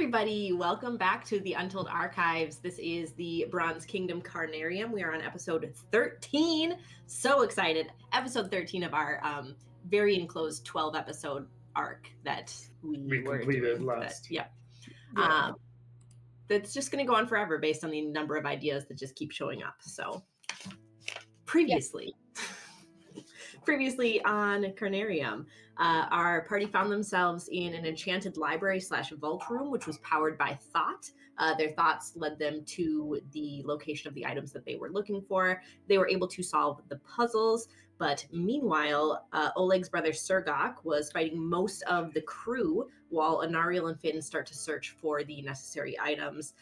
everybody. Welcome back to the Untold Archives. This is the Bronze Kingdom Carnarium. We are on episode 13. So excited. Episode 13 of our very enclosed 12-episode arc that we were completed doing. last. That's just going to go on forever based on the number of ideas that just keep showing up. So previously on Carnarium, our party found themselves in an enchanted library / vault room, which was powered by thought. Their thoughts led them to the location of the items that they were looking for. They were able to solve the puzzles, but meanwhile, Oleg's brother Sergok was fighting most of the crew while Anariel and Finn start to search for the necessary items.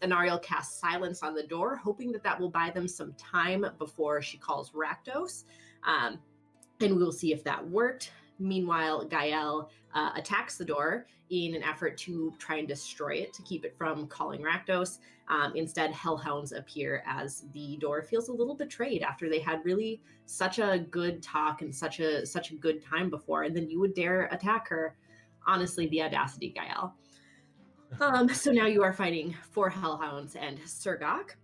Anariel casts silence on the door, hoping that will buy them some time before she calls Rakdos. And we'll see if that worked. Meanwhile, Gael attacks the door in an effort to try and destroy it to keep it from calling Rakdos. Instead, hellhounds appear as the door feels a little betrayed after they had really such a good talk and such a good time before, and then you would dare attack her. Honestly, the audacity, Gael. So now you are fighting 4 hellhounds and Sergok.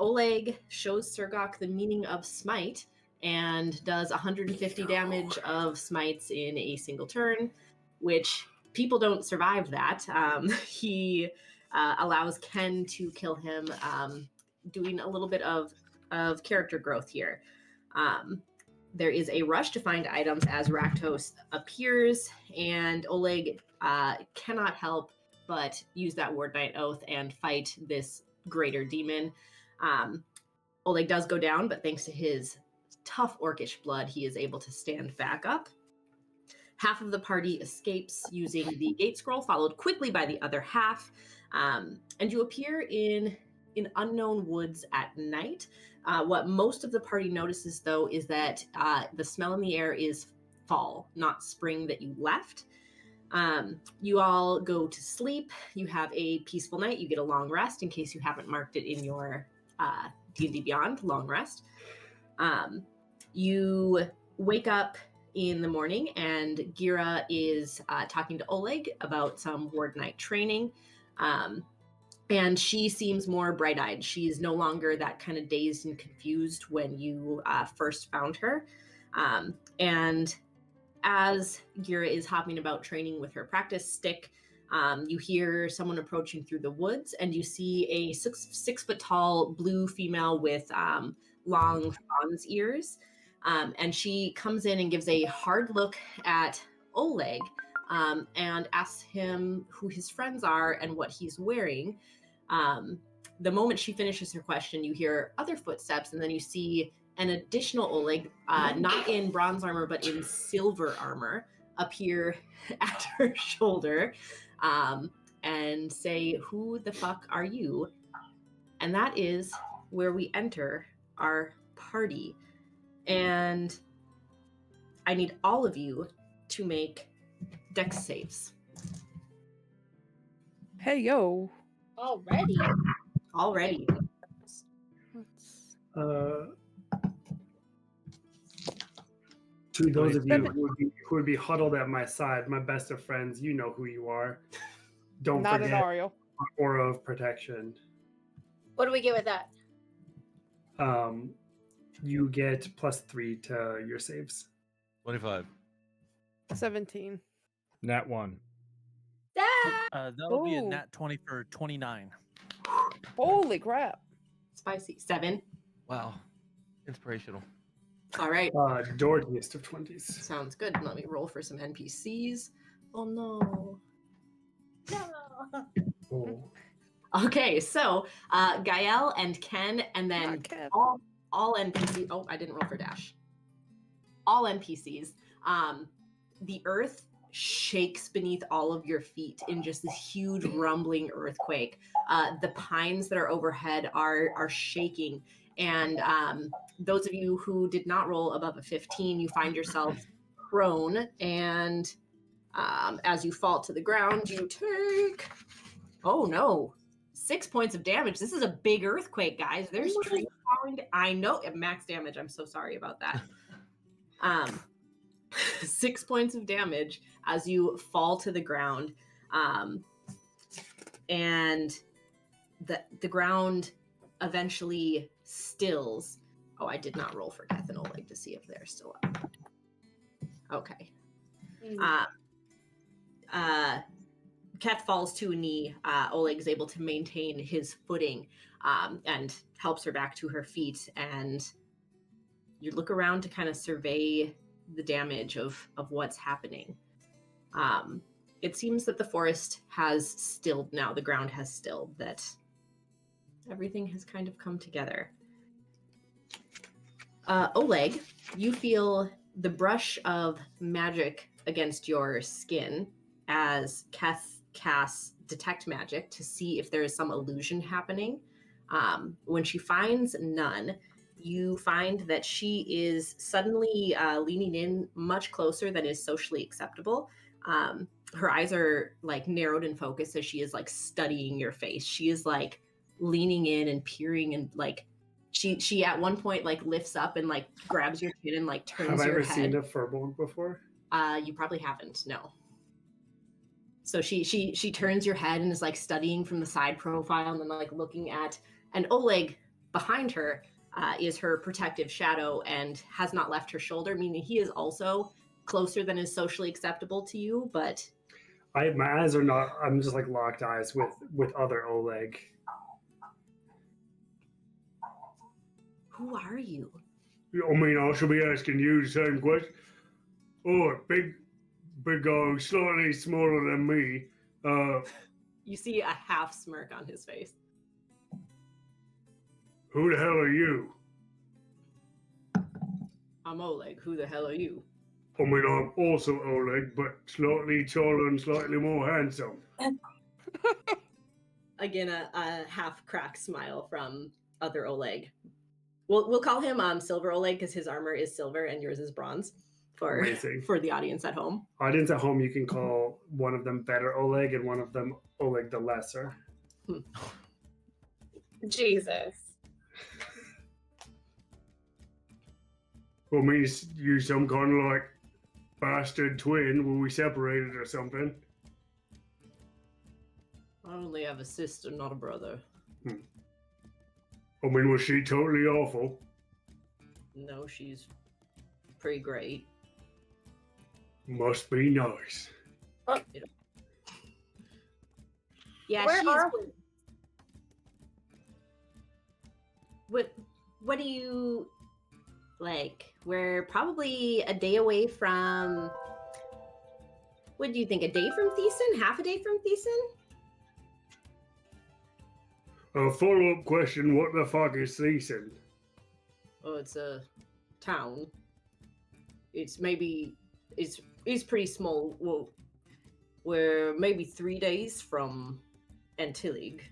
Oleg shows Sergok the meaning of smite and does 150 damage of smites in a single turn, which people don't survive that. He allows Ken to kill him, doing a little bit of character growth here. There is a rush to find items as Rakdos appears, and Oleg cannot help but use that Ward Knight Oath and fight this greater demon. Oleg does go down, but thanks to his tough orcish blood, he is able to stand back up. Half of the party escapes using the gate scroll, followed quickly by the other half. And you appear in unknown woods at night. What most of the party notices, though, is that the smell in the air is fall, not spring that you left. You all go to sleep. You have a peaceful night. You get a long rest in case you haven't marked it in your D&D Beyond long rest. You wake up in the morning and Gira is talking to Oleg about some Ward Knight training. And she seems more bright-eyed. She's no longer that kind of dazed and confused when you first found her. And as Gira is hopping about training with her practice stick, you hear someone approaching through the woods, and you see a 6 foot tall blue female with long fawn's ears. And she comes in and gives a hard look at Oleg and asks him who his friends are and what he's wearing. The moment she finishes her question, you hear other footsteps, and then you see an additional Oleg, not in bronze armor, but in silver armor, appear at her shoulder and say, "Who the fuck are you?" And that is where we enter our party. And I need all of you to make dex saves. Hey, yo. Already. To those of you who would be huddled at my side, my best of friends, you know who you are. Don't Not forget Anariel. Aura of Protection. What do we get with that? You get +3 to your saves. 25. 17. Nat 1. That'll be a nat 20 for 29. Holy crap. Spicy. 7. Wow. Inspirational. All right. Dorkiest of 20s. Sounds good. Let me roll for some NPCs. Oh, no. No. Oh. Okay, so Gael and Ken, and then all NPCs. Oh, I didn't roll for Dash. All NPCs. The earth shakes beneath all of your feet in just this huge rumbling earthquake. The pines that are overhead are shaking. And those of you who did not roll above a 15, you find yourself prone. And as you fall to the ground, you take... Oh, no. 6 points of damage. This is a big earthquake, guys. There's trees falling. I know. Max damage. I'm so sorry about that. 6 points of damage as you fall to the ground. And the ground eventually stills. Oh, I did not roll for Keth and Oleg to see if they're still up. Okay. Keth falls to a knee. Oleg is able to maintain his footing and helps her back to her feet. And you look around to kind of survey the damage of what's happening. It seems that the forest has stilled now. The ground has stilled, that everything has kind of come together. Oleg, you feel the brush of magic against your skin as Keth casts Detect Magic to see if there is some illusion happening. When she finds none, you find that she is suddenly leaning in much closer than is socially acceptable. Her eyes are like narrowed in focus as she is like studying your face. She is like leaning in and peering, and like she at one point like lifts up and like grabs your chin and like turns Have I your ever head. seen a furbolg before? You probably haven't, no. So she turns your head and is like studying from the side profile and then like looking at, and Oleg behind her is her protective shadow and has not left her shoulder, meaning he is also closer than is socially acceptable to you, but My eyes are not. I'm just like locked eyes with other Oleg. who are you? I mean, I should be asking you the same question. Oh, big guy, slightly smaller than me. You see a half smirk on his face. Who the hell are you? I'm Oleg. Who the hell are you? I mean, I'm also Oleg, but slightly taller and slightly more handsome. Again, a half cracked smile from other Oleg. We'll call him Silver Oleg because his armor is silver and yours is bronze for Amazing. for the audience at home. Audience at home, you can call one of them Better Oleg and one of them Oleg the Lesser. Jesus. I mean, you some kind of like bastard twin when we separated or something. I only have a sister, not a brother. I mean, was she totally awful? No, she's pretty great. Must be nice. Yeah, Where are we? What do you like? We're probably a day away from. What do you think? A day from Thesen? Half a day from Thesen? A follow-up question, what the fuck is Thesen? Oh, it's a town. It's pretty small. Well, we're maybe 3 days from Antillig.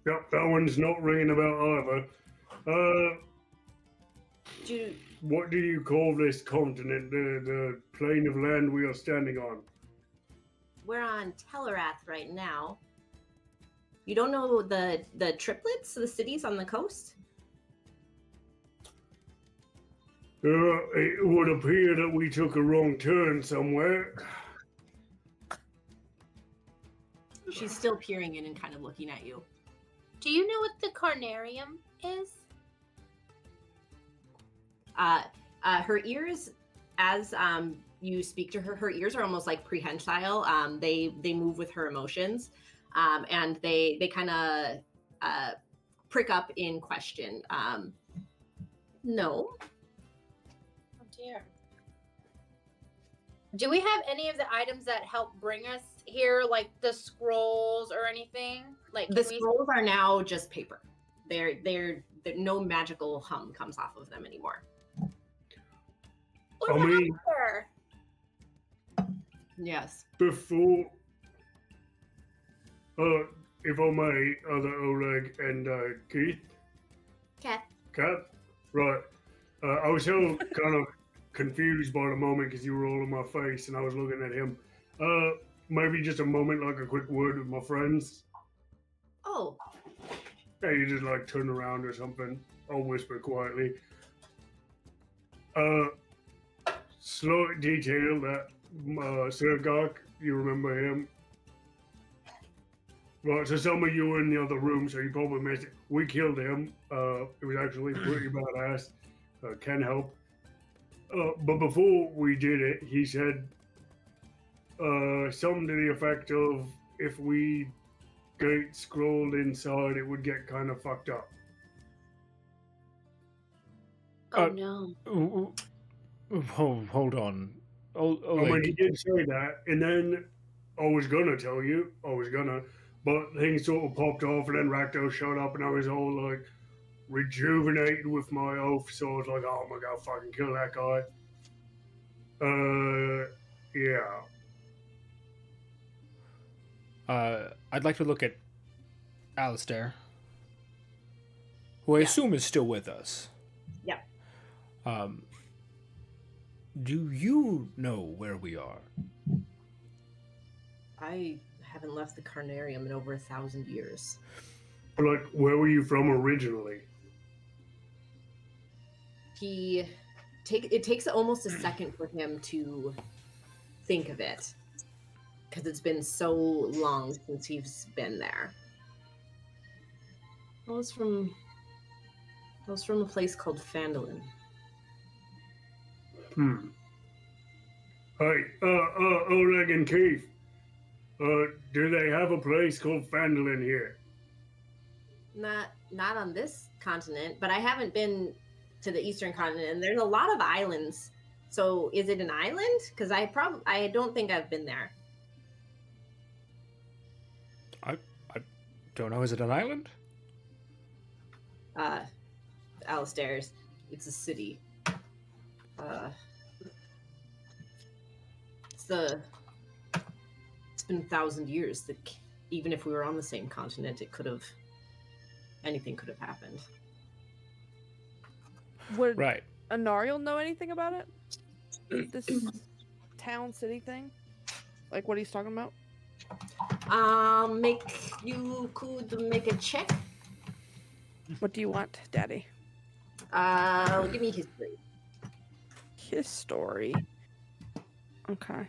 Yep, that one's not ringing a bell either. What do you call this continent, the plane of land we are standing on? We're on Tellerath right now. You don't know the triplets, the cities on the coast? It would appear that we took a wrong turn somewhere. She's still peering in and kind of looking at you. Do you know what the Carnarium is? Her ears, as you speak to her, her ears are almost like prehensile. They move with her emotions, and they kind of prick up in question. No. Oh dear. Do we have any of the items that help bring us here, like the scrolls or anything? Like The scrolls are now just paper. They're no magical hum comes off of them anymore. What I mean, happened? Yes. before, if I may, other Oleg and Keith, Cat. right, I was so kind of confused by the moment because you were all in my face and I was looking at him. Maybe just a moment, like a quick word with my friends. Oh, Yeah, you just like turn around or something. I'll whisper quietly. Slight detail that Sir Gok, you remember him? Right, so some of you were in the other room, so you probably missed it. We killed him. It was actually pretty badass. Can help. But before we did it, he said something to the effect of if we get scrolled inside, it would get kind of fucked up. Oh no. Hold on. I mean, he Oleg, did say that, and then I was gonna tell you, but things sort of popped off, and then Rakdos showed up, and I was all like rejuvenated with my oath, so I was like, oh my god, fucking kill that guy. Yeah. I'd like to look at Alistair, who I assume is still with us. Yeah. Do you know where we are? I haven't left the Carnarium in over 1,000 years. But like, where were you from originally? It takes almost a second for him to think of it, because it's been so long since he's been there. I was from a place called Fandolin. Hey, Oleg and Keith, do they have a place called Fandolin here? Not on this continent, but I haven't been to the eastern continent, and there's a lot of islands. So is it an island? Because I don't think I've been there. I don't know. Is it an island? Alistair's. It's a city. It's been 1,000 years. Even if we were on the same continent, anything could have happened. Would Right. Anariel know anything about it? This town city thing? Like what he's talking about? You could make a check. What do you want, Daddy? Give me history. His story. Okay.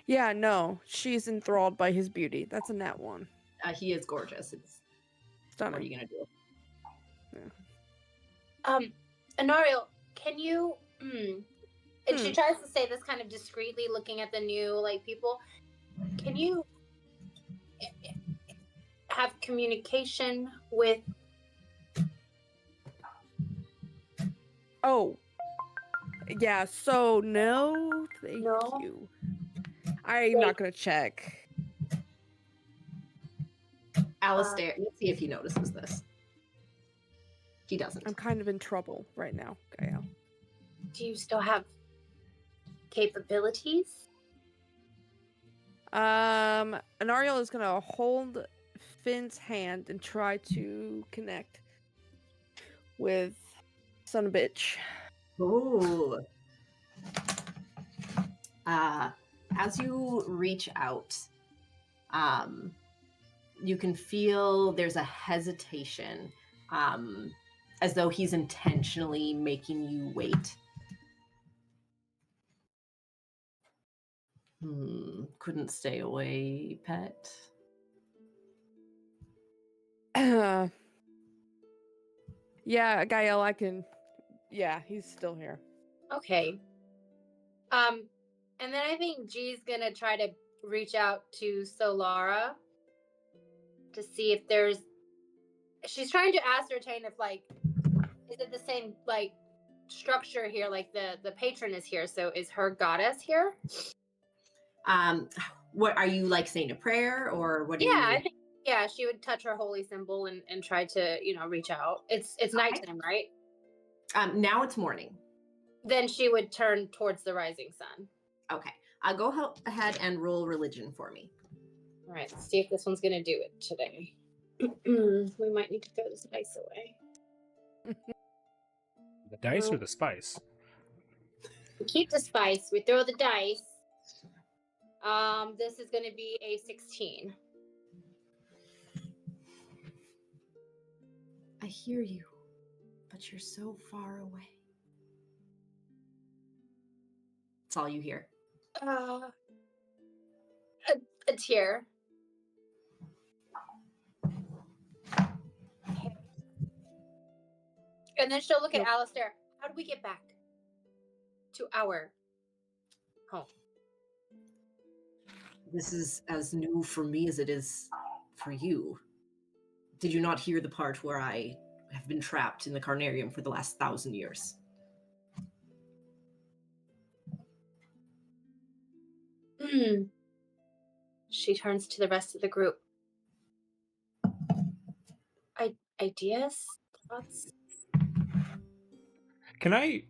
Yeah, no. She's enthralled by his beauty. That's a nat one. He is gorgeous. What are Stunning. you gonna do? Anariel, can you and she tries to say this kind of discreetly, looking at the new people. Can you have communication with Oh. Yeah, so no, thank No? you. I'm not gonna check. Alistair, let's see if he notices this. He doesn't. I'm kind of in trouble right now, Gael. do you still have capabilities? Anariel is gonna hold Finn's hand and try to connect with son of a bitch. Ooh. As you reach out, you can feel there's a hesitation, as though he's intentionally making you wait. Couldn't stay away, pet. Yeah, Gael, I can. Yeah, he's still here. Okay. And then I think G's gonna try to reach out to Solara to see if she's trying to ascertain if is it the same structure here, the patron is here, so is her goddess here? What are you saying a prayer, or what? I think she would touch her holy symbol and try to reach out. It's nighttime, right? Now it's morning. Then she would turn towards the rising sun. Okay, go ahead and roll religion for me. All right, let's see if this one's gonna do it today. We might need to throw this dice away. The dice or the spice? We keep the spice. We throw the dice. This is going to be a 16. I hear you, but you're so far away. That's all you hear. a tear. And then she'll look at Alistair. How do we get back to our home? This is as new for me as it is for you. Did you not hear the part where I have been trapped in the Carnarium for the last 1,000 years? She turns to the rest of the group. Ideas? Thoughts? Can I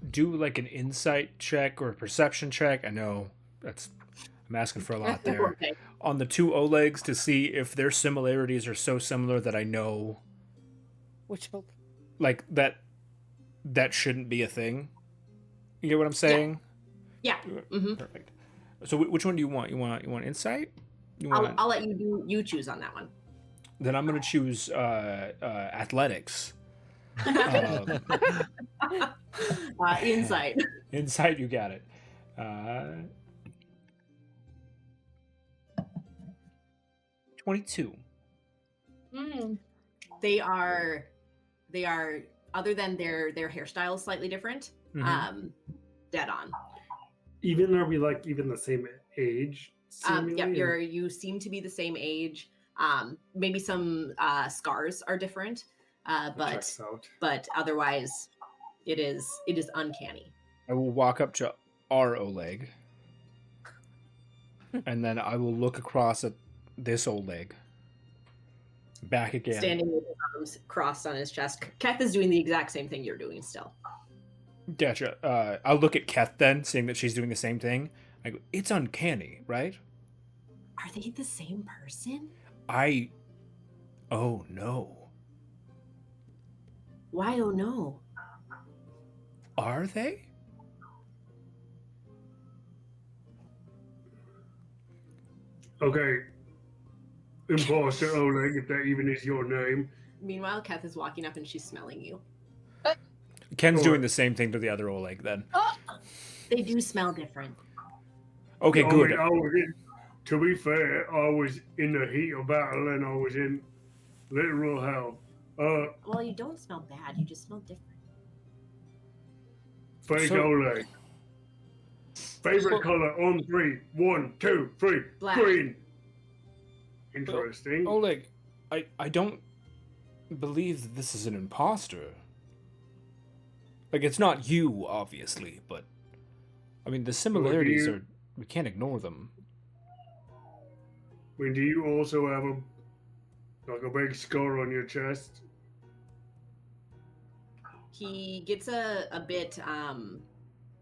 do like an insight check or a perception check? I know I'm asking for a lot there. Okay. On the two Olegs to see if their similarities are so similar that I know Which hope? like that shouldn't be a thing. You get what I'm saying? Yeah. Mm-hmm. Perfect. So which one do you want? You want insight? I'll let you choose on that one. Then I'm gonna choose athletics. Insight. Insight, you got it. 22. They are other than their hairstyle is slightly different. Mhm. Dead on. Are we like even the same age? Yep, you seem to be the same age. Maybe some scars are different, but otherwise, it is uncanny. I will walk up to our Oleg, and then I will look across at this Oleg. Back again. Standing with his arms crossed on his chest. Keth is doing the exact same thing you're doing still. Gotcha. I'll look at Keth then, seeing that she's doing the same thing. I go, it's uncanny, right? Are they the same person? Oh no. Why oh no? Are they? Okay. Imposter Oleg, if that even is your name. Meanwhile, Keth is walking up and she's smelling you. Ken's doing the same thing to the other Oleg then. They do smell different. Okay, good. To be fair, I was in the heat of battle and I was in literal hell. Well, you don't smell bad. You just smell different. Fake Oleg. Favorite color on 3. 1, 2, 3. Black. Green. Interesting. Oleg, I don't believe that this is an imposter. Like, it's not you, obviously, but I mean, the similarities are, we can't ignore them. I mean, do you also have a big scar on your chest? He gets a bit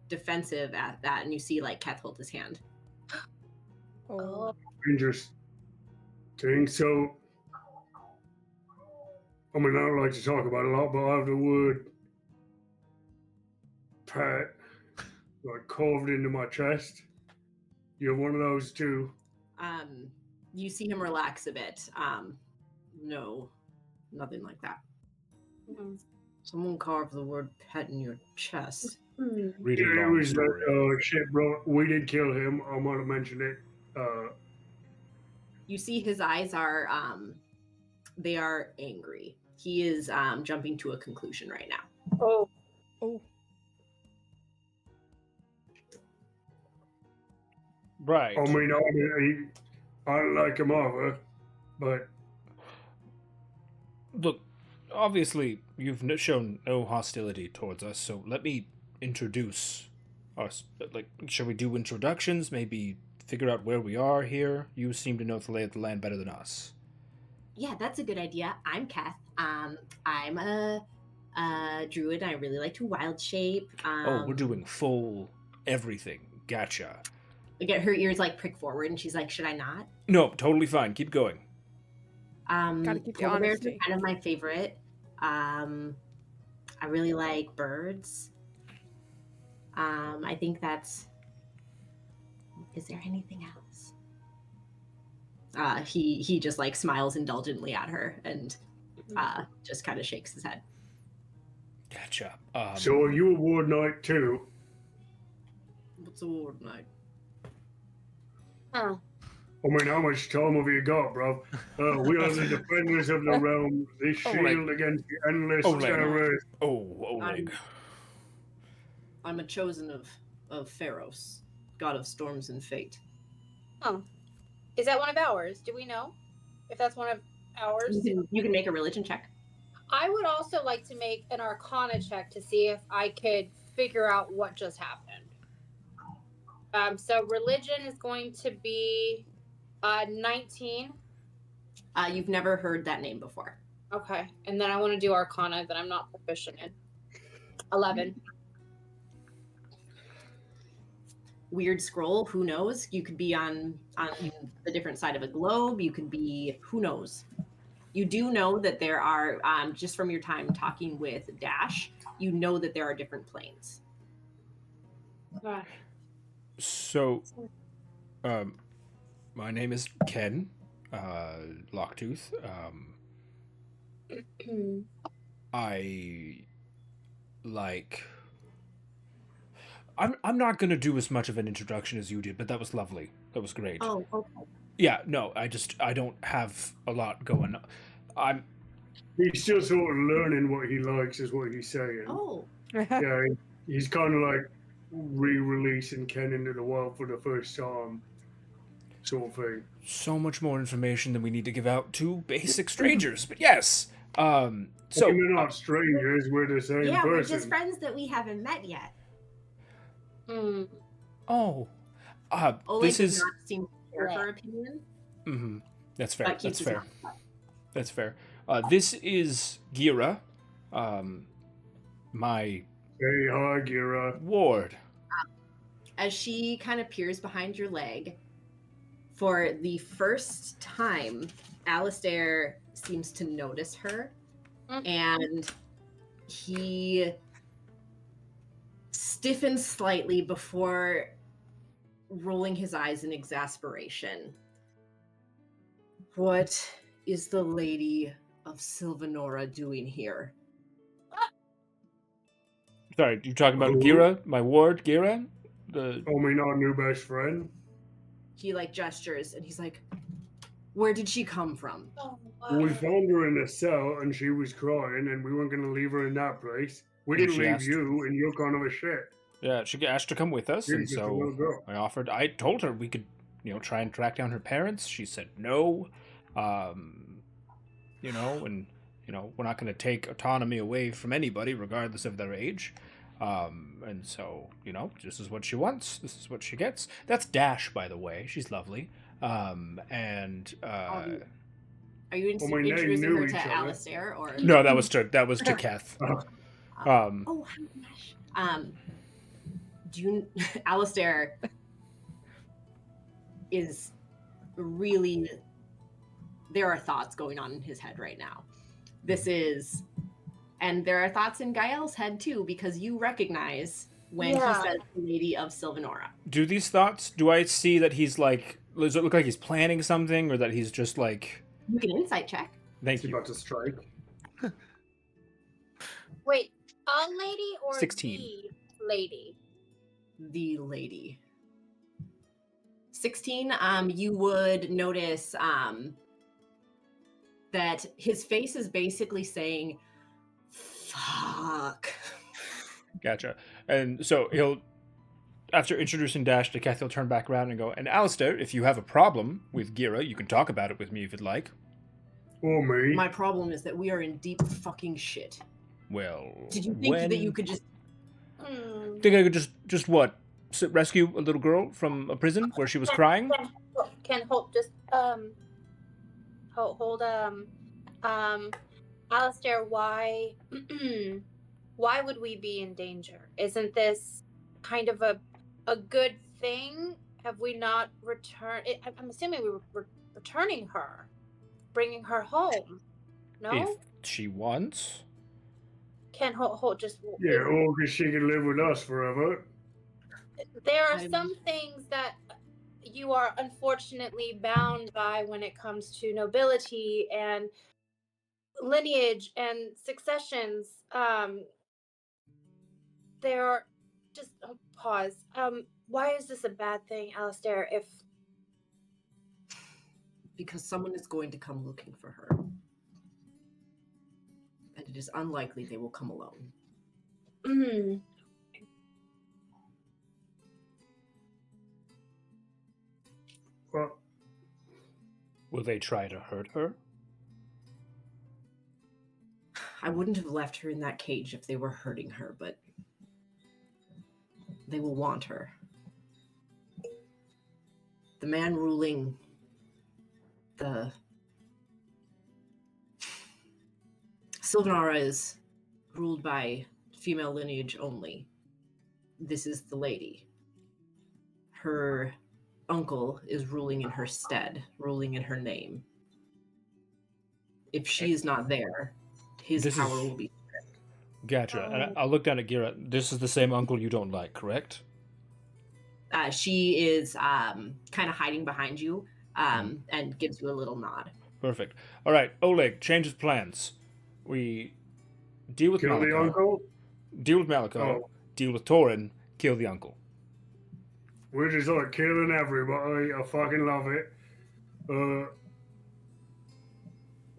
defensive at that, and you see like Keth hold his hand. Oh. Interesting. So, I mean, I don't like to talk about it a lot, but I have the word Pat like carved into my chest. You have one of those too. You see him relax a bit. No, nothing like that. Someone carved the word pet in your chest. Read Yeah, a it long was story. shit, bro. We did kill him. I might have mentioned it. You see his eyes are they are angry. He is jumping to a conclusion right now. Oh. Right. I mean, I don't like him either, but Look, obviously, you've shown no hostility towards us, so let me introduce us. Like, shall we do introductions? Maybe figure out where we are here? You seem to know the lay of the land better than us. Yeah, that's a good idea. I'm Keth. I'm a druid. I really like to wild shape. We're doing full everything. Gotcha. Get her ears like prick forward, and she's like, "Should I not?" No, totally fine. Keep going. Gotta keep your Polar bears are honesty. kind of my favorite. I really like birds. I think that's. Is there anything else? He just like smiles indulgently at her and just kind of shakes his head. Gotcha. So are you a ward knight too? What's a ward knight? I mean, how much time have you got, bro? We are the defenders of the realm, the shield against the endless Oleg. terrors. Oh, Oleg. I'm a chosen of Pharos, god of storms and fate. Oh. Is that one of ours? Do we know if that's one of ours? You can make a religion check. I would also like to make an Arcana check to see if I could figure out what just happened. So religion is going to be 19. You've never heard that name before. Okay, and then I want to do Arcana that I'm not proficient in. 11. Weird scroll, who knows? You could be on the different side of a globe. You could be, who knows? You do know that there are, just from your time talking with Dash, you know that there are different planes. So, my name is Ken, Locktooth. I'm not gonna do as much of an introduction as you did, but that was lovely. That was great. Oh, okay. Yeah, no, I don't have a lot going on. He's still sort of learning what he likes, is what he's saying. Oh. Yeah, he's kind of like re-releasing Ken into the world for the first time, sort of thing. So much more information than we need to give out to basic strangers, but yes. So we're not strangers; we're the same person. Yeah, we're just friends that we haven't met yet. Oh, Oleg this does is not seem to care for opinion. Mm-hmm. That's fair. But That's keeps his fair. mouth shut. That's fair. This is Gira, my Hey, hi, Gira. ward. As she kind of peers behind your leg, for the first time, Alistair seems to notice her, and he stiffens slightly before rolling his eyes in exasperation. What is the Lady of Sylvanora doing here? Sorry, you talking about Who? Gira, my ward, Gira? Oh, my not new best friend. He like gestures and he's like, where did she come from? Oh, We found her in a cell and she was crying, and we weren't going to leave her in that place. We And didn't she leave asked- you, and you're kind of a shit. Yeah, she asked to come with us, You're and just a little so girl. I told her we could, try and track down her parents. She said no. And we're not going to take autonomy away from anybody, regardless of their age. And so, this is what she wants. This is what she gets. That's Dash, by the way. She's lovely. Are you Well, my name introducing knew her each to other. Alistair or? No, that was to Keth. Oh, Dash. Alistair is really. There are thoughts going on in his head right now. And there are thoughts in Gael's head too, because you recognize when he says the Lady of Sylvanora. Do these thoughts, do I see that he's like, does it look like he's planning something, or that he's just like... You can insight check. Thank She's you. about to strike. Wait, a lady or 16. the lady? The lady. 16, you would notice that his face is basically saying, fuck. Gotcha. And so he'll, after introducing Dash to Keth, he'll turn back around and go, and Alistair, if you have a problem with Gira, you can talk about it with me if you'd like. Or me. My problem is that we are in deep fucking shit. Well, Did you think that you could just... Think I could just what? Rescue a little girl from a prison where she was crying? Can hold just hold Alistair, why why would we be in danger? Isn't this kind of a good thing? Have we not returned? I'm assuming we were returning her, bringing her home. No, If she wants. Can hold just Yeah, or because she can live with us forever. There are some things that you are unfortunately bound by when it comes to nobility and lineage and successions. There are just pause. Why is this a bad thing, Alistair? Because someone is going to come looking for her. And it is unlikely they will come alone. Mm. Well, Will they try to hurt her? I wouldn't have left her in that cage if they were hurting her, but they will want her. The man ruling the Sylvanara is ruled by female lineage only. This is the lady. Her uncle is ruling in her stead, ruling in her name. If she is not there, his This power is- will be. Gotcha. And I'll look down at Gira. This is the same uncle you don't like, correct? She is kind of hiding behind you and gives you a little nod. Perfect. All right, Oleg, change of plans. We deal with kill the Malako. uncle. Deal with Malako. Oh. Deal with Torin. Kill the uncle. We're just like killing everybody. I fucking love it.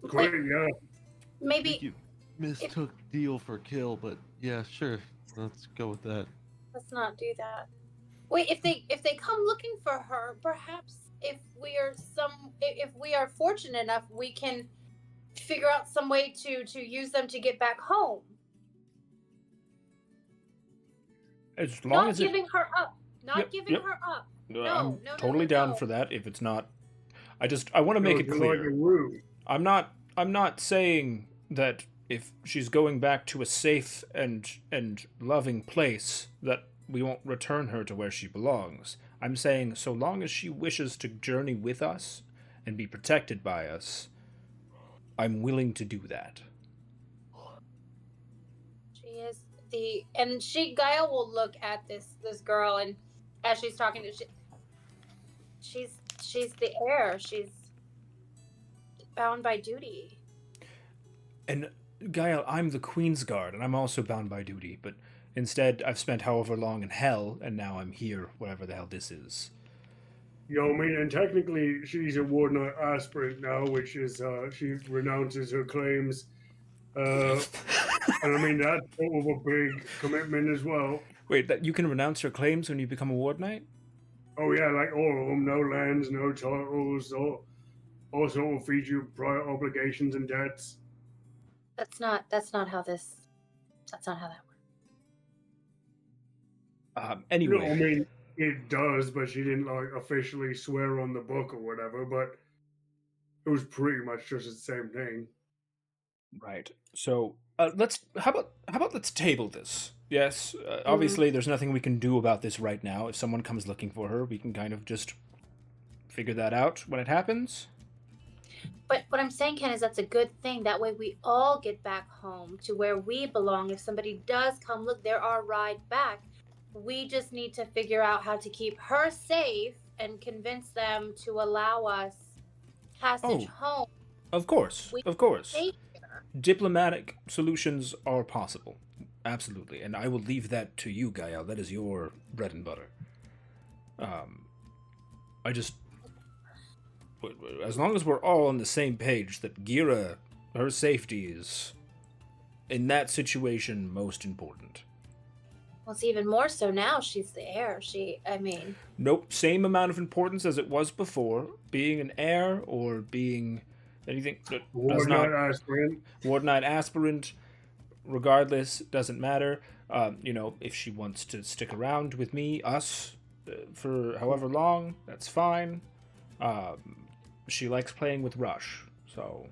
Great, yeah. I think Maybe you mistook deal for kill, but yeah, sure. Let's go with that. let's not do that. Wait, if they come looking for her, perhaps if we are fortunate enough, we can figure out some way to use them to get back home. As long Not as giving her up. Not Yep, giving yep. her up. I'm no, totally no, down no. for that. If it's not, I want to make it Like clear. a room. I'm not saying that if she's going back to a safe and loving place that we won't return her to where she belongs. I'm saying so long as she wishes to journey with us and be protected by us, I'm willing to do that. She is Gaia will look at this girl, and as she's talking to she's the heir. She's bound by duty. And Gael, I'm the Queen's Guard, and I'm also bound by duty, but instead I've spent however long in hell, and now I'm here, whatever the hell this is. Yo, I mean, and technically she's a Warden aspirant now, which is she renounces her claims. And I mean that's sort of a big commitment as well. Wait, that you can renounce your claims when you become a Ward Knight? Oh yeah, like all of them, no lands, no titles, all sort of future prior obligations and debts. That's not how that works. Anyway. No, I mean it does, but she didn't like officially swear on the book or whatever. But it was pretty much just the same thing. Right. So how about let's table this. Yes, obviously there's nothing we can do about this right now. If someone comes looking for her, we can kind of just figure that out when it happens. But what I'm saying, Ken, is that's a good thing. That way we all get back home to where we belong. If somebody does come look, they're our ride back. We just need to figure out how to keep her safe and convince them to allow us passage home. Of course. Safe. Diplomatic solutions are possible. Absolutely. And I will leave that to you, Gael. That is your bread and butter. As long as we're all on the same page that Gira, her safety is, in that situation, most important. Well, it's even more so now. She's the heir. Nope, same amount of importance as it was before. Being an heir or being anything that does not... Ward Knight aspirant, regardless, doesn't matter. If she wants to stick around with me, us, for however long, that's fine. She likes playing with Rush, so...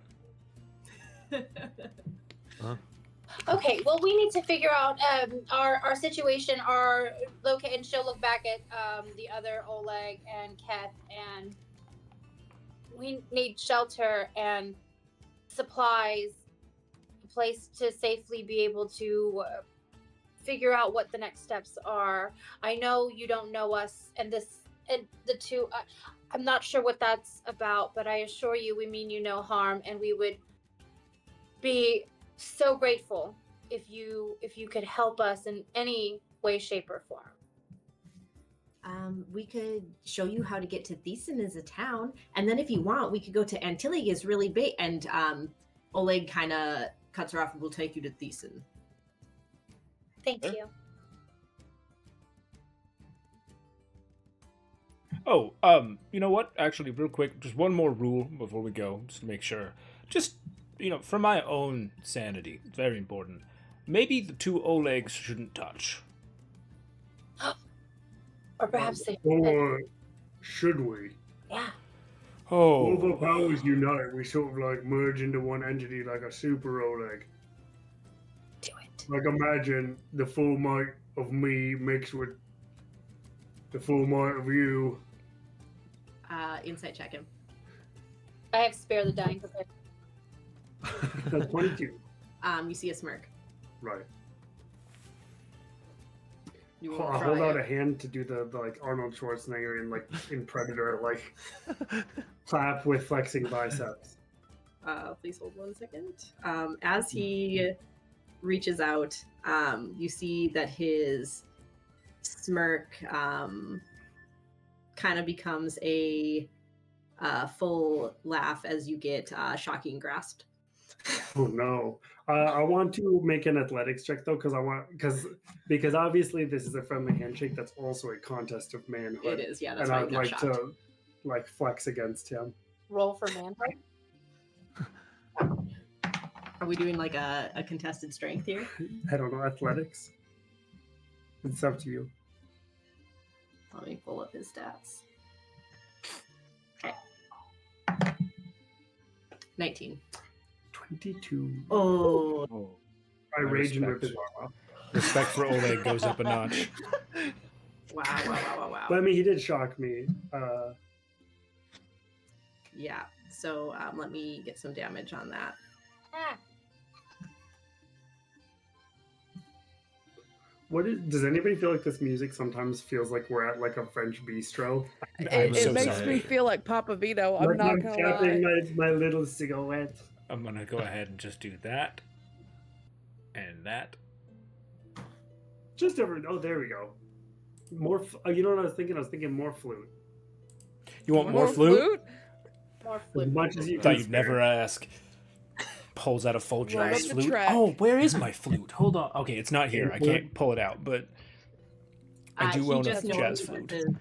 Okay, well, we need to figure out our situation, our locate, and she'll look back at the other Oleg and Keth, and we need shelter and supplies, a place to safely be able to figure out what the next steps are. I know you don't know us, and the two. I'm not sure what that's about, but I assure you, we mean you no harm, and we would be so grateful if you could help us in any way, shape, or form. We could show you how to get to Thesen as a town, and then if you want, we could go to Antilles is really big. And Oleg kind of cuts her off and will take you to Thesen. Thank Sure. you. Oh, you know what? Actually, real quick, just one more rule before we go, just to make sure. Just, for my own sanity, it's very important. Maybe the two Olegs shouldn't touch. Or perhaps they. Or should we? Yeah. Oh. Both our powers unite. We sort of like merge into one entity like a super Oleg. Do it. Like imagine the full might of me mixed with the full might of you. Insight check him. I have spare the dying prepared. That's 22. You see a smirk. Right. You I will hold try out it. a hand to do the like Arnold Schwarzenegger in Predator, like clap with flexing biceps. Please hold 1 second. As he reaches out, you see that his smirk kind of becomes a full laugh as you get shocking grasped. Oh no! I want to make an athletics check though, because obviously this is a friendly handshake. That's also a contest of manhood. It is, yeah. That's and why you I'd got like shocked. to like flex against him. Roll for manhood. Are we doing like a contested strength here? I don't know, athletics. It's up to you. Let me pull up his stats. Okay. 19. 22. Oh, I My rage and respect. rip his arm off. Respect for Oleg goes up a notch. wow. But I mean, he did shock me. Yeah. So let me get some damage on that. Ah, Does anybody feel like this music sometimes feels like we're at like a French bistro? I'm It so makes sorry. me feel like Papa Vito. I'm Like not I'm gonna tapping lie. my little cigarette. I'm gonna go ahead and just do that. And that. Just over. Oh, there we go. More. You know what I was thinking? I was thinking more flute. You want more flute? more As flip. much as you Thought can. you'd never ask. Pulls out a full Load jazz up the flute. track. Oh, where is my flute? Hold on. Okay, it's not here. I can't pull it out, but I do He own a just knows jazz that flute.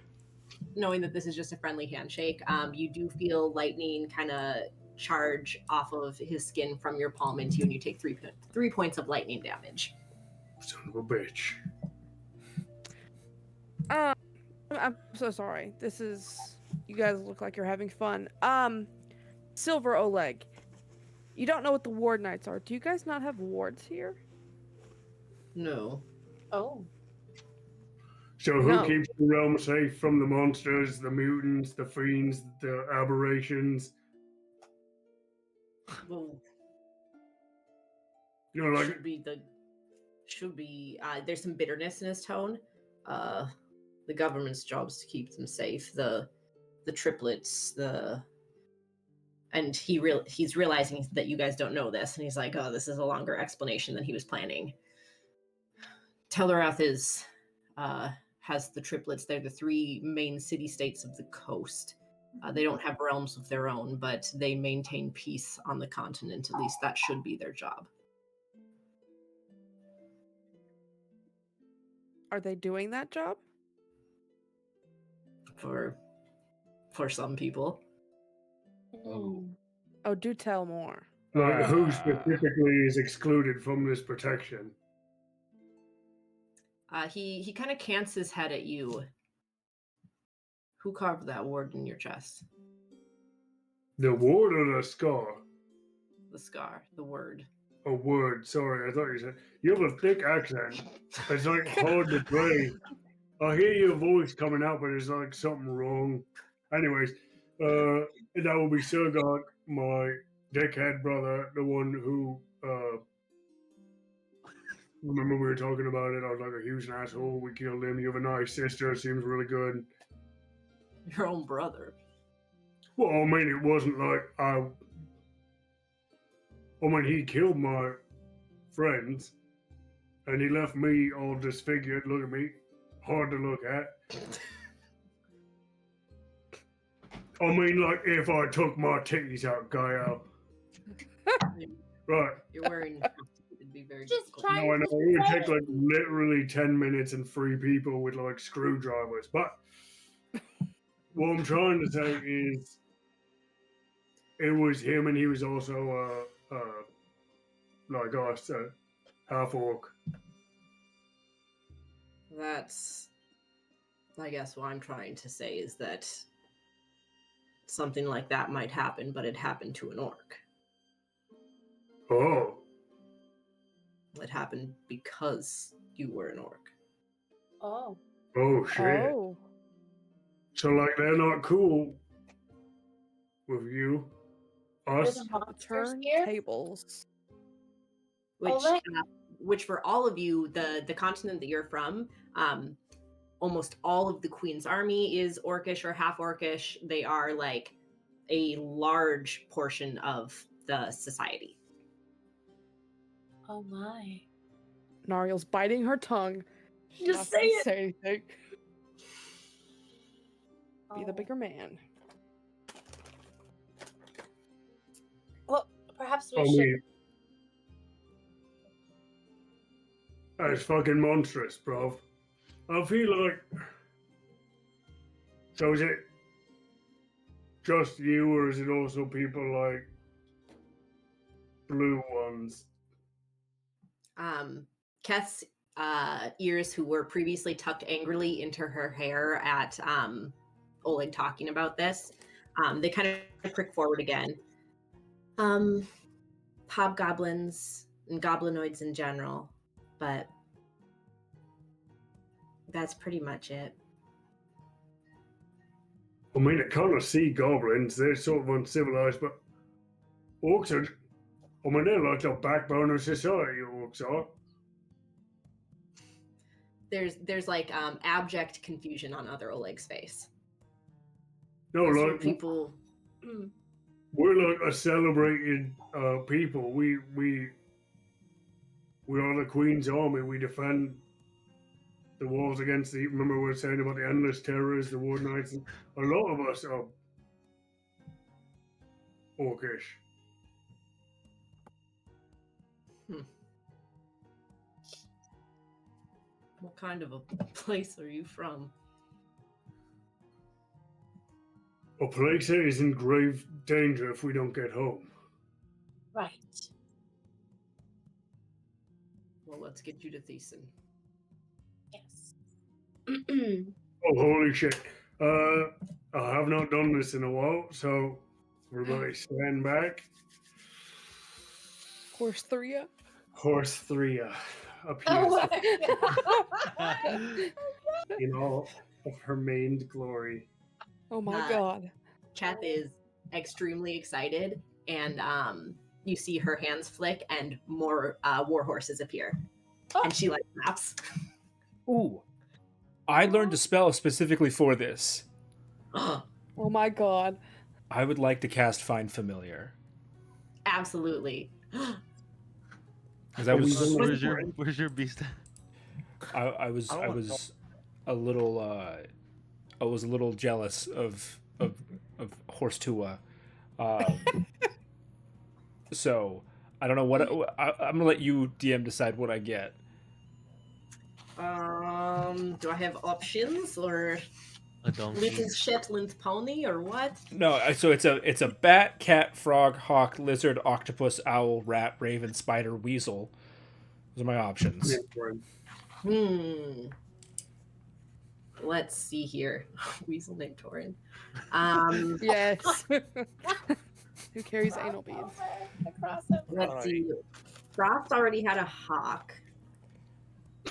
knowing that this is just a friendly handshake, you do feel lightning kind of charge off of his skin from your palm into you, and you take 3 points of lightning damage. Son of a bitch. I'm so sorry. This is. You guys look like you're having fun. Silver Oleg. You don't know what the ward nights are. Do you guys not have wards here? No. Oh. So who No. keeps the realm safe from the monsters, the mutants, the fiends, the aberrations? Well, You know, like should be there's some bitterness in his tone. The government's job is to keep them safe. The triplets, and he's realizing that you guys don't know this, and he's like, oh, this is a longer explanation than he was planning. Telerath has the triplets. They're the 3 main city-states of the coast. They don't have realms of their own, but they maintain peace on the continent. At least that should be their job. Are they doing that job? For some people. Oh, do tell more. like who specifically is excluded from this protection? He kind of cants his head at you. Who carved that word in your chest? The ward or the scar? The scar, the word. A word. Sorry, I thought you said you have a thick accent. It's like hard to play. I hear your voice coming out, but it's like something wrong. Anyways, that will be Sergot, my dickhead brother, the one who remember we were talking about it. I was like a huge asshole. We killed him. You have a nice sister. Seems really good. Your own brother. Well, I mean, it wasn't like I mean, he killed my friends, and he left me all disfigured. Look at me, hard to look at. I mean, like, if I took my titties out, Gaia. Right. You're wearing. It'd be very Just difficult. try. No, I know. It would take, like, literally 10 minutes and 3 people with, like, screwdrivers. But what I'm trying to say is it was him, and he was also, like us, half orc. That's, I guess, what I'm trying to say is that something like that might happen, but it happened to an orc. Oh. It happened because you were an orc. Oh. Oh, shit. Oh. So, like, they're not cool with you. There's Us. a monster Turn here. tables. Which, Oleg? which for all of you, the continent that you're from, almost all of the Queen's army is orcish or half orcish. They are like a large portion of the society. Oh my. Anariel's biting her tongue. She Just not say gonna it. Say anything. Be the Oh. bigger man. Well, perhaps we I should. mean, that's fucking monstrous, bro. I feel like. So is it just you, or is it also people like blue ones? Keth's ears, who were previously tucked angrily into her hair at Oleg talking about this, they kind of prick forward again. Hobgoblins and goblinoids in general, but that's pretty much it. I mean, I kind of see goblins. They're sort of uncivilized, but orcs are. I mean, they're like the backbone of society. Orcs are. There's like abject confusion on other Oleg's face. No, That's like what people. we're like a celebrated people. We are the Queen's army. We defend the walls against the. Remember, we were saying about the endless terrors, the war knights. And a lot of us are orcish. What kind of a place are you from? A place that is in grave danger if we don't get home. Right. Well, let's get you to Thesen. Yes. Oh, holy shit. I have not done this in a while, so everybody stand back. Horse 3. Horse 3 appears Oh my God. in all of her main glory. Oh my Uh, god. Keth is extremely excited, and you see her hands flick, and more war horses appear, and she like snaps. Ooh. I learned a spell specifically for this. Oh my god. I would like to cast Find Familiar. Absolutely. Because I was Where's your beast? I was a little I was a little jealous of Horse Tua. So I don't know what I'm gonna let you DM decide what I get. Do I have options, or A donkey. little Shetland pony, or what? No, so it's a bat, cat, frog, hawk, lizard, octopus, owl, rat, raven, spider, weasel. Those are my options. Let's see here. Weasel named Torin. Yes. Who carries anal beads? Let's see. Frost already had a hawk.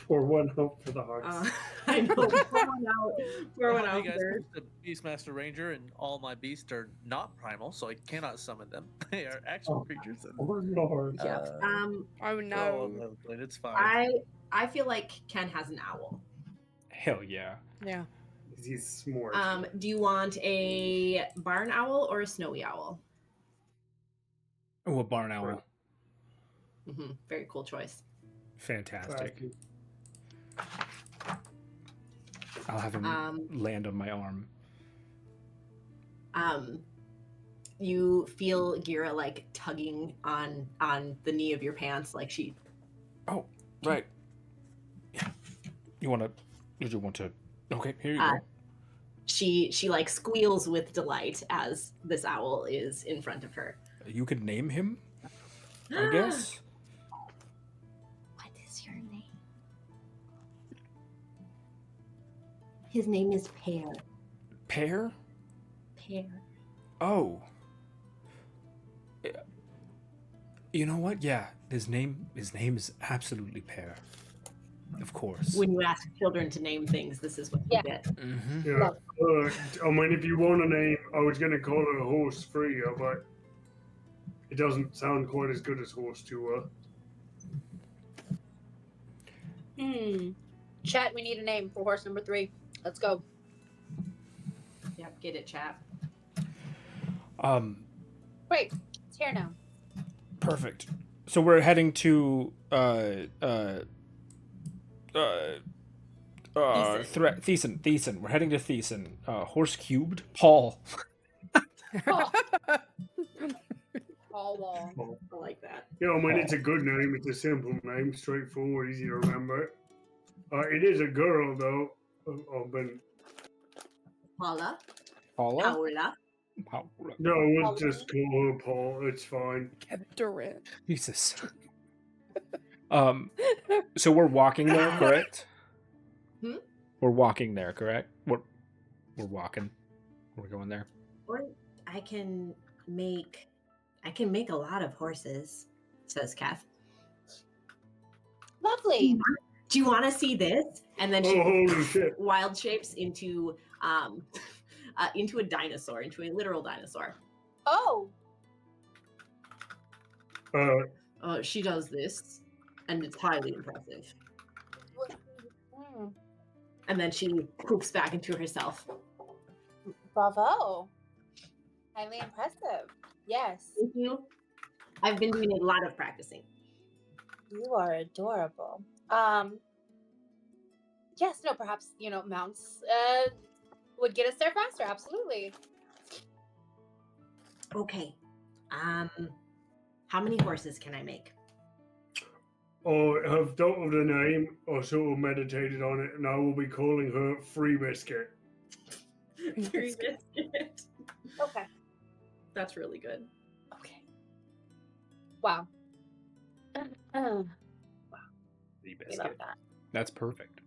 Pour one hope for the Hawks. I know. Pour one out. Pour one Hey out guys, first. the Beastmaster Ranger, and all my beasts are not primal, so I cannot summon them. They are actual creatures. And, Oh, Lord. Yeah. Oh they're all no. level-played. It's fine. I feel like Ken has an owl. Hell yeah. Yeah. He's smart. Do you want a barn owl or a snowy owl? Oh, a barn owl. Very cool choice. Fantastic. I'll have him land on my arm. You feel Gira like tugging on the knee of your pants, like she. Oh, right. Yeah. You want to? Did you want to? Okay, here you Uh, go. She like squeals with delight as this owl is in front of her. You could name him, I guess. What is your name? His name is Pear. Pear? Pear. Oh. You know what? Yeah, his name is absolutely Pear. Of course. When you ask children to name things, this is what you get. Mm-hmm. Yeah. I mean, if you want a name, I was gonna call it a horse Freya, but it doesn't sound quite as good as horse to Chat, we need a name for horse number 3. Let's go. Yep, get it, chap. Great. It's here now. Perfect. So we're heading to Thesen. We're heading to Thesen. Horse cubed. Paul. Oh. All wall. I like that. Yeah, I mean, it's a good name. It's a simple name, straightforward, easy to remember. It is a girl, though. I've been. Paula. Paula. Paula. Paula. No, we'll just call her Paul. It's fine. Kevin Durant. Jesus. So we're walking there, correct? Hmm? We're walking there, correct? We're walking. We're going there. Or I can make a lot of horses, says Kath. Lovely. Do you want to see this? And then she Holy shit. wild shapes into a dinosaur, into a literal dinosaur. Oh. She does this, and it's highly impressive. And then she poops back into herself. Bravo. Highly impressive. Yes. Thank you. I've been doing a lot of practicing. You are adorable. Yes, no, perhaps, mounts would get us there faster. Absolutely. Okay. How many horses can I make? I've thought of the name, or sort of meditated on it, and I will be calling her Free Biscuit. Free biscuit. Okay. That's really good. Okay. Wow. Wow. The We love that. That's perfect.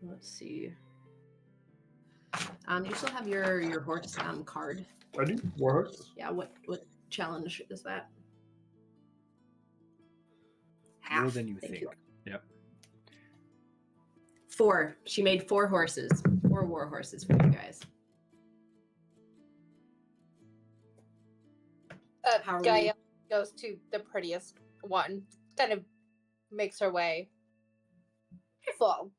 Let's see. You still have your horse card. I do? What? Yeah, what challenge is that? More Half. than you Thank think. Yep. 4. She made 4 horses. 4 war horses for you guys. How are Gaia goes to the prettiest one. Kind of makes her way. Careful.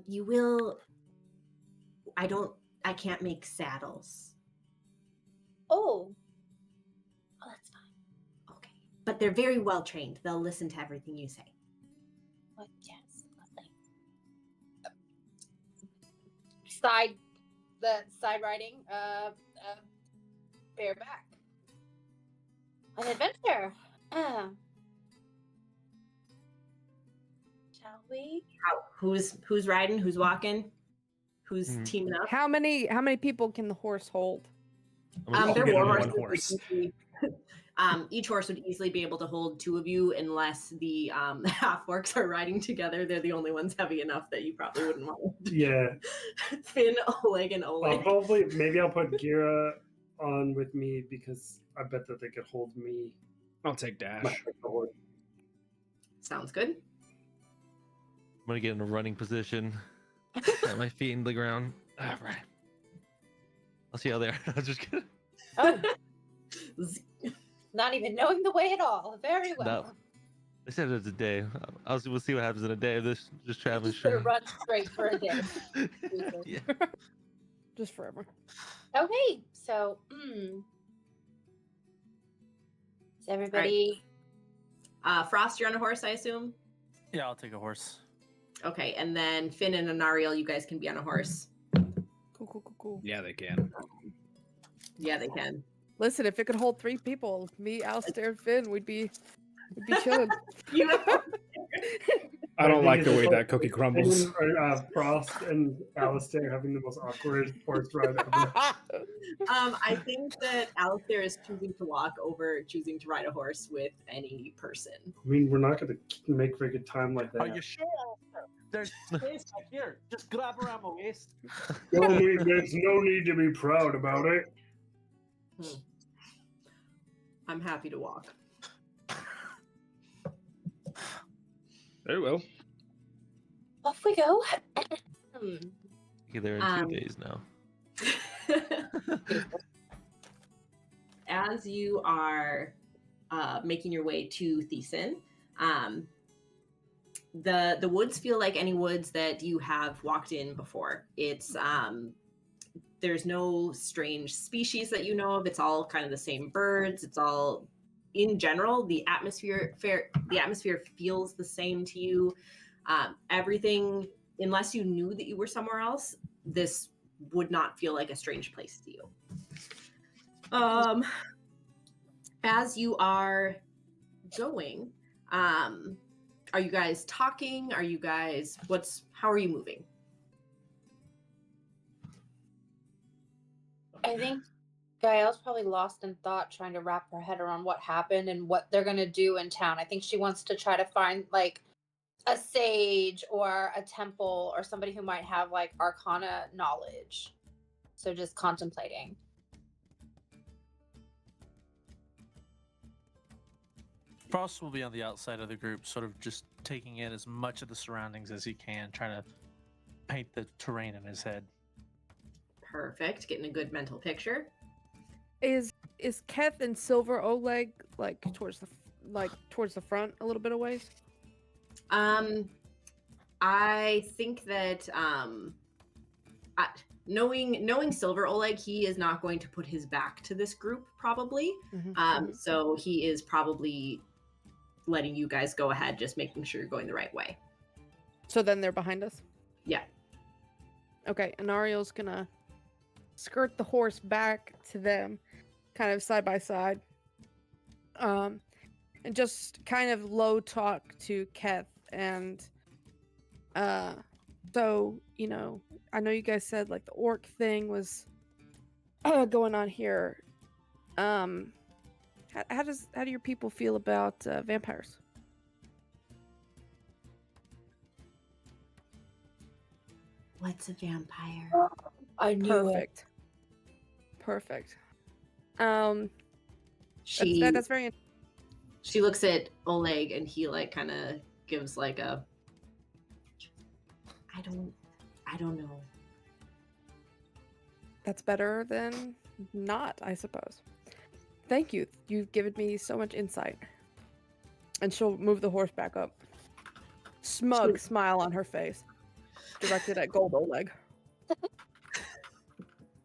You will. I can't make saddles. Oh. Oh, that's fine. Okay. But they're very well trained. They'll listen to everything you say. What? Yes. Lovely. Side riding, bareback. An adventure. Shall we? Who's riding? Who's walking? Who's teaming up? How many people can the horse hold? They're get war on one horses. horse. Each horse would easily be able to hold 2 of you, unless the half orcs are riding together. They're the only ones heavy enough that you probably wouldn't want. Yeah. Finn, Oleg, and Oleg. Maybe I'll put Gira on with me because I bet that they could hold me. I'll take Dash. Sounds good. I'm gonna get in a running position. Got my feet in the ground. All right. I'll see how they are. I'm just kidding. Oh. Not even knowing the way at all. Very well. No. They said it's a day. We'll see what happens in a day of this just traveling Just gonna straight. run straight for a day. Yeah. Just forever. Okay, so is everybody? Frost, you're on a horse, I assume. Yeah, I'll take a horse. Okay, and then Finn and Anariel, you guys can be on a horse. Cool. Yeah, they can. Yeah, they can. Listen, if it could hold 3 people, me, Alistair, and Finn, we'd be chilling. You know? I don't like the it's way like that cookie crumbles. Frost and Alistair having the most awkward horse ride ever. I think that Alistair is choosing to walk over choosing to ride a horse with any person. I mean, we're not going to make very good time like Are that. you sure? There's space back here. Just grab around my waist. There's no need to be proud about it. I'm happy to walk. Very well. Off we go. Okay, they're in 2 days now. As you are making your way to Thesen, the woods feel like any woods that you have walked in before. It's there's no strange species that you know of. It's all kind of the same birds. It's all, in general, the atmosphere feels the same to you. Everything, unless you knew that you were somewhere else, this would not feel like a strange place to you. As you are going, are you guys talking? Are you guys, how are you moving? I think Gael's probably lost in thought trying to wrap her head around what happened and what they're going to do in town. I think she wants to try to find like a sage or a temple or somebody who might have like arcana knowledge. So just contemplating. Frost will be on the outside of the group, sort of just taking in as much of the surroundings as he can, trying to paint the terrain in his head. Perfect. Getting a good mental picture. Is Keth and Silver Oleg like towards the front a little bit of ways? I think that knowing Silver Oleg, he is not going to put his back to this group probably. So he is probably letting you guys go ahead, just making sure you're going the right way. So then they're behind us? Yeah. Okay, Anariel's gonna skirt the horse back to them, kind of side by side. And just kind of low talk to Keth and so, you know, I know you guys said like the orc thing was going on here. How do your people feel about vampires? What's a vampire? I knew it. Perfect. That's very. She looks at Oleg and he like kind of gives like a. I don't know. That's better than not, I suppose. Thank you. You've given me so much insight. And she'll move the horse back up. Smug smile on her face, directed at Gold Oleg.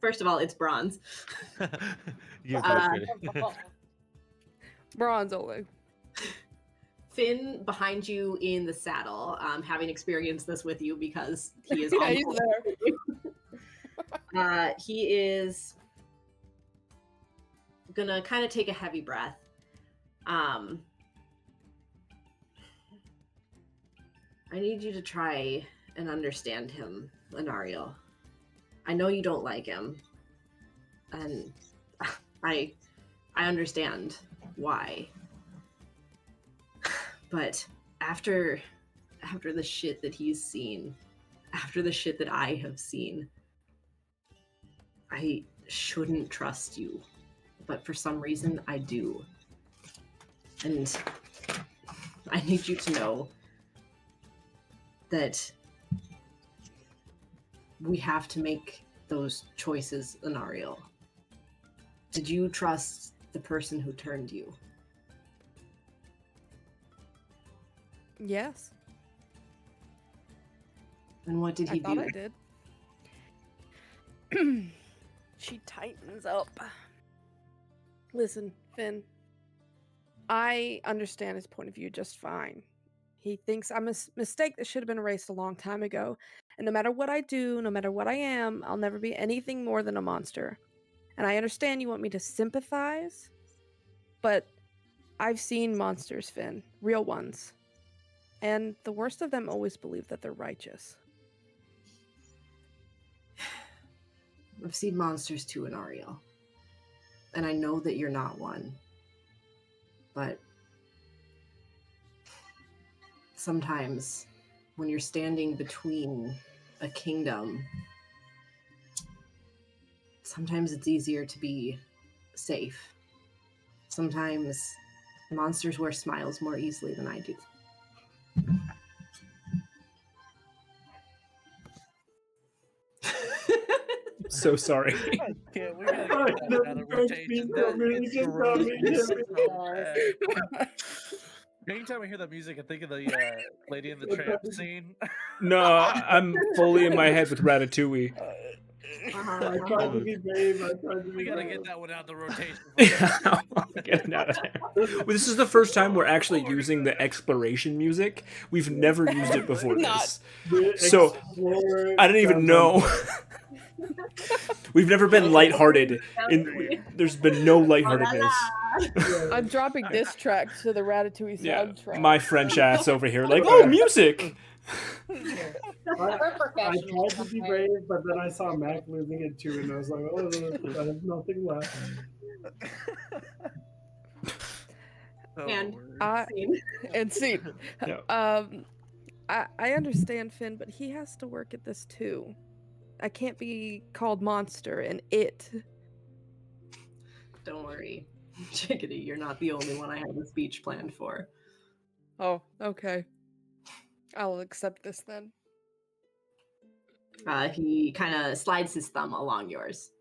First of all, it's bronze. You Bronze Oleg. Finn behind you in the saddle, having experienced this with you because he is Yeah, he's there. He is gonna kind of take a heavy breath. I need you to try and understand him, Anariel. I know you don't like him, and I understand why. But after the shit that he's seen, after the shit that I have seen, I shouldn't trust you. But for some reason, I do. And I need you to know that we have to make those choices, Anariel. Did you trust the person who turned you? Yes. And what did he do? I thought I did. She tightens up. Listen, Finn. I understand his point of view just fine. He thinks I'm a mistake that should have been erased a long time ago. And no matter what I do, no matter what I am, I'll never be anything more than a monster. And I understand you want me to sympathize, but I've seen monsters, Finn. Real ones. And the worst of them always believe that they're righteous. I've seen monsters too, Anariel. And I know that you're not one. But sometimes when you're standing between a kingdom, sometimes it's easier to be safe. Sometimes monsters wear smiles more easily than I do. So sorry. Yeah, we gotta get that out of rotation. It's so bad. Anytime I hear that music, I think of the Lady in the Tramp scene. No, I'm fully in my head with Ratatouille. I tried to be brave. We gotta get that one out of the rotation. Yeah, get it out of there. Well, this is the first time we're actually using the exploration music. We've never used it before this. So, I didn't even know. We've never been lighthearted. There's been no lightheartedness. I'm dropping diss tracks to the Ratatouille Yeah, soundtrack. my French ass over here, like, oh, music! I tried to be brave, but then I saw Mac losing it too, and I was like, oh, I have nothing left. And scene. Yeah. I understand Finn, but he has to work at this too. I can't be called monster and it. Don't worry, Chickadee, you're not the only one I have a speech planned for. Oh, okay. I'll accept this then. He kind of slides his thumb along yours.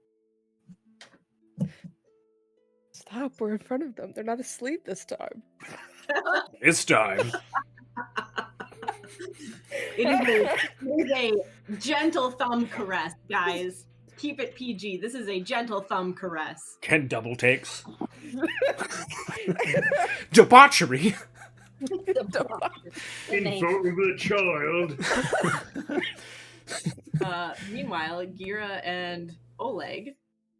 Stop, we're in front of them. They're not asleep this time. This time. It is a gentle thumb caress, guys. Keep it PG. This is a gentle thumb caress. Ken double takes. Debauchery. Info with a child. Meanwhile, Gira and Oleg,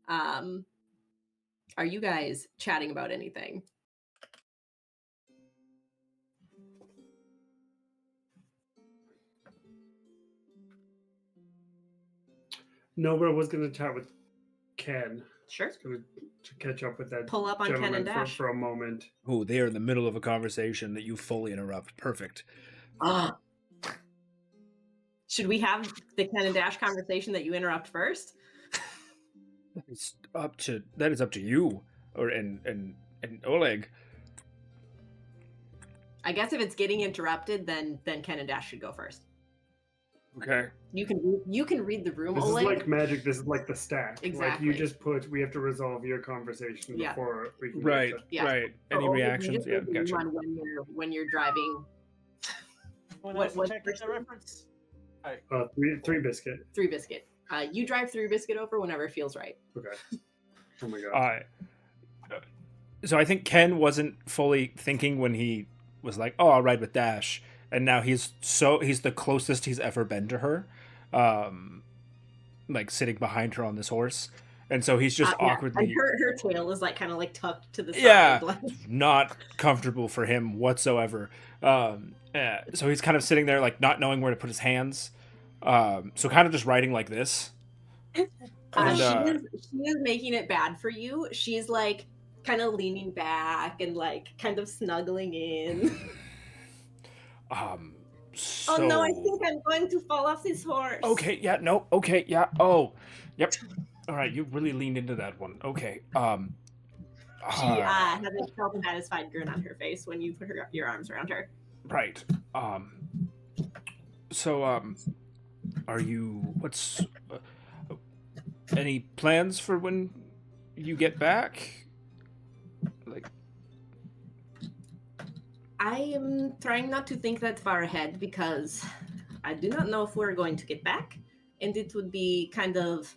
are you guys chatting about anything? No, but I was going to chat with Ken. Sure. Just going to catch up with that. Pull up on Ken and gentleman Dash. for a moment. Oh, they are in the middle of a conversation that you fully interrupt. Perfect. Should we have the Ken and Dash conversation that you interrupt first? That is up to you, or and Oleg. I guess if it's getting interrupted, then Ken and Dash should go first. Okay. You can read the room, This Oleg. is like magic. This is like the stack. Exactly. Like you just we have to resolve your conversation before we can Right. get to... Yeah. Right. So, Any Oleg, you reactions? just Yeah. read the Gotcha. room when you're driving. What's the reference? Three biscuit. Three Biscuit. You drive Three Biscuit over whenever it feels right. Okay. Oh my god. So I think Ken wasn't fully thinking when he was like, "Oh, I'll ride with Dash," and now he's the closest he's ever been to her, like sitting behind her on this horse, and so he's just awkwardly. And her tail is like kind of like tucked to the side. Yeah, like... not comfortable for him whatsoever. So he's kind of sitting there like not knowing where to put his hands. So kind of just riding like this. And, she is making it bad for you. She's like kind of leaning back and like kind of snuggling in. So... Oh no, I think I'm going to fall off this horse. Okay, yeah, no, okay, yeah, oh, yep. All right, you really leaned into that one. Okay, She has a self-satisfied grin on her face when you put your arms around her. Right. So, are you, any plans for when you get back? Like, I am trying not to think that far ahead because I do not know if we're going to get back, and it would be kind of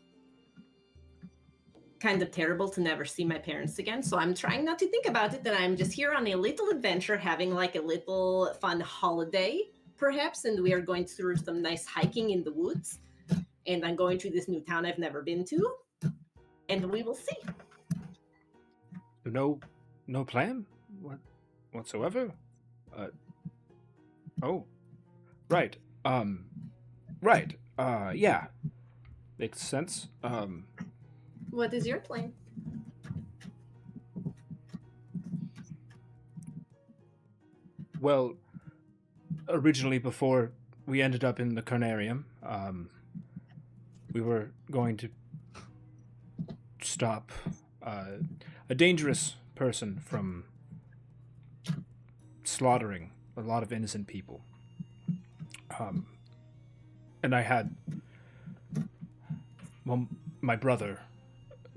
kind of terrible to never see my parents again. So I'm trying not to think about it. And I'm just here on a little adventure, having like a little fun holiday, perhaps. And we are going through some nice hiking in the woods. And I'm going to this new town I've never been to. And we will see. No plan whatsoever. Oh, right. Right. Yeah, makes sense. What is your plan? Well, originally before we ended up in the Carnarium, we were going to stop a dangerous person from slaughtering a lot of innocent people. And I had, well, my brother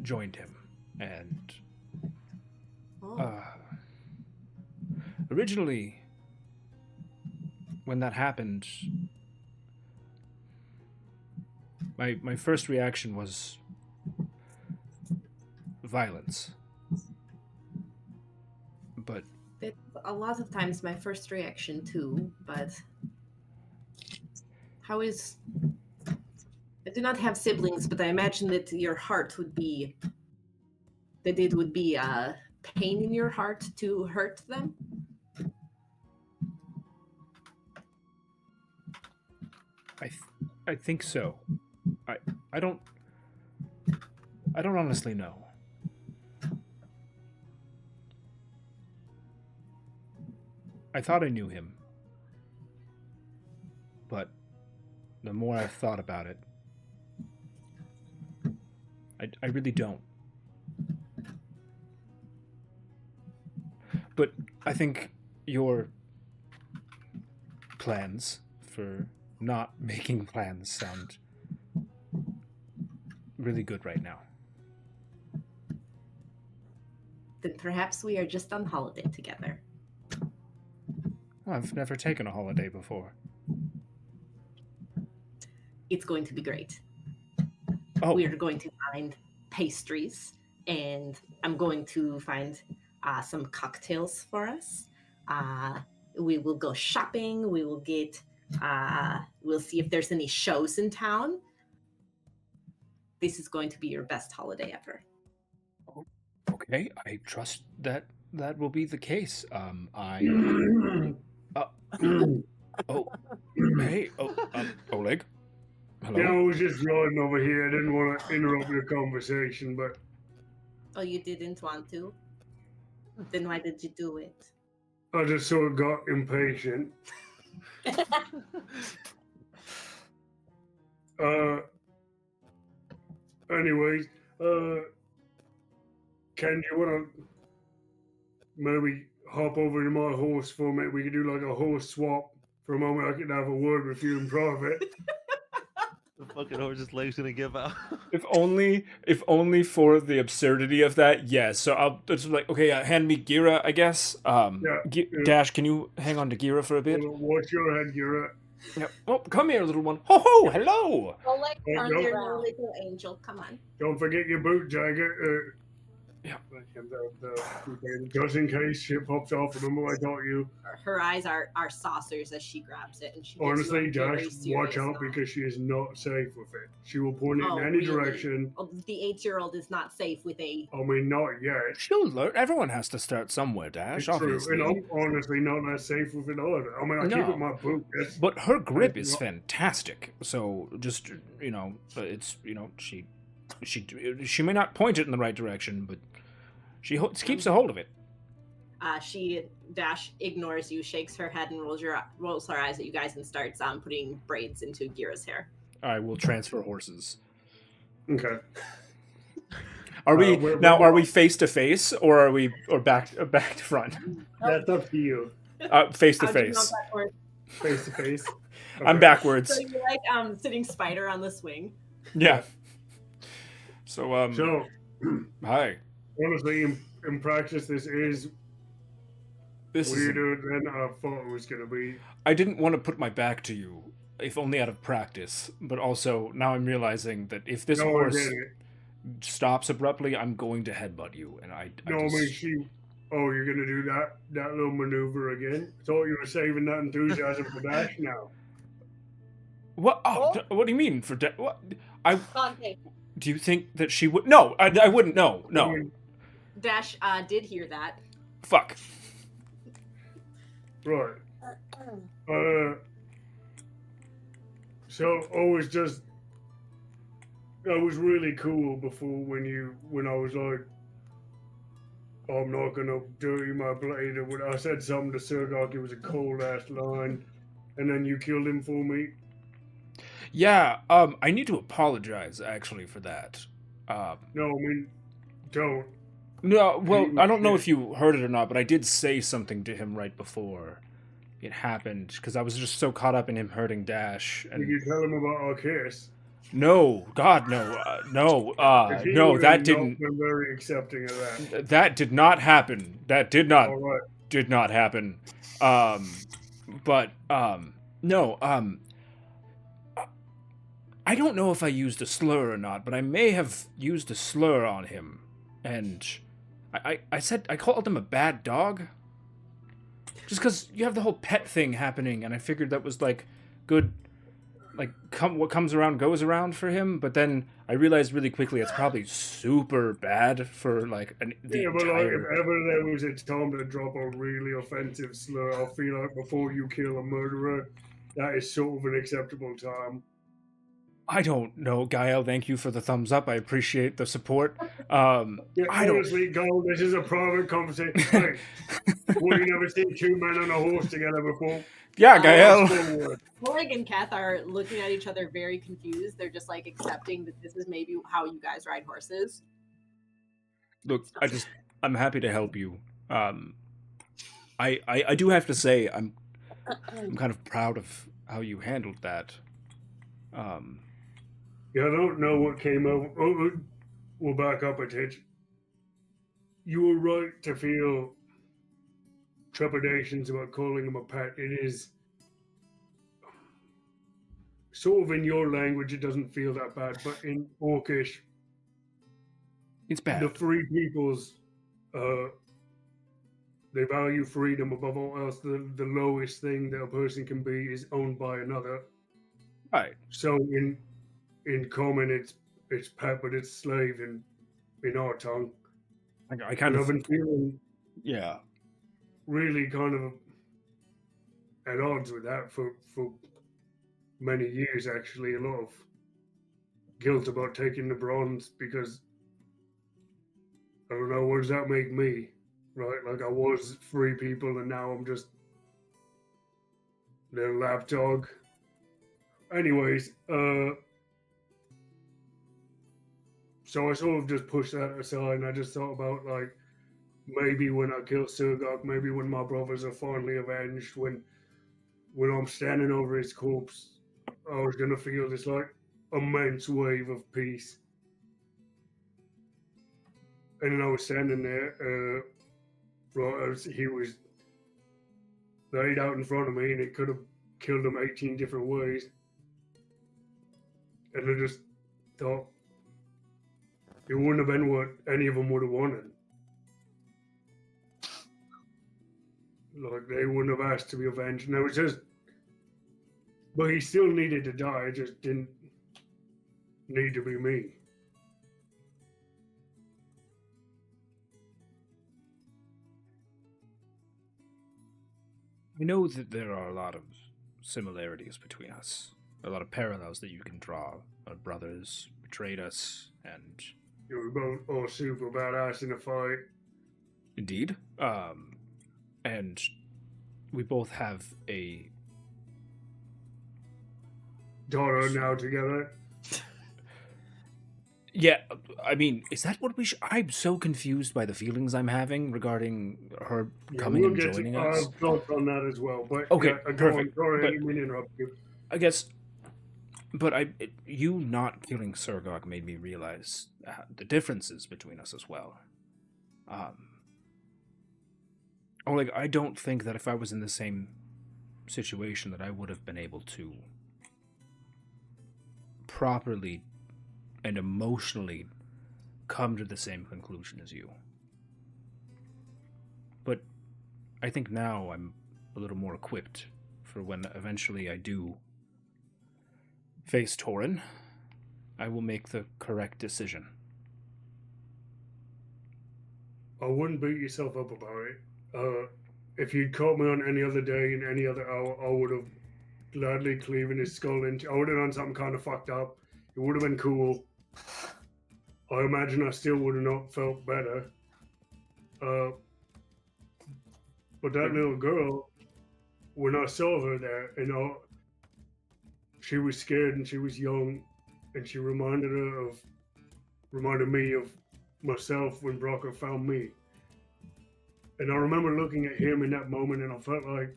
joined him, and originally, when that happened, my first reaction was violence. But It's a lot of times my first reaction too, but how is... I do not have siblings, but I imagine that your heart would be... that it would be pain in your heart to hurt them? I think so. I don't honestly know. I thought I knew him, but the more I've thought about it, I really don't. But I think your plans for not making plans sound really good right now. Then perhaps we are just on holiday together. Well, I've never taken a holiday before. It's going to be great. Oh, We are going to find pastries, and I'm going to find some cocktails for us. We will go shopping. We will get... we'll see if there's any shows in town. This is going to be your best holiday ever. okay. I trust that will be the case. Oh, hey, Oleg. Hello. Yeah, I was just riding over here. I didn't want to interrupt your conversation, but Oh, you didn't want to? Then why did you do it? I just sort of got impatient. Anyways, Ken, you want to maybe hop over to my horse for a minute? We could do like a horse swap for a moment. I could have a word with you in private. The fucking horse's leg's gonna give out. If only for the absurdity of that. Yes. So I'll just like, okay, hand me Gira, I guess. Yeah. Dash, can you hang on to Gira for a bit? Watch your head, Gira. Yep. Oh, come here, little one. Ho ho, hello. Oleg turns no. You're no around. little angel. Come on. Don't forget your boot jacket. Yeah. Just in case shit pops off, remember I taught you. Her eyes are saucers as she grabs it, and she gives Honestly, you a very Dash, serious watch out nod. because she is not safe with it. She will point it Oh, in any really? direction. Oh, the 8-year-old is not safe with a... I mean, not yet. She'll learn. Everyone has to start somewhere, Dash. It's true, Obviously. and I'm honestly not that safe with it either. I mean, I keep No. it in my boot. But her grip is not- fantastic. So just it's she may not point it in the right direction, but she keeps a hold of it. Dash ignores you, shakes her head, and rolls her eyes at you guys and starts putting braids into Gira's hair. All right, we'll transfer horses. Okay. Are we we're- now? we're- Are we face to face, or are we back to front? That's up to you. Face to How'd you know face. that word? Face to face. I'm Okay. backwards. So you're like sitting spider on the swing. Yeah. So So, hi. honestly, in practice, this is This is. weirder than I thought it was going to be. I didn't want to put my back to you, if only out of practice, but also now I'm realizing that if this No, I horse get it. stops abruptly, I'm going to headbutt you, and I No, I just... mean, oh, you're gonna do that little maneuver again? Thought you were saving that enthusiasm for Dash now. What? Oh, Oh. what do you mean for what? Conte. Do you think that she would? No, I wouldn't. No. I mean, Dash did hear that. Fuck. right. So I was really cool before when I was like, I'm not gonna dirty my blade, or when I said something to Sergok, it was a cold ass line, and then you killed him for me. Yeah. I need to apologize actually for that. No, I mean, don't. No. Well, You I don't know shit. if you heard it or not, but I did say something to him right before it happened because I was just so caught up in him hurting Dash. Did And you tell him about our kiss? no, God, no, no, 'Cause he no, would that have didn't. not been very accepting of that. That did not happen. That did All right. not happen. But no. I don't know if I used a slur or not, but I may have used a slur on him, and I said I called him a bad dog. Just because you have the whole pet thing happening, and I figured that was like good, like what comes around goes around for him. But then I realized really quickly it's probably super bad for like the Yeah, but like, if entire. ever there was a time to drop a really offensive slur, I feel like before you kill a murderer, that is sort of an acceptable time. I don't know, Gael. Thank you for the thumbs up. I appreciate the support. Yeah, I don't. honestly, Gold, this is a private conversation. Hey, well, you never seen two men on a horse together before? Yeah, Gael. Forward. Oleg and Kath are looking at each other very confused. They're just like accepting that this is maybe how you guys ride horses. Look, I'm happy to help you. I do have to say I'm kind of proud of how you handled that. Yeah, I don't know what came over. Oh, we'll back up a titch. You were right to feel trepidations about calling him a pet. It is sort of in your language, it doesn't feel that bad, but in Orcish, It's bad. the free peoples, they value freedom above all else. The lowest thing that a person can be is owned by another. Right. So in common, it's pet, but it's slave in our tongue. I kind And of I've been feeling yeah. really kind of at odds with that for many years. Actually, a lot of guilt about taking the bronze because I don't know, what does that make me? Right, like I was free people and now I'm just their lapdog. Anyways, so I sort of just pushed that aside and I just thought about like maybe when I kill Surgok, maybe when my brothers are finally avenged, when I'm standing over his corpse, I was gonna feel this like immense wave of peace. And then I was standing there, he was laid out in front of me, and it could have killed him 18 different ways. And I just thought it wouldn't have been what any of them would have wanted. Like, they wouldn't have asked to be avenged. And it was just, but he still needed to die. It just didn't need to be me. I know that there are a lot of similarities between us, a lot of parallels that you can draw. Our brothers betrayed us, and We were both all super badass in a fight. indeed, and we both have a Daughter now together. yeah. I mean, is that what we should? I'm so confused by the feelings I'm having regarding her coming we'll and get joining to, us. thoughts on that as well. But Okay, yeah, perfect. Sorry, I But- didn't mean to interrupt you. I guess, but you not killing Surgok made me realize the differences between us as well. Oleg, I don't think that if I was in the same situation that I would have been able to properly and emotionally come to the same conclusion as you. But I think now I'm a little more equipped for when eventually I do face Torin. I will make the correct decision. I wouldn't beat yourself up about it. If you'd caught me on any other day in any other hour, I would have gladly cleaving his skull into. I would have done something kind of fucked up. It would have been cool. I imagine I still would have not felt better. But that little girl, when I saw her there, she was scared and she was young, and she reminded me of myself when Brocker found me. And I remember looking at him in that moment, and I felt like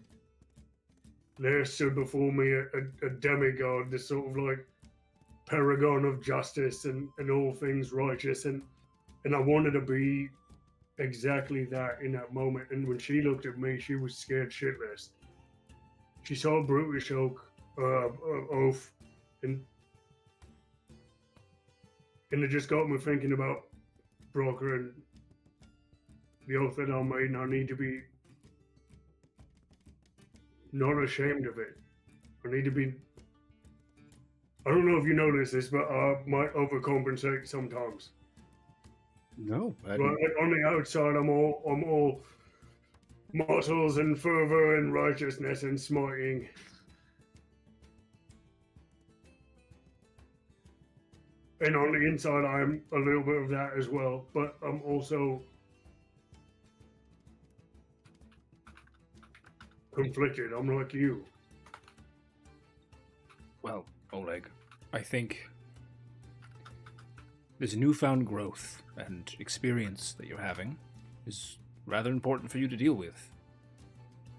there stood before me a demigod, this sort of like paragon of justice and all things righteous, and I wanted to be exactly that in that moment. And when she looked at me, she was scared shitless. She saw a brutish oath, and it just got me thinking about Brocker and the oath that I made, and I need to be not ashamed of it. I need to be. I don't know if you notice this, but I might overcompensate sometimes. No, But on the outside, I'm all muscles and fervor and righteousness and smiting. And on the inside, I'm a little bit of that as well. But I'm also conflicted. I'm like you. Well, Oleg, I think this newfound growth and experience that you're having is rather important for you to deal with.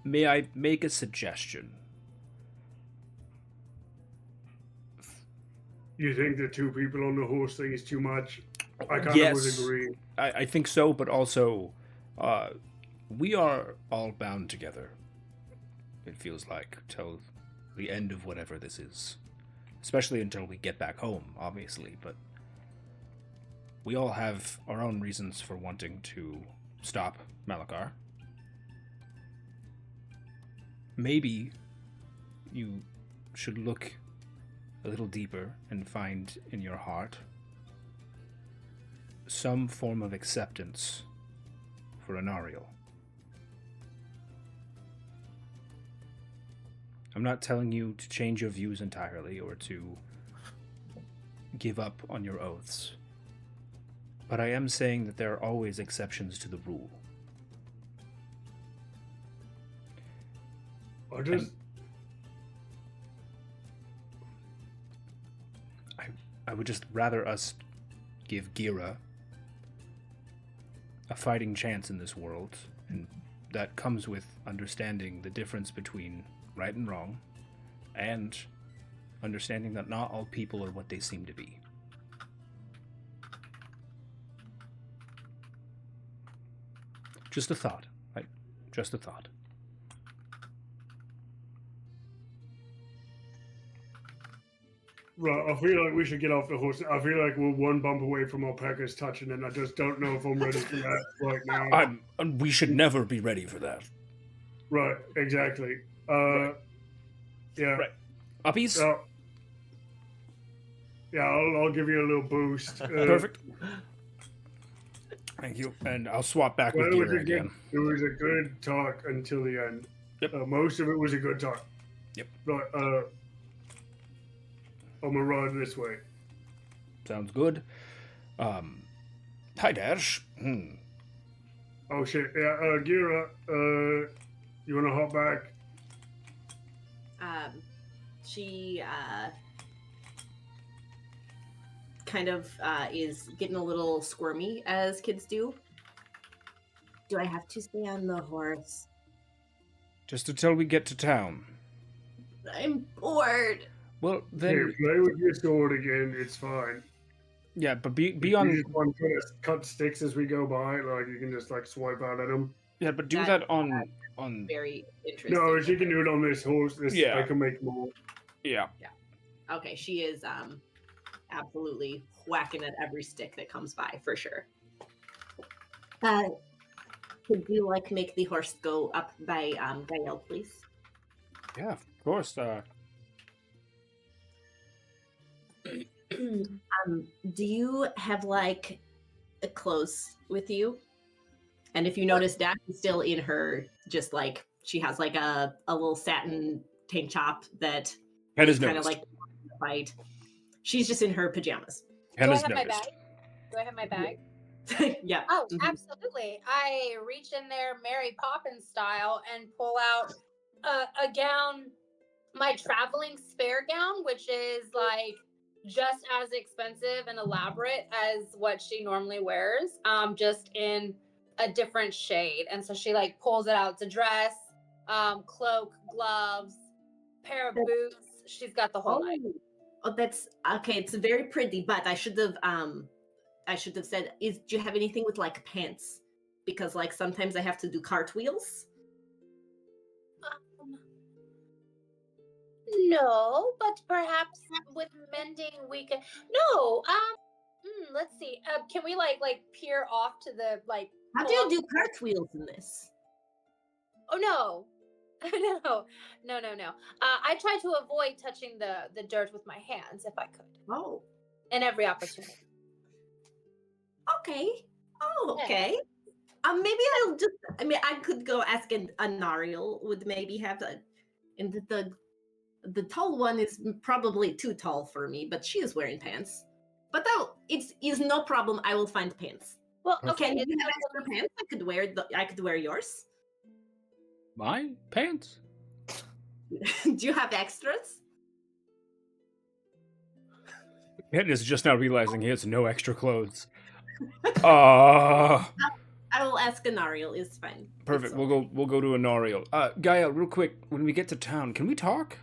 May I make a suggestion? You think the two people on the horse thing is too much? I kind of was agreeing. I think so, but also, we are all bound together. It feels like till the end of whatever this is, especially until we get back home, obviously. But we all have our own reasons for wanting to stop Malakar. Maybe you should look a little deeper and find in your heart some form of acceptance for Anariel. I'm not telling you to change your views entirely or to give up on your oaths, but I am saying that there are always exceptions to the rule. I would just rather us give Gira a fighting chance in this world, and that comes with understanding the difference between right and wrong, and understanding that not all people are what they seem to be. Just a thought, right? Just a thought. Right, I feel like we should get off the horse. I feel like we're one bump away from our Packers touching, and I just don't know if I'm ready for that right now. We should never be ready for that. Right, exactly. Right. Yeah. Right. Uppies? Yeah, I'll give you a little boost. Perfect. Thank you. And I'll swap back with Gira again. It was a good talk until the end. Yep. Most of it was a good talk. Yep. Right, I'm gonna run this way. Sounds good. Hi, Dash. Oh shit! Yeah, Gira, you wanna hop back? She kind of is getting a little squirmy, as kids do. Do I have to stay on the horse? Just until we get to town. I'm bored. Well, then... Here, play with your sword again, it's fine. Yeah, but be on... You just want to cut sticks as we go by, like you can just like swipe out at them. Yeah, but do that on... Very interesting. No, she can do it on this horse. I can make more. Yeah. Okay, she is absolutely whacking at every stick that comes by for sure. Could you make the horse go up by Gael, please? Yeah, of course. Do you have clothes with you? And if you notice, Dash is still in her, just she has a little satin tank top that Ken is has kind of noticed. fight. She's just in her pajamas. Ken Do I has have my noticed. bag? Do I have my bag? Yeah. Oh, absolutely. I reach in there Mary Poppins style and pull out a gown, my traveling spare gown, which is just as expensive and elaborate as what she normally wears, just in a different shade. And so she pulls it out. It's a dress, cloak, gloves, pair of boots. She's got the whole night. Oh, that's okay. It's very pretty, but I should have said, do you have anything with pants? Because sometimes I have to do cartwheels. No, but perhaps with mending we can. No, let's see. Can we peer off to the How do you do cartwheels in this? Oh no. No. I try to avoid touching the dirt with my hands if I could. Oh. In every opportunity. Okay. Oh, okay. Maybe I'll just. I mean, I could go ask an Anariel would maybe have and the tall one is probably too tall for me, but she is wearing pants. But it's no problem. I will find pants. Well, okay. Can you have extra pants? I could wear yours. My pants? Do you have extras? Ken is just now realizing he has no extra clothes. I will ask Anariel. It's fine. Perfect. We'll go to Anariel. Gaia, real quick, when we get to town, can we talk?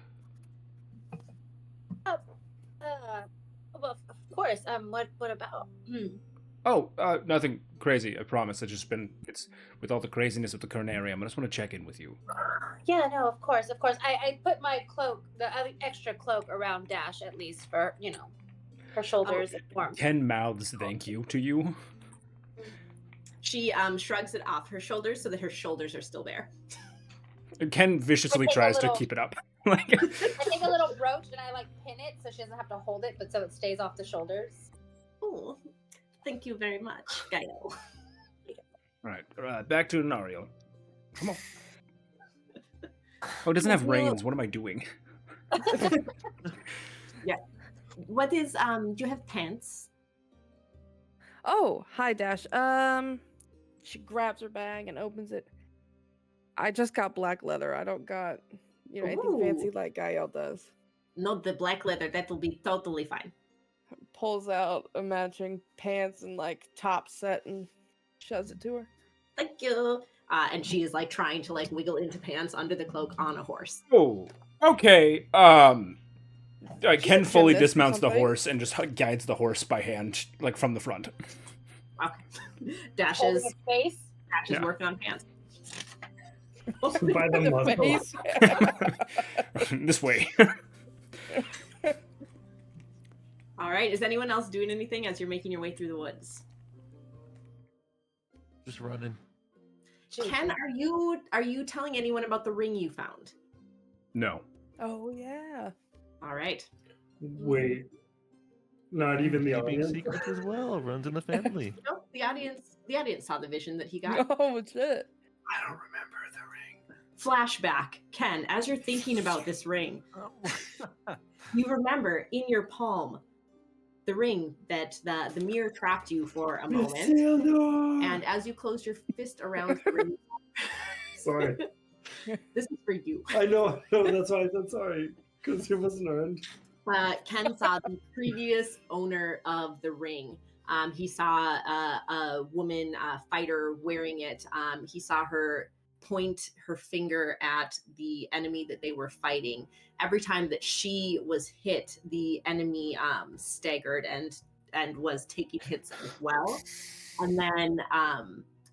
Well, of course. What about? Oh, nothing crazy, I promise. It's with all the craziness of the Carnarium. I just want to check in with you. Yeah, no, of course. I put my cloak, the extra cloak around Dash at least for, her shoulders and warmth. Ken mouths thank you to you. She shrugs it off her shoulders so that her shoulders are still bare. Ken viciously tries to keep it up. I take a little brooch and I pin it so she doesn't have to hold it, but so it stays off the shoulders. Oh, thank you very much, Gael. All right, back to Anariel. Come on. Oh, it doesn't have reins. What am I doing? Yeah. What is do you have pants? Oh, hi Dash. She grabs her bag and opens it. I just got black leather. I don't got anything fancy like Gael does. Not the black leather. That will be totally fine. Pulls out a matching pants and top set and shoves it to her. Thank you. And she is trying to wiggle into pants under the cloak on a horse. Oh, okay. Ken fully dismounts the horse and just guides the horse by hand, from the front. Okay. Dash is working on pants. By the muscle. This way. All right. Is anyone else doing anything as you're making your way through the woods? Just running. Ken, are you telling anyone about the ring you found? No. Oh yeah. All right. Wait. Not even the Keeping audience? secrets as well. Runs in the family. No, the audience saw the vision that he got. Oh shit. I don't remember the ring. Flashback, Ken, as you're thinking about this ring, you remember in your palm the ring that the mirror trapped you for a moment. And as you close your fist around the ring, Sorry. this is for you. I know, that's why I said sorry, because he wasn't around. Ken saw the previous owner of the ring. He saw a woman fighter wearing it. He saw her point her finger at the enemy that they were fighting. Every time that she was hit, the enemy staggered and was taking hits as well. And then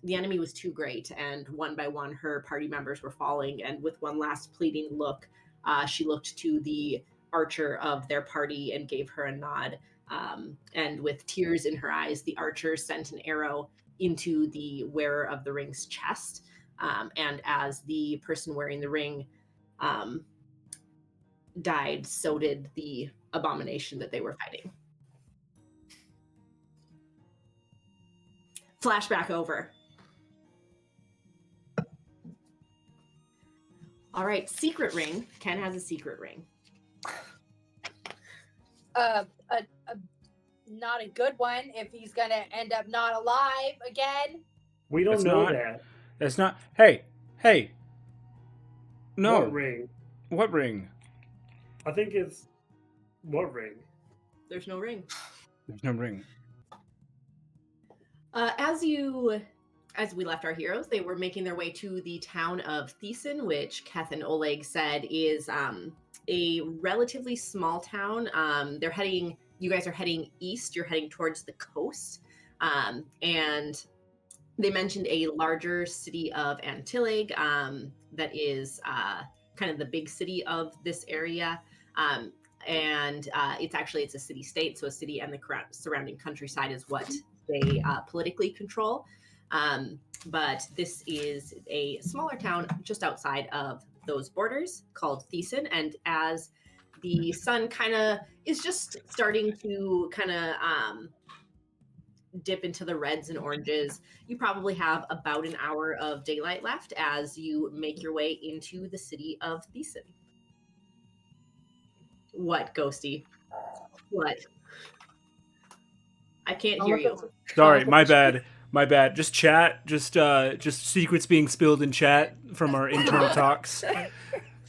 the enemy was too great, and one by one, her party members were falling. And with one last pleading look, she looked to the archer of their party and gave her a nod. And with tears in her eyes, the archer sent an arrow into the wearer of the ring's chest. And as the person wearing the ring died, so did the abomination that they were fighting. Flashback over. All right, secret ring. Ken has a secret ring. Not a good one if he's gonna end up not alive again. We don't It's know not- that. That's not. Hey. No. What ring? What ring? I think it's what ring? There's no ring. There's no ring. As we left our heroes, they were making their way to the town of Thesen, which Keth and Oleg said is a relatively small town. You guys are heading east. You're heading towards the coast, and they mentioned a larger city of Antileg that is kind of the big city of this area. And it's a city state, so a city and the surrounding countryside is what they politically control. But this is a smaller town just outside of those borders called Thesen. And as the sun kind of is just starting to kind of dip into the reds and oranges, you probably have about an hour of daylight left as you make your way into the city of Thesen. What, Ghosty? What? I can't hear you. Sorry, my bad. My bad. Just chat. Just secrets being spilled in chat from our internal talks.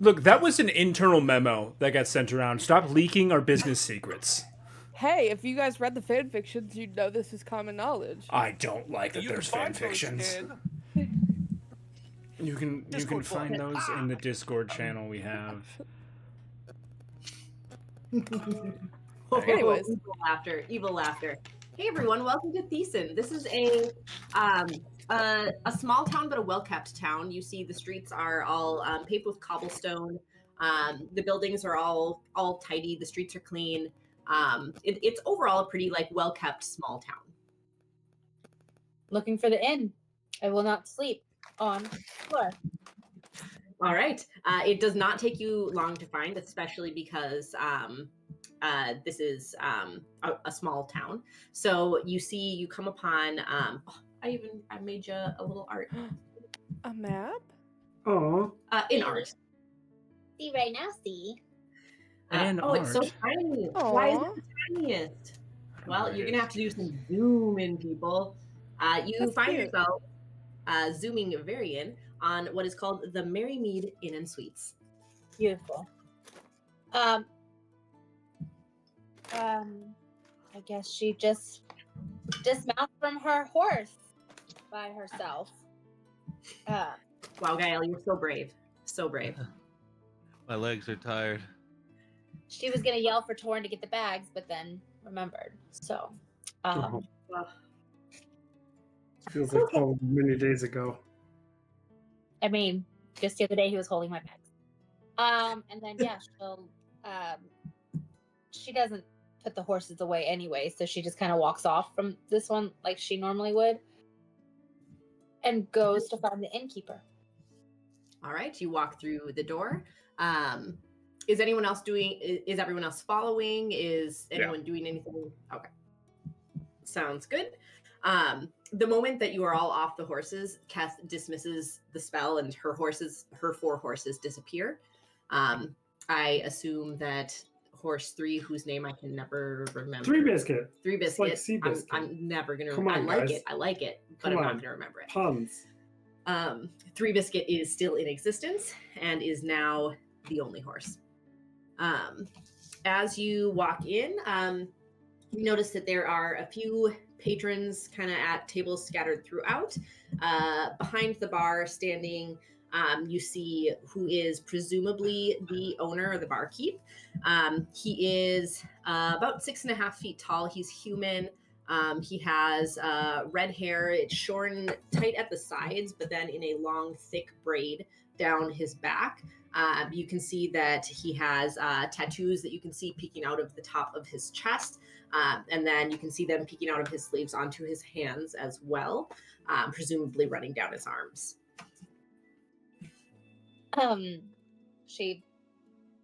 Look, that was an internal memo that got sent around. Stop leaking our business secrets. Hey, if you guys read the fan fictions, you'd know this is common knowledge. I don't like that there's fan fictions. You can find those in the Discord channel we have. Anyways. Evil laughter. Hey everyone, welcome to Thesen. This is a small town, but a well-kept town. You see the streets are all paved with cobblestone. The buildings are all tidy. The streets are clean. It's overall a pretty well-kept small town. Looking for the inn. I will not sleep on the floor. All right. It does not take you long to find, especially because this is a small town. So you come upon. I made you a little art. A map? Oh. In art. See right now, see. It's so art. tiny. Aw. Why is it the tiniest? Well, you're gonna have to do some zoom in, people. You That's find cute. yourself zooming very in on what is called the Merry Mead Inn and Suites. Beautiful. I guess she just dismounted from her horse by herself. Wow, Gael, you're so brave. So brave. My legs are tired. She was gonna yell for Torn to get the bags, but then remembered. So, Feels like many days ago. I mean, just the other day he was holding my bags. And then she doesn't put the horses away anyway, so she just kind of walks off from this one like she normally would, and goes to find the innkeeper. All right, you walk through the door. Is anyone else is everyone else following? Is anyone doing anything? Okay. Sounds good. The moment that you are all off the horses, Keth dismisses the spell and her 4 horses disappear. I assume that horse 3, whose name I can never remember. 3 Biscuit. 3 It's Biscuit. like Seabiscuit. I'm never going to Come remember. on, I like guys. it. I like it, but Come I'm not on. going to remember it. Puns. 3 Biscuit is still in existence and is now the only horse. As you walk in, you notice that there are a few patrons kind of at tables scattered throughout. Behind the bar, standing, you see who is presumably the owner or the barkeep. He is about 6.5 feet tall. He's human. He has red hair. It's shorn tight at the sides, but then in a long, thick braid down his back. You can see that he has tattoos that you can see peeking out of the top of his chest. And then you can see them peeking out of his sleeves onto his hands as well, presumably running down his arms. She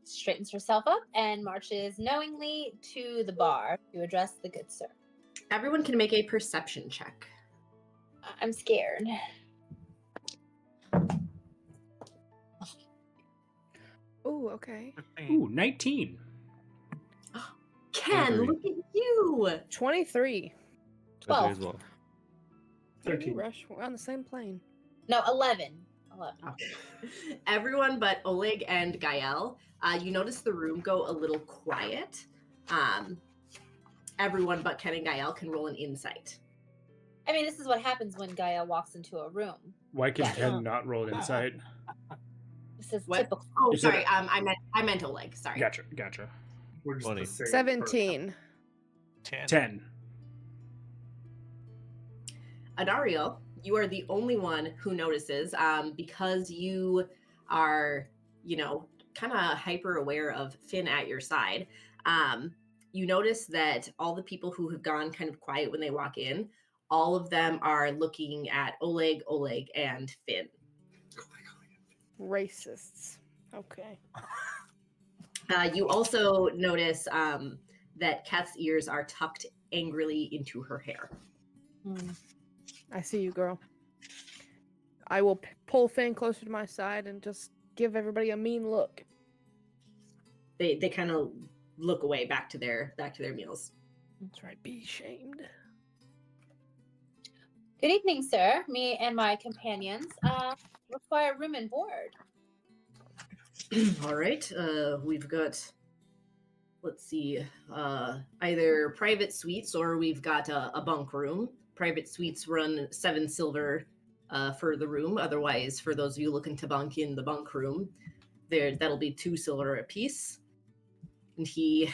straightens herself up and marches knowingly to the bar to address the good sir. Everyone can make a perception check. I'm scared. Oh, okay. 15. Ooh, 19. Ken, 23. look at you! 23. 12. As well. Ooh, 13. Rush, we're on the same plane. No, 11. 11. Everyone but Oleg and Gael, you notice the room go a little quiet. Everyone but Ken and Gael can roll an insight. I mean, this is what happens when Gaia walks into a room. Why can Yeah. Ken not roll insight? This is What? typical. Oh, You said sorry. it. I meant Oleg. Sorry. Gotcha. We're just 20. the same 17. 10. 10. Anariel, you are the only one who notices because you are, kind of hyper aware of Finn at your side. You notice that all the people who have gone kind of quiet when they walk in, all of them are looking at Oleg, and Finn. Racists. Okay. You also notice that Kat's ears are tucked angrily into her hair. I see you, girl. I will pull Finn closer to my side and just give everybody a mean look. They kind of look away back to their meals. That's right. Be shamed. Good evening, sir. Me and my companions require room and board. All right. We've got, let's see, either private suites or we've got a bunk room. Private suites run 7 silver for the room. Otherwise, for those of you looking to bunk in the bunk room, that'll be 2 silver apiece. And he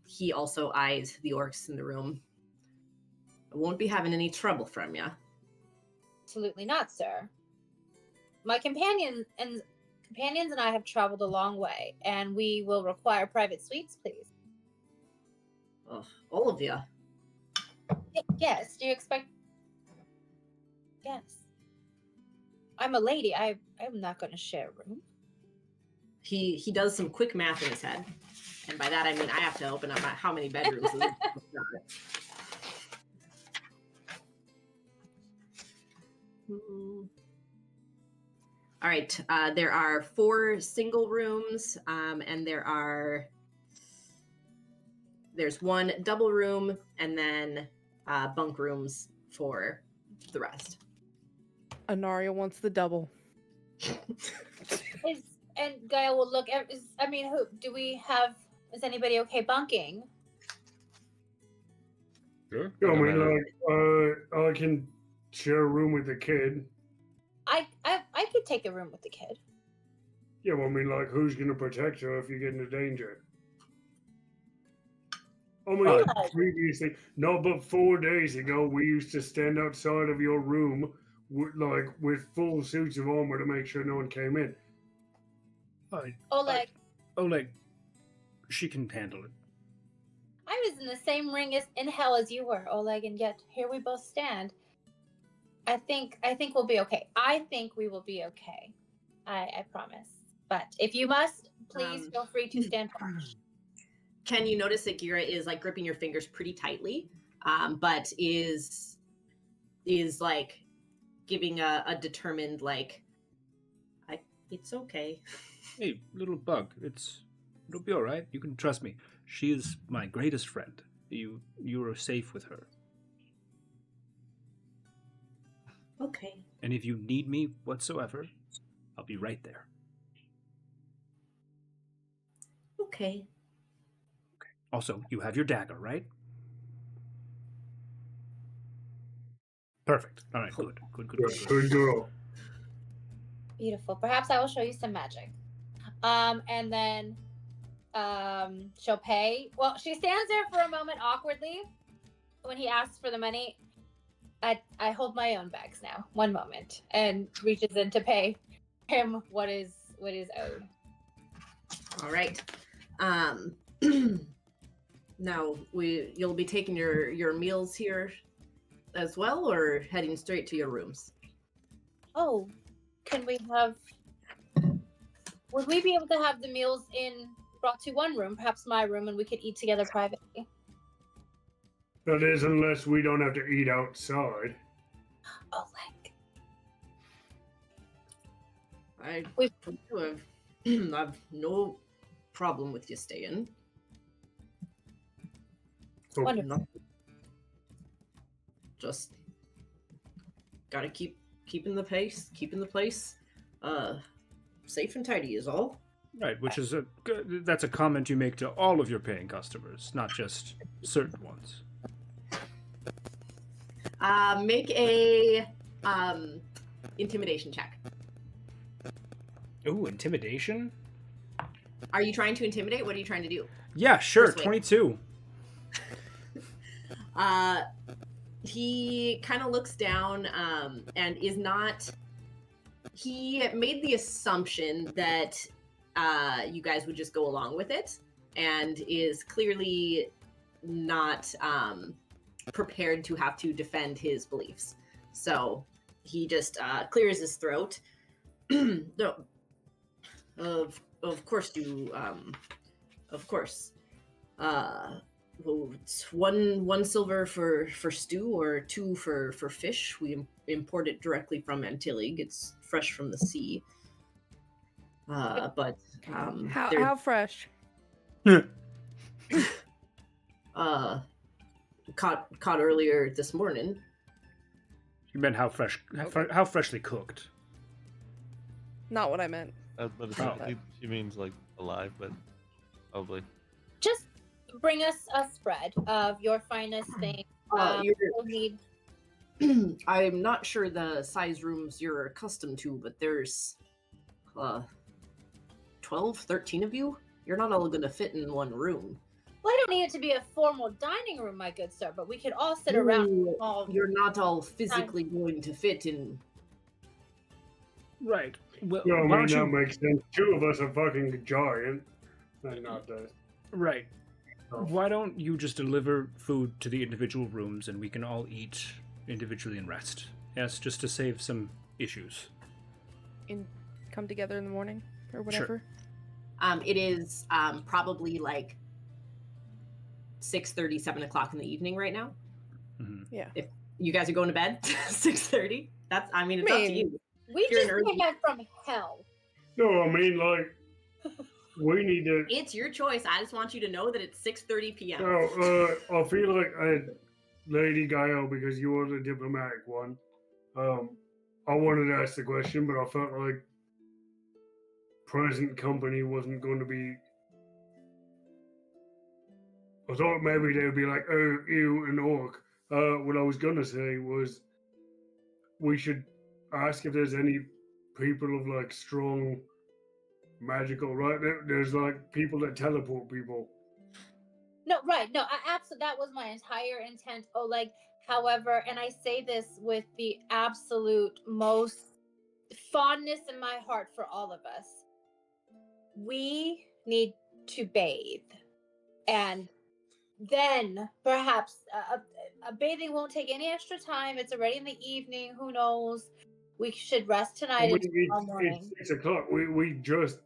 he also eyes the orcs in the room. I won't be having any trouble from you. Absolutely not, sir. My companions and I have traveled a long way, and we will require private suites, please. Oh, all of you. Yes. Do you expect? Yes. I'm a lady. I'm not going to share a room. He does some quick math in his head. And by that, I mean I have to open up how many bedrooms. All right. There are 4 single rooms, and there's 1 double room, and then bunk rooms for the rest. Anariel wants the double. And Gaia will look. Who do we have? Is anybody okay bunking? Sure. Yeah, I Doesn't mean, matter. I can share a room with the kid. I could take a room with the kid. Yeah, well, I mean, who's going to protect her if you get into danger? I mean, previously, no, but 4 days ago, we used to stand outside of your room with full suits of armor to make sure no one came in. Oleg, Oleg, she can handle it. I was in the same ring in hell as you were, Oleg, and yet here we both stand. I think we'll be okay. I think we will be okay. I promise. But if you must, please feel free to stand watch. Ken, you notice that Gira is gripping your fingers pretty tightly, but is giving a determined it's okay. Hey, little bug, it'll be all right. You can trust me. She is my greatest friend. You are safe with her. Okay. And if you need me whatsoever, I'll be right there. Okay. Also, you have your dagger, right? Perfect. All right, good. Good girl. Beautiful. Perhaps I will show you some magic. And then she'll pay. Well, she stands there for a moment awkwardly when he asks for the money. I hold my own bags now. One moment, and reaches in to pay him what is owed. All right. Now, you'll be taking your meals here as well, or heading straight to your rooms? Oh, can we have? Would we be able to have the meals brought to one room, perhaps my room, and we could eat together privately? That is, unless we don't have to eat outside. Oleg. I We- have I've no problem with you staying. So, Wonderful. No. Just gotta keeping the pace, keeping the place safe and tidy is all. Right, which is that's a comment you make to all of your paying customers, not just certain ones. Make a intimidation check. Ooh, intimidation? Are you trying to intimidate? What are you trying to do? Yeah, sure, Persuade. 22. He kind of looks down and is not. He made the assumption that you guys would just go along with it, and is clearly not prepared to have to defend his beliefs. So he just clears his throat. No, of course you. Of course. Well, it's one silver for stew, or 2 for fish. We import it directly from Antilles. It's fresh from the sea. But they're How fresh? caught earlier this morning. You meant how how freshly cooked. Not what I meant. But Oh. she means like alive, but probably. Just bring us a spread of your finest thing. We'll need. I'm not sure the size rooms you're accustomed to, but there's 12, 13 of you. You're not all going to fit in one room. Well, I don't need it to be a formal dining room, my good sir, but we could all sit around. You're not all physically going to fit in. Right. Well, yeah, I why mean, don't that you... makes sense. 2 of us are fucking giant. And not that. Right. Oh. Why don't you just deliver food to the individual rooms and we can all eat individually and rest? Yes, just to save some issues. Come together in the morning or whatever. It is probably like 6:30, 7 o'clock in the evening right now. Mm-hmm. Yeah. If you guys are going to bed, 6:30. It's up to you. We You're just an early- came back from hell. No, I mean, like, we need to. It's your choice. I just want you to know that it's 6:30 p.m. No, I feel like Lady Gaio, because you are the diplomatic one. I wanted to ask the question, but I felt like present company wasn't going to be. I thought maybe they would be like, oh, you and Orc. What I was going to say was we should ask if there's any people of like strong magical, right? There's like people that teleport people. No, right. No, I absolutely. That was my entire intent, Oleg. However, and I say this with the absolute most fondness in my heart for all of us. We need to bathe. And then perhaps bathing won't take any extra time. It's already in the evening. Who knows? We should rest tonight and tomorrow morning. It's 6 o'clock. We just.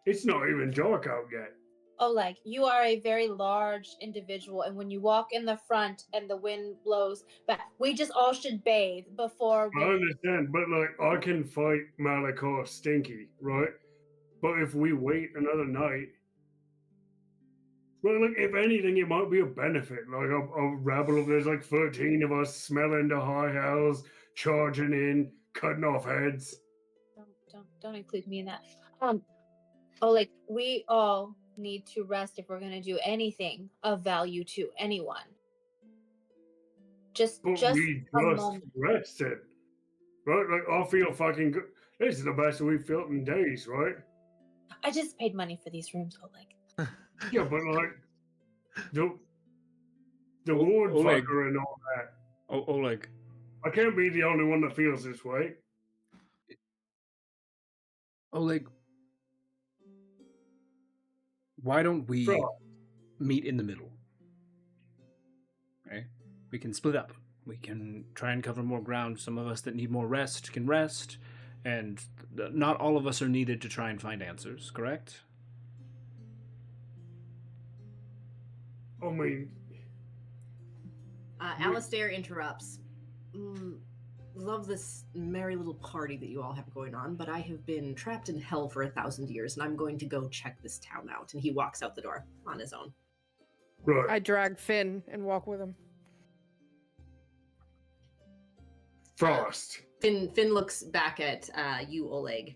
It's not even dark out yet. Oleg, you are a very large individual, and when you walk in the front and the wind blows back, we just all should bathe before we. I understand, but like I can fight Malakar Stinky, right? But if we wait another night, well, like if anything, it might be a benefit. Like a rabble of there's like 13 of us smelling the high hells, charging in, cutting off heads. Don't include me in that. Oleg, we all need to rest if we're gonna do anything of value to anyone. Just we a moment. rested, right? Like I feel fucking good. This is the best we've felt in days, right? I just paid money for these rooms, Oleg. Yeah, but like the ward Oleg. fucker and all that. Oleg. I can't be the only one that feels this way. Oleg. Why don't we... Bro. meet in the middle. Right? We can split up. We can try and cover more ground. Some of us that need more rest can rest, and not all of us are needed to try and find answers, correct? I mean, Alistair interrupts. Love this merry little party that you all have going on, but I have been trapped in hell for 1,000 years, and I'm going to go check this town out. And he walks out the door on his own. right. I drag Finn and walk with him. Frost. Finn looks back at you, Oleg.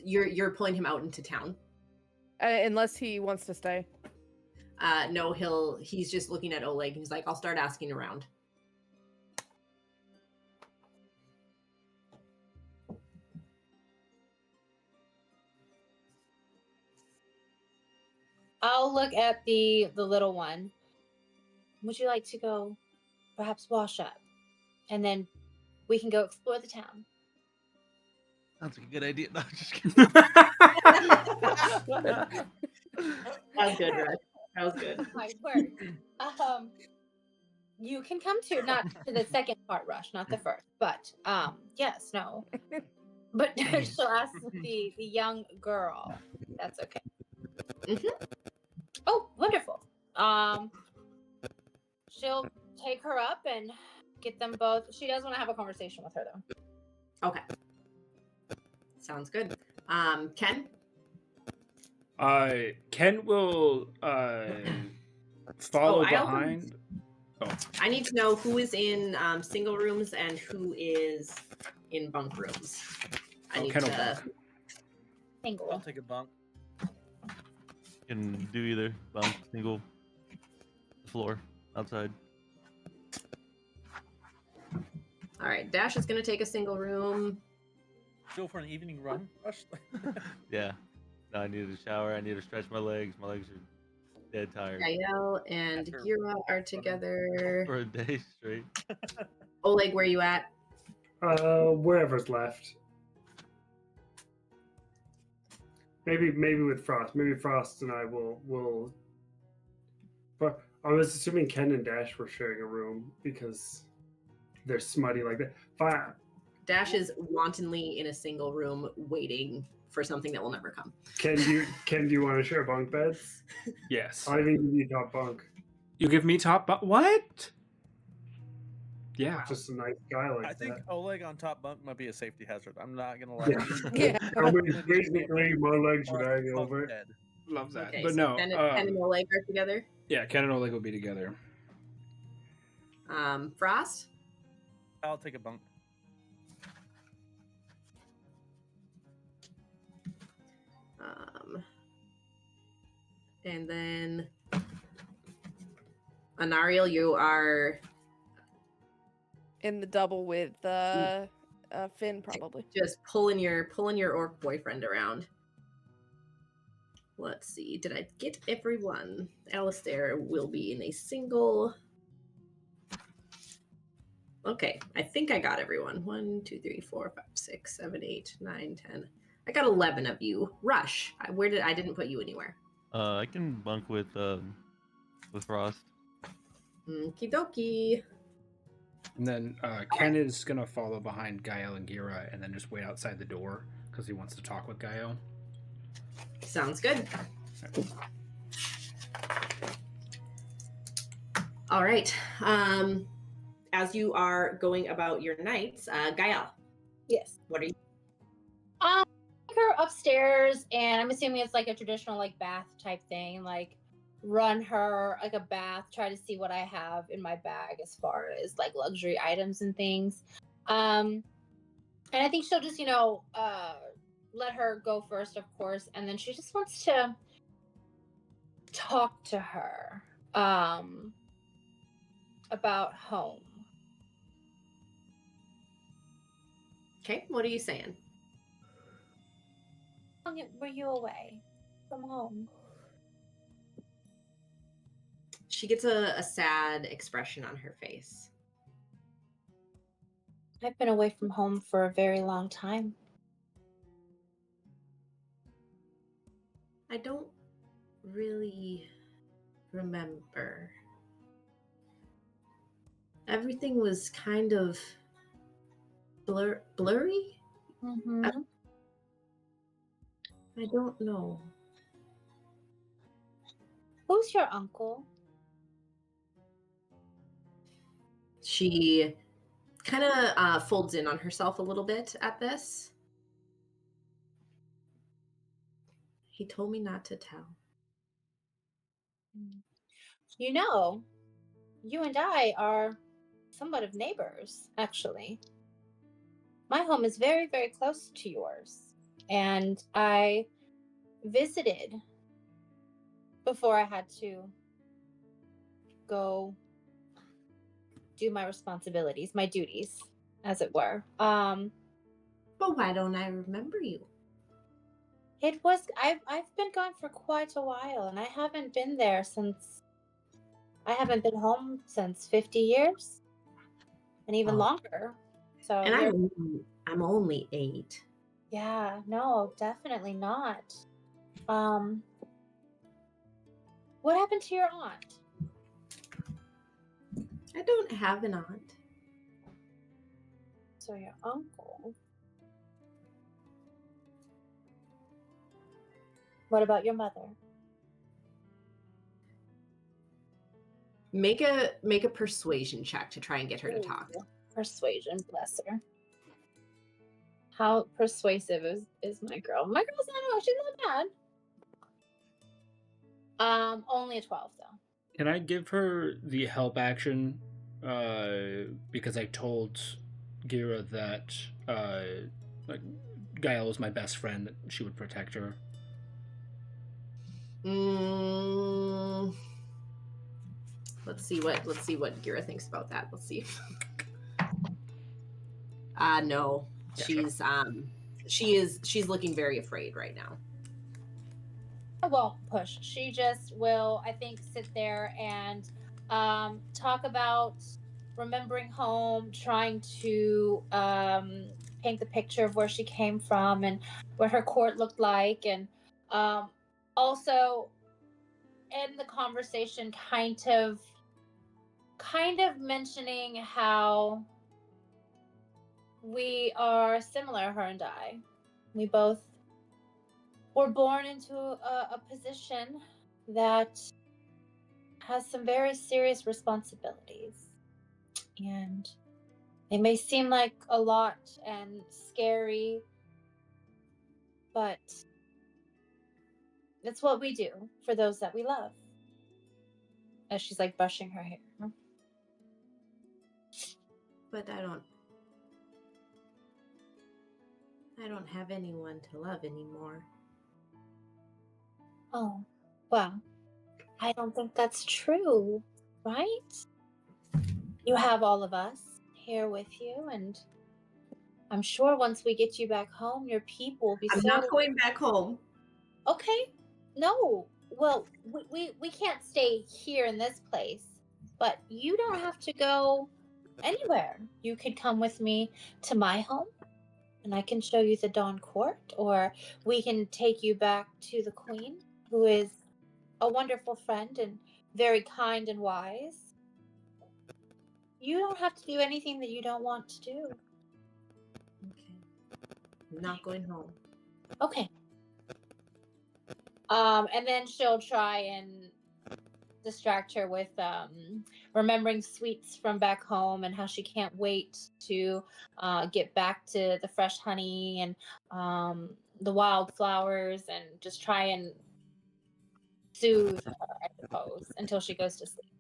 You're pulling him out into town. Unless he wants to stay. No, he's just looking at Oleg and he's like, I'll start asking around. I'll look at the little one. Would you like to go perhaps wash up? And then we can go explore the town. Sounds like a good idea. No, I'm just kidding. That was good, Red. That was good. My word. You can come to, not to the second part, Rush, not the first. But yes, no. But she'll ask the young girl. That's okay. Mhm. Oh, wonderful. She'll take her up and get them both. She does want to have a conversation with her, though. Okay. Sounds good. Ken? Ken will follow I behind. I need to know who is in single rooms and who is in bunk rooms. I need Ken will to. bunk. Single. I'll take a bunk. Can do either. Bunk, single, floor, outside. All right, Dash is going to take a single room. Go for an evening run, Rush. Yeah. No, I need a shower. I need to stretch my legs. My legs are dead tired Gael and After Gira are together. for a day straight. Oleg, where you at? Wherever's left. Maybe with Frost. Maybe Frost and I will. But I was assuming Ken and Dash were sharing a room because they're smutty like that. Fine. Dash is wantonly in a single room waiting for something that will never come. Ken, do you want to share bunk beds? Yes. I think you need top bunk. You give me top what? Yeah. Just a nice guy like I think that. Oleg on top bunk might be a safety hazard. I'm not gonna lie. Yeah. Yeah. I mean, basically, my legs would hang Bunk over. bed. Love that. Okay, But so no. Ken and Oleg are together. Yeah, Ken and Oleg will be together. Frost? I'll take a bunk. And then Anariel, you are In the double with Finn, probably. just pulling your orc boyfriend around. Let's see. Did I get everyone? Alistair will be in a single. Okay, I think I got everyone. 1, 2, 3, 4, 5, 6, 7, 8, 9, 10. I got 11 of you. Rush. I didn't put you anywhere. I can bunk with Frost. Okie dokie. And then Ken is going to follow behind Gael and Gira and then just wait outside the door because he wants to talk with Gael. Sounds good. All right. As you are going about your nights, Gael, Yes. what are you? Take her upstairs, and I'm assuming it's like a traditional like bath type thing. Like, run her like a bath. Try to see what I have in my bag as far as like luxury items and things. And I think she'll just let her go first, of course, and then she just wants to talk to her about home. Okay, what are you saying? How long were you away from home? She gets a sad expression on her face. I've been away from home for a very long time. I don't really remember. Everything was kind of blurry. Mm-hmm. I don't know. Who's your uncle? She kind of folds in on herself a little bit at this. He told me not to tell. You know, you and I are somewhat of neighbors, actually. My home is very, very close to yours. And I visited before I had to go do my responsibilities, my duties, as it were. But why don't I remember you? It was I've been gone for quite a while, and I haven't been home since 50 years, and even Oh. longer. So And I'm only 8. yeah, no, definitely not. Um, what happened to your aunt? I don't have an aunt. So your uncle. What about your mother? Make a persuasion check to try and get her to talk. Ooh, persuasion, bless her. How persuasive is my girl? My girl's she's not bad. Only a 12 though. Can I give her the help action? Because I told Gira that like Gael was my best friend, that she would protect her. Let's see what Gira thinks about that. Let's see. No. Gotcha. She's looking very afraid right now. I won't push. She just will, I think, sit there and talk about remembering home, trying to paint the picture of where she came from and what her court looked like, and also in the conversation, kind of mentioning how we are similar, her and I. We both were born into a position that has some very serious responsibilities. And it may seem like a lot and scary, but it's what we do for those that we love. As she's like brushing her hair. But I don't have anyone to love anymore. Oh, well, I don't think that's true, right? You have all of us here with you, and I'm sure once we get you back home, your people will be I'm not going back home. Okay. No. Well, we can't stay here in this place, but you don't have to go anywhere. You could come with me to my home, and I can show you the Dawn Court, or we can take you back to the Queen, who is a wonderful friend and very kind and wise. You don't have to do anything that you don't want to do. Okay. I'm not going home. Okay. And then she'll try and distract her with remembering sweets from back home and how she can't wait to get back to the fresh honey and the wildflowers, and just try and soothe her, I suppose, until she goes to sleep.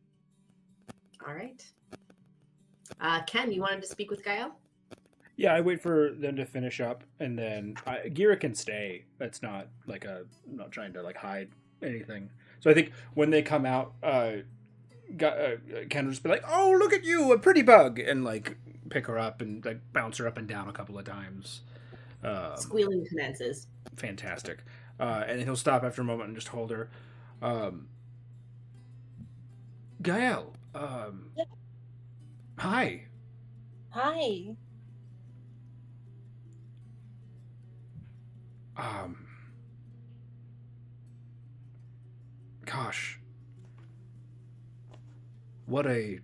All right. Ken, you wanted to speak with Gael? Yeah, I wait for them to finish up, and then Gira can stay. That's not like I'm not trying to like hide anything. So I think when they come out, Ken will just be like, "Oh, look at you, a pretty bug," and like pick her up and like bounce her up and down a couple of times. Squealing commences. Fantastic. And then he'll stop after a moment and just hold her. Gael, Yeah. hi. Hi. Gosh, What a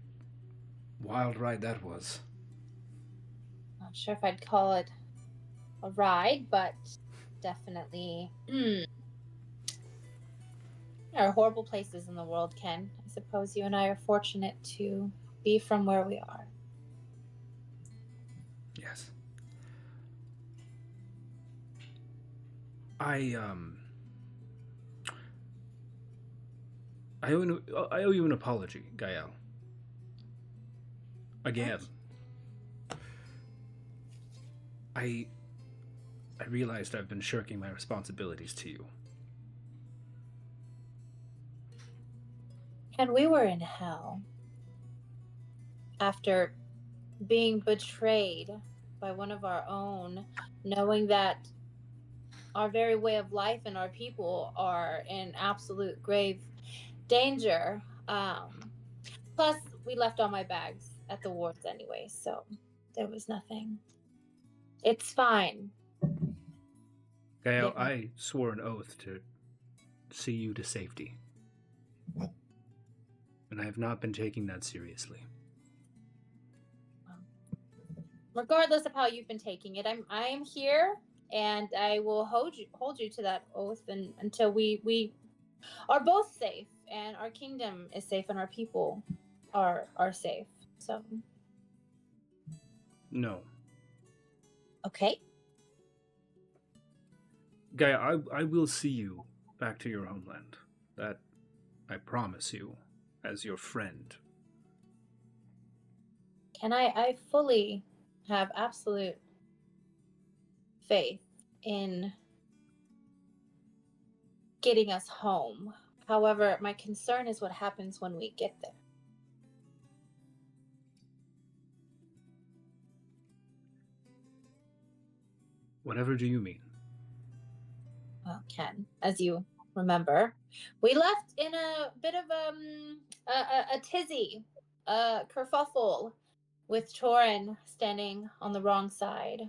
wild ride that was. Not sure if I'd call it a ride, but definitely. There are horrible places in the world, Ken. I suppose you and I are fortunate to be from where we are. Yes. I owe you an apology, Gael. Again. I realized I've been shirking my responsibilities to you. And we were in hell after being betrayed by one of our own, knowing that our very way of life and our people are in absolute grave danger. Plus, we left all my bags at the wharves anyway, so there was nothing. It's fine. Gael, Yeah. I swore an oath to see you to safety. And I have not been taking that seriously. Regardless of how you've been taking it, I am here, and I will hold you to that oath, and until we are both safe, and our kingdom is safe, and our people are safe. So No. okay. Gaia, I will see you back to your homeland. That I promise you, as your friend. Can I fully have absolute faith in getting us home. However, my concern is what happens when we get there. Whatever do you mean? Well, Ken, as you remember, we left in a bit of a tizzy, a kerfuffle, with Torin standing on the wrong side.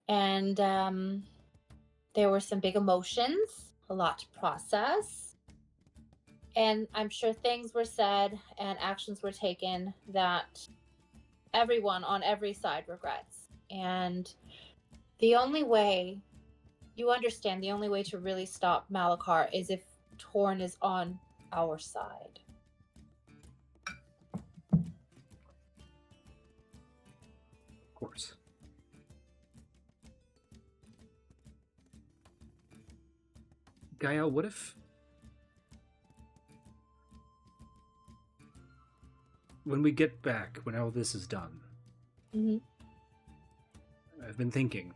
And there were some big emotions, a lot to process. And I'm sure things were said and actions were taken that everyone on every side regrets. And the only way, you understand, the only way to really stop Malachar is if Torin is on our side. Of course. Gael, what if... when we get back, when all this is done, Mm-hmm. I've been thinking,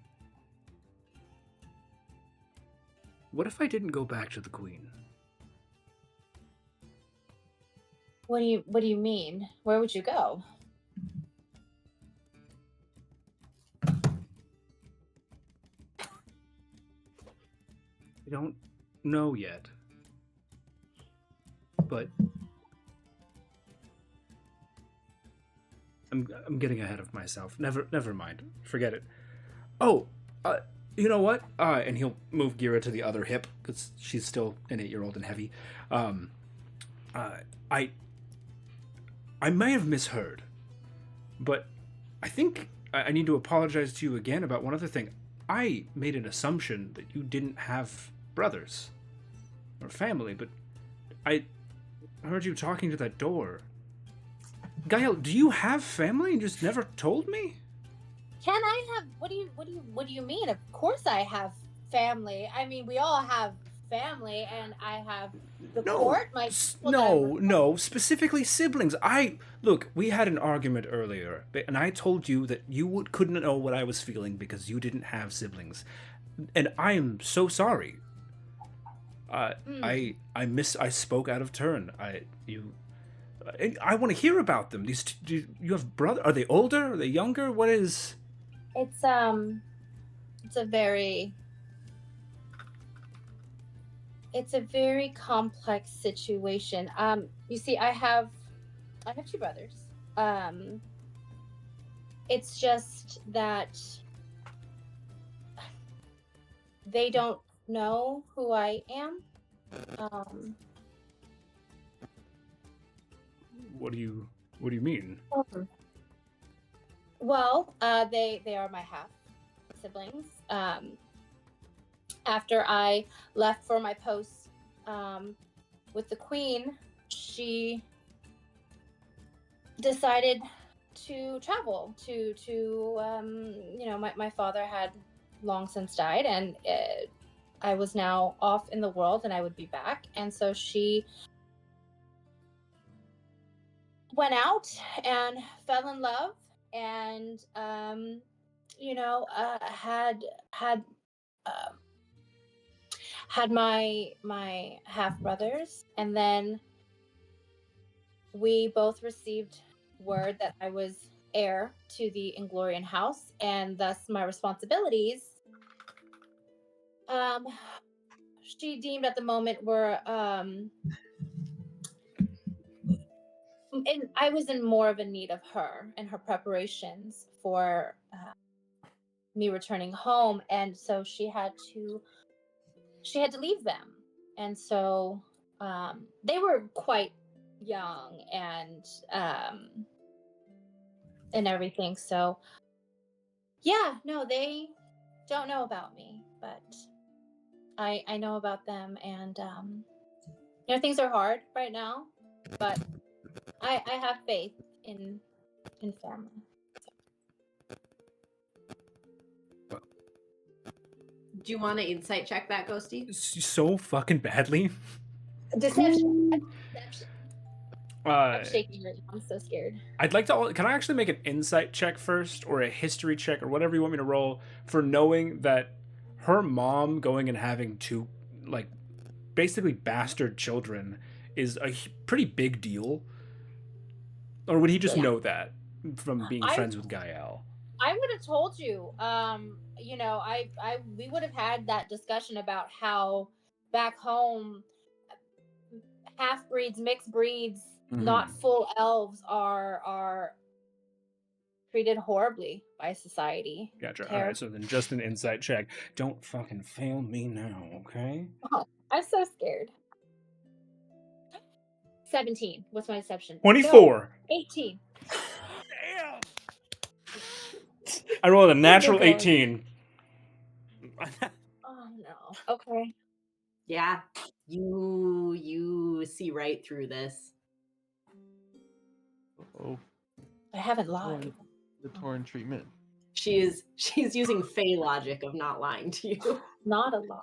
what if I didn't go back to the Queen? What do you mean? Where would you go? I don't know yet. But I'm getting ahead of myself. Never mind. Forget it. Oh, you know what? And he'll move Gira to the other hip because she's still an 8-year-old and heavy. I may have misheard, but I think I need to apologize to you again about one other thing. I made an assumption that you didn't have brothers or family, but I heard you talking to that door. Gael, do you have family and just never told me? Can I have what do you mean? Of course I have family. I mean, we all have family, and I have the court, my people that I'm no, specifically siblings. Look, we had an argument earlier, and I told you that you couldn't know what I was feeling because you didn't have siblings, and I am so sorry. I spoke out of turn. I want to hear about them. Do you have brother? Are they older? Are they younger? What is? It's a very complex situation. You see, I have 2 brothers. It's just that they don't know who I am. What do you mean? Well, they are my half siblings. After I left for my post with the queen, she decided to travel to my father had long since died, and I was now off in the world and I would be back, and so she went out and fell in love, and had my half brothers, and then we both received word that I was heir to the Inglorian house, and thus my responsibilities. She deemed at the moment were and I was in more of a need of her and her preparations for me returning home, and so she had to leave them, and so they were quite young and everything. So yeah, no, they don't know about me, but I know about them, and things are hard right now, but I have faith in family. Do you want to insight check that, Ghosty? So fucking badly. Deception. I'm shaking right now. I'm so scared. I'd like to. Can I actually make an insight check first, or a history check, or whatever you want me to roll for knowing that her mom going and having two, like, basically bastard children is a pretty big deal? Or would he just know that from being friends with Gael? I would have told you. We would have had that discussion about how back home half breeds, mixed breeds, not full elves are treated horribly by society. Gotcha. All right, so then just an insight check. Don't fucking fail me now, okay? Oh, I'm so scared. 17. What's my deception? 24. No, 18. Damn. I rolled a natural 18. Oh no. Okay. Yeah, you see right through this. Oh, I haven't lied. the torn treatment. She's using Fey logic of not lying to you. Not a lie.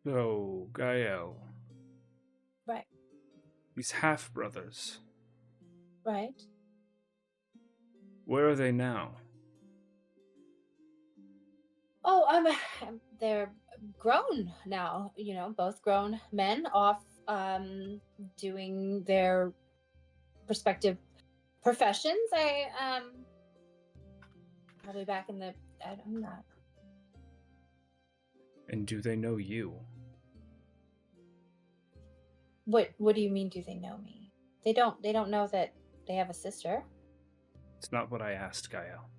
So, Gael. Right. These half-brothers. Right. Where are they now? Oh, they're grown now, both grown men off doing their respective professions. I probably back in the I'm not. And do they know you? What do you mean, do they know me? They don't know that they have a sister. It's not what I asked, Gael.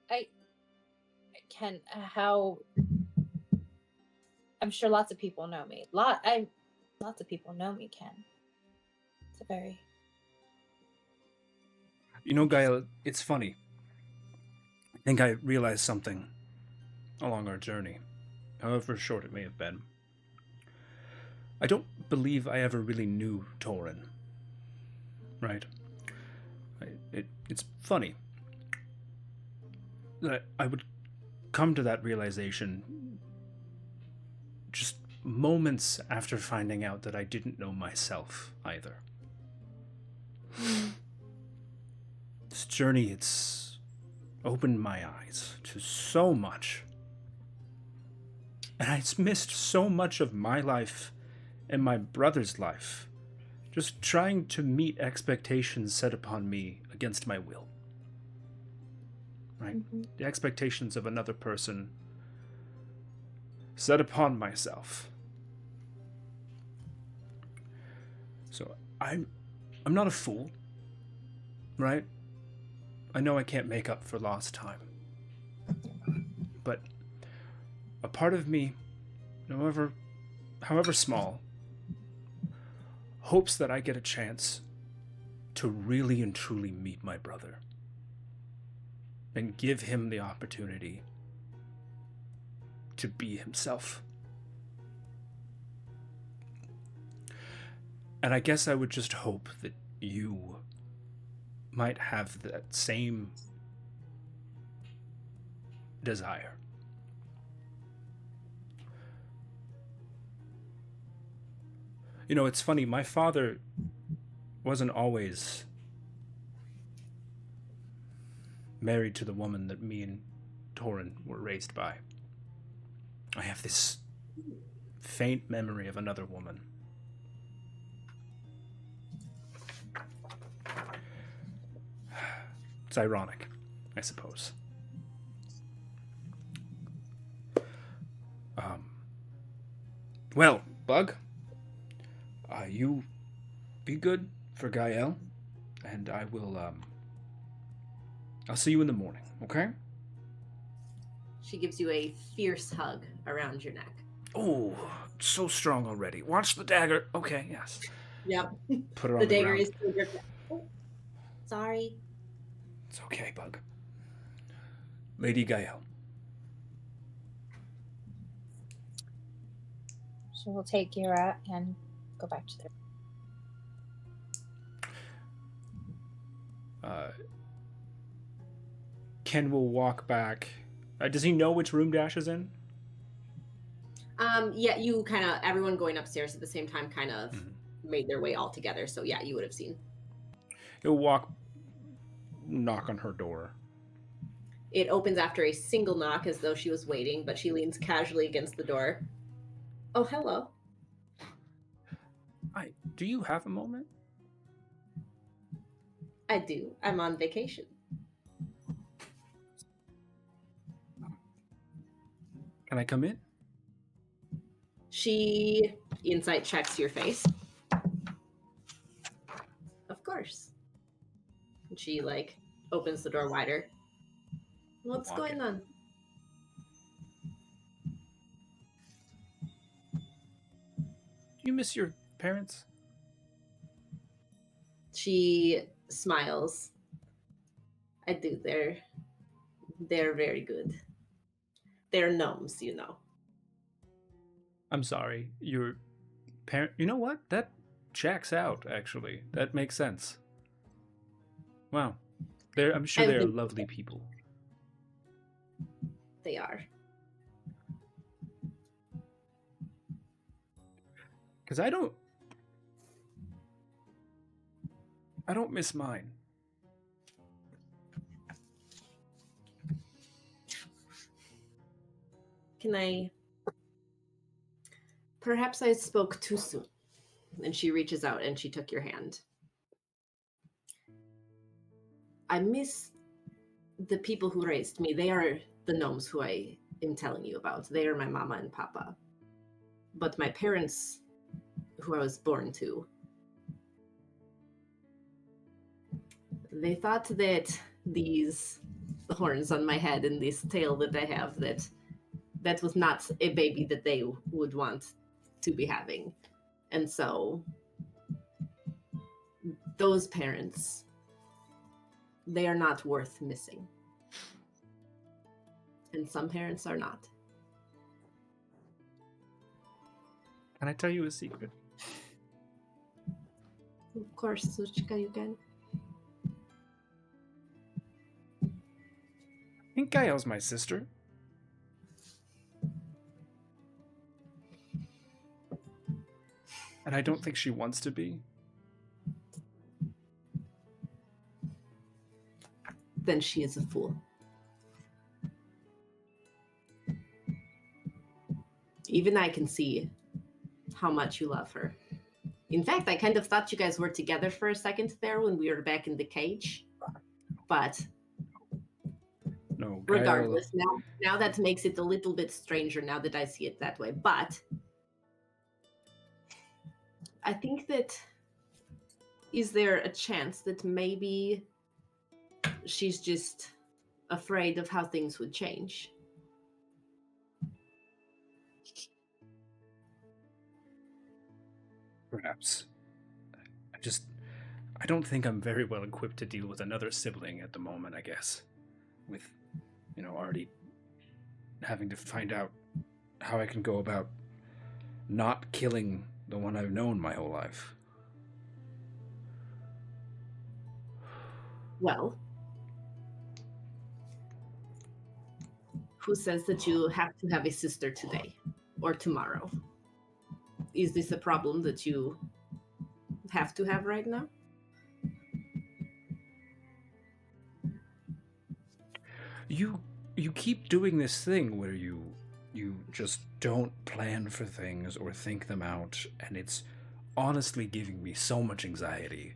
I can how I'm sure lots of people know me. Lots of people know me, Ken. It's a very Gael, it's funny. I think I realized something along our journey, however short it may have been. I don't believe I ever really knew Torin. Right? It's funny that I would come to that realization just moments after finding out that I didn't know myself either. This journey, it's opened my eyes to so much. And I missed so much of my life and my brother's life, just trying to meet expectations set upon me against my will. Right? Mm-hmm. The expectations of another person set upon myself. So I'm not a fool, right? I know I can't make up for lost time. But a part of me, however small, hopes that I get a chance to really and truly meet my brother and give him the opportunity to be himself. And I guess I would just hope that you might have that same desire. You know, it's funny, my father wasn't always married to the woman that me and Torin were raised by. I have this faint memory of another woman. It's ironic, I suppose. Well, Bug, you be good for Gael, and I will, I'll see you in the morning, okay? She gives you a fierce hug around your neck. Oh, so strong already. Watch the dagger. Okay, yes. Yep. Put her on The the dagger ground. is still your. Oh, sorry. It's okay, Bug. Lady Gael. So we'll take Gira and go back to the. Ken will walk back. Does he know which room Dash is in? Yeah, you kind of, everyone going upstairs at the same time kind of made their way all together. So yeah, you would have seen. He'll walk, knock on her door. It opens after a single knock as though she was waiting, but she leans casually against the door. Oh, hello. Hi, do you have a moment? I do. I'm on vacation. Can I come in? She insight checks your face. Of course. And she opens the door wider. What's Walk going in. on? Do you miss your parents? She smiles. I do. They're very good. They're gnomes, you know. I'm sorry. Your parent. You know what? That checks out. Actually, that makes sense. Wow. I'm sure they're lovely people. They are. Because I don't miss mine. Can I? Perhaps I spoke too soon. And she reaches out and she took your hand. I miss the people who raised me. They are the gnomes who I am telling you about. They are my mama and papa. But my parents, who I was born to, they thought that these horns on my head and this tail that I have, that was not a baby that they would want to be having. And so those parents, they are not worth missing. And some parents are not. Can I tell you a secret? Of course, Suchika, you can. I think Gael's my sister. And I don't think she wants to be. Then she is a fool. Even I can see how much you love her. In fact, I kind of thought you guys were together for a second there when we were back in the cage. But No, regardless, now that makes it a little bit stranger now that I see it that way. But I think that, is there a chance that maybe she's just afraid of how things would change? Perhaps. I don't think I'm very well equipped to deal with another sibling at the moment, I guess. With, already having to find out how I can go about not killing the one I've known my whole life. Well, who says that you have to have a sister today or tomorrow? Is this a problem that you have to have right now? You keep doing this thing where you just don't plan for things or think them out, and it's honestly giving me so much anxiety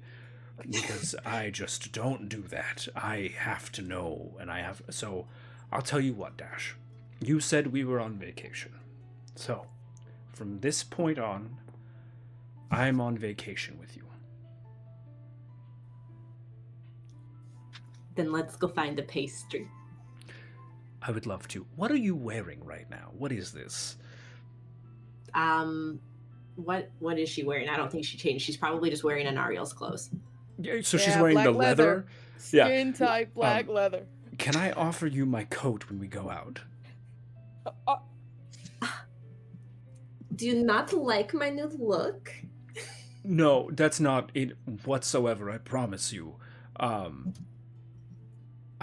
because I just don't do that. I have to know, so I'll tell you what, Dash. You said we were on vacation. So, from this point on, I'm on vacation with you. Then let's go find a pastry. I would love to. What are you wearing right now? What is this? What is she wearing? I don't think she changed. She's probably just wearing Anariel's clothes. Yeah, so she's wearing black the leather. Skin tight black leather. Can I offer you my coat when we go out? Do you not like my new look? No, that's not it whatsoever, I promise you. I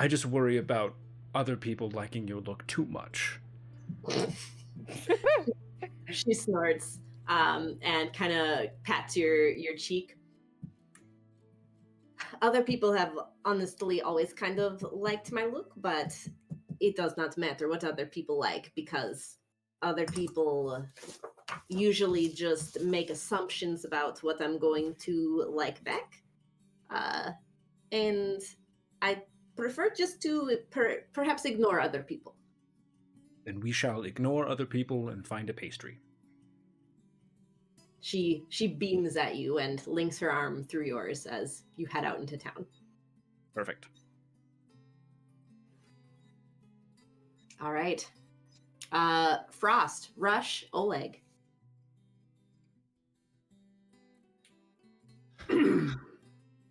just worry about other people liking your look too much. She snorts and kind of pats your cheek. Other people have honestly always kind of liked my look, but it does not matter what other people like because other people usually just make assumptions about what I'm going to like back. And I prefer just to perhaps ignore other people. Then we shall ignore other people and find a pastry. She beams at you and links her arm through yours as you head out into town. Perfect. All right. Frost, Rush, Oleg.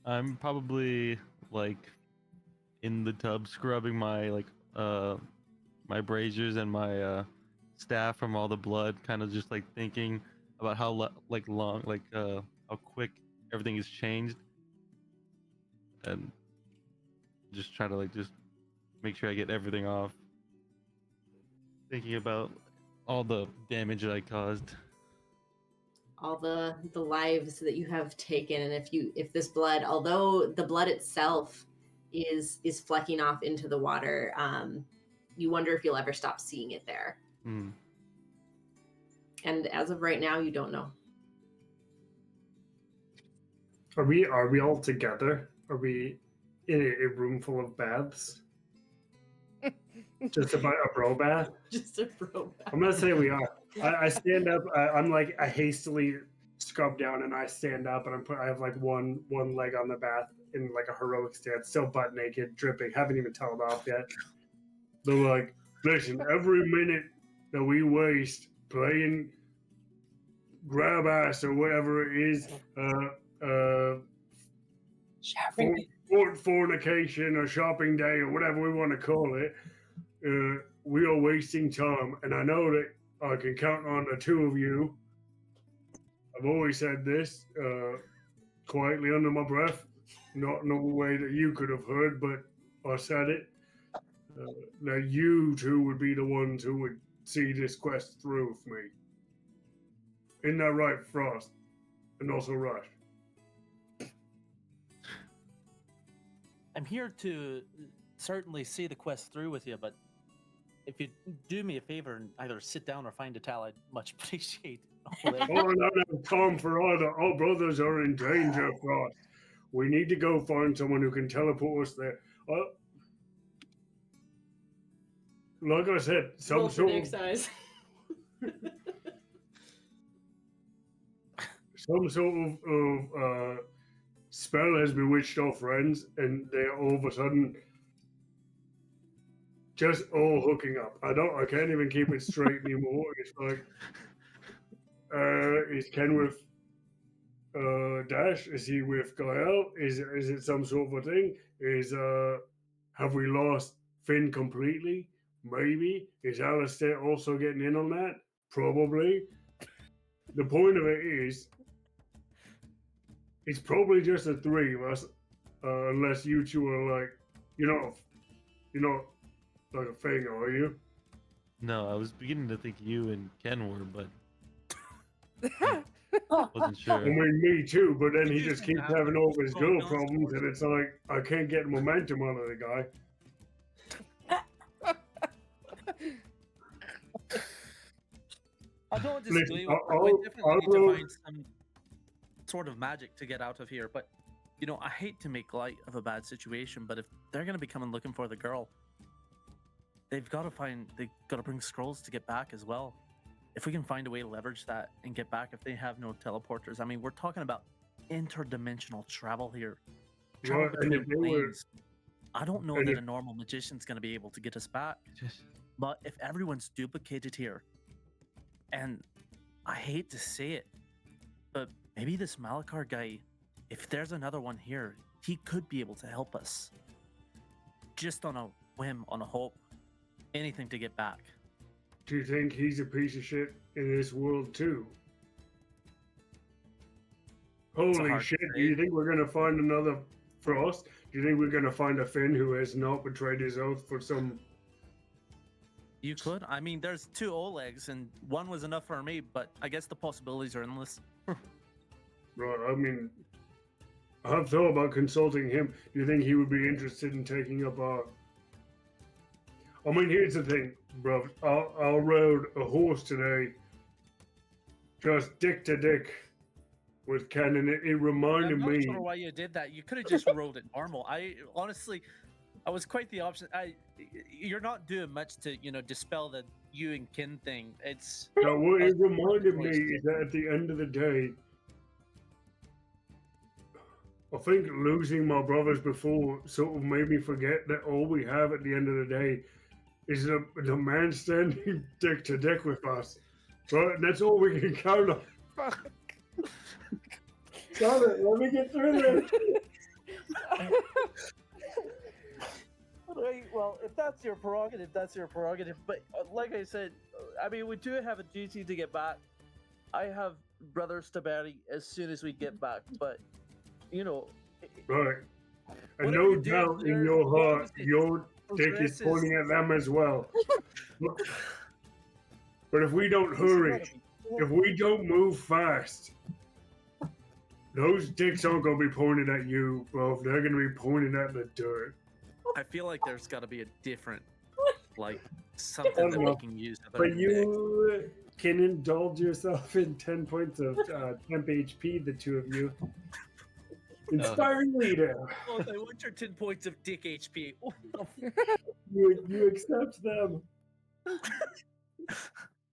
I'm probably in the tub scrubbing my my braziers and my staff from all the blood, kind of just thinking about how how quick everything has changed, and just try to just make sure I get everything off. Thinking about all the damage that I caused. All the lives that you have taken, and if this blood, although the blood itself is flecking off into the water, you wonder if you'll ever stop seeing it there. And as of right now, you don't know. Are we all together? Are we in a room full of baths? Just about a bro bath? Just a bro bath. I'm gonna say we are. I stand up. I hastily scrub down and I stand up and I have one leg on the bath in a heroic stance, still butt naked, dripping. Haven't even toweled off yet. They're like, listen, every minute that we waste playing grab ass or whatever it is, fornication or shopping day or whatever we want to call it, we are wasting time. And I know that I can count on the two of you. I've always said this quietly under my breath, not in a way that you could have heard, but I said it. That you two would be the ones who would see this quest through with me. Isn't that right, Frost? And also Rush. I'm here to certainly see the quest through with you, but if you do me a favor and either sit down or find a towel, I'd much appreciate it. Oh, no, Tom, for all brothers are in danger, Frost. We need to go find someone who can teleport us there. Like I said, some sort of spell has bewitched our friends, and they're all of a sudden just all hooking up. I can't even keep it straight anymore. It's like, is Kenrith Dash? Is he with Gael? Is it some sort of a thing? Have we lost Finn completely? Maybe. Is Alistair also getting in on that? Probably. The point of it is, it's probably just the three of us, unless you two are like, you're not like a thing, are you? No, I was beginning to think you and Ken were, but wasn't I sure. mean, me too, but then You he just just keeps have having to all his go girl down problems, towards and it's like, I can't get momentum out of the guy. I don't Listen, disagree with that. I'll- We definitely I'll need to roll- find some sort of magic to get out of here. But you know, I hate to make light of a bad situation, but if they're gonna be coming looking for the girl, they've got to bring scrolls to get back as well. If we can find a way to leverage that and get back, if they have no teleporters, I mean, we're talking about interdimensional travel here. Travel Right, and between if they were- planes. I don't know and that if- a normal magician's going to be able to get us back. Just But if everyone's duplicated here, and I hate to say it, but maybe this Malakar guy, if there's another one here, he could be able to help us. Just on a whim, on a hope, anything to get back. Do you think he's a piece of shit in this world too? Holy hard shit, to do you say. think we're gonna find another Frost? Do you think we're gonna find a Finn who has not betrayed his oath for some... You could. I mean, there's two Olegs, and one was enough for me, but I guess the possibilities are endless. Right, I mean, I've thought about consulting him. Do you think he would be interested in taking up our... I mean, here's the thing, bro. I rode a horse today, just dick to dick with Ken, and it reminded I'm not me... sure why you did that. You could have just rode it normal. I honestly, I was quite the opposite. You're not doing much to, dispel the you and Kin thing. It's No, what it That's the reminded me choice. is that at the end of the day, I think losing my brothers before sort of made me forget that all we have at the end of the day is the man standing dick to dick with us. Right? And that's all we can count on. Stop it. Let me get through this. Right, well, if that's your prerogative, that's your prerogative. But like I said, I mean, we do have a duty to get back. I have brothers to bury as soon as we get back, but Right. And Whatever no you do, doubt in there- your as long heart, as it your dick is progresses- pointing at them as well. But if we don't It's gotta hurry, be- if we don't move fast, those dicks aren't going to be pointed at you, bro. They're going to be pointed at the dirt. I feel like there's got to be a different, like, something that we know. can use. other But than you can indulge yourself in 10 points of temp HP, the two of you. Inspiring leader. Oh, I want your 10 points of dick HP. What the You accept them.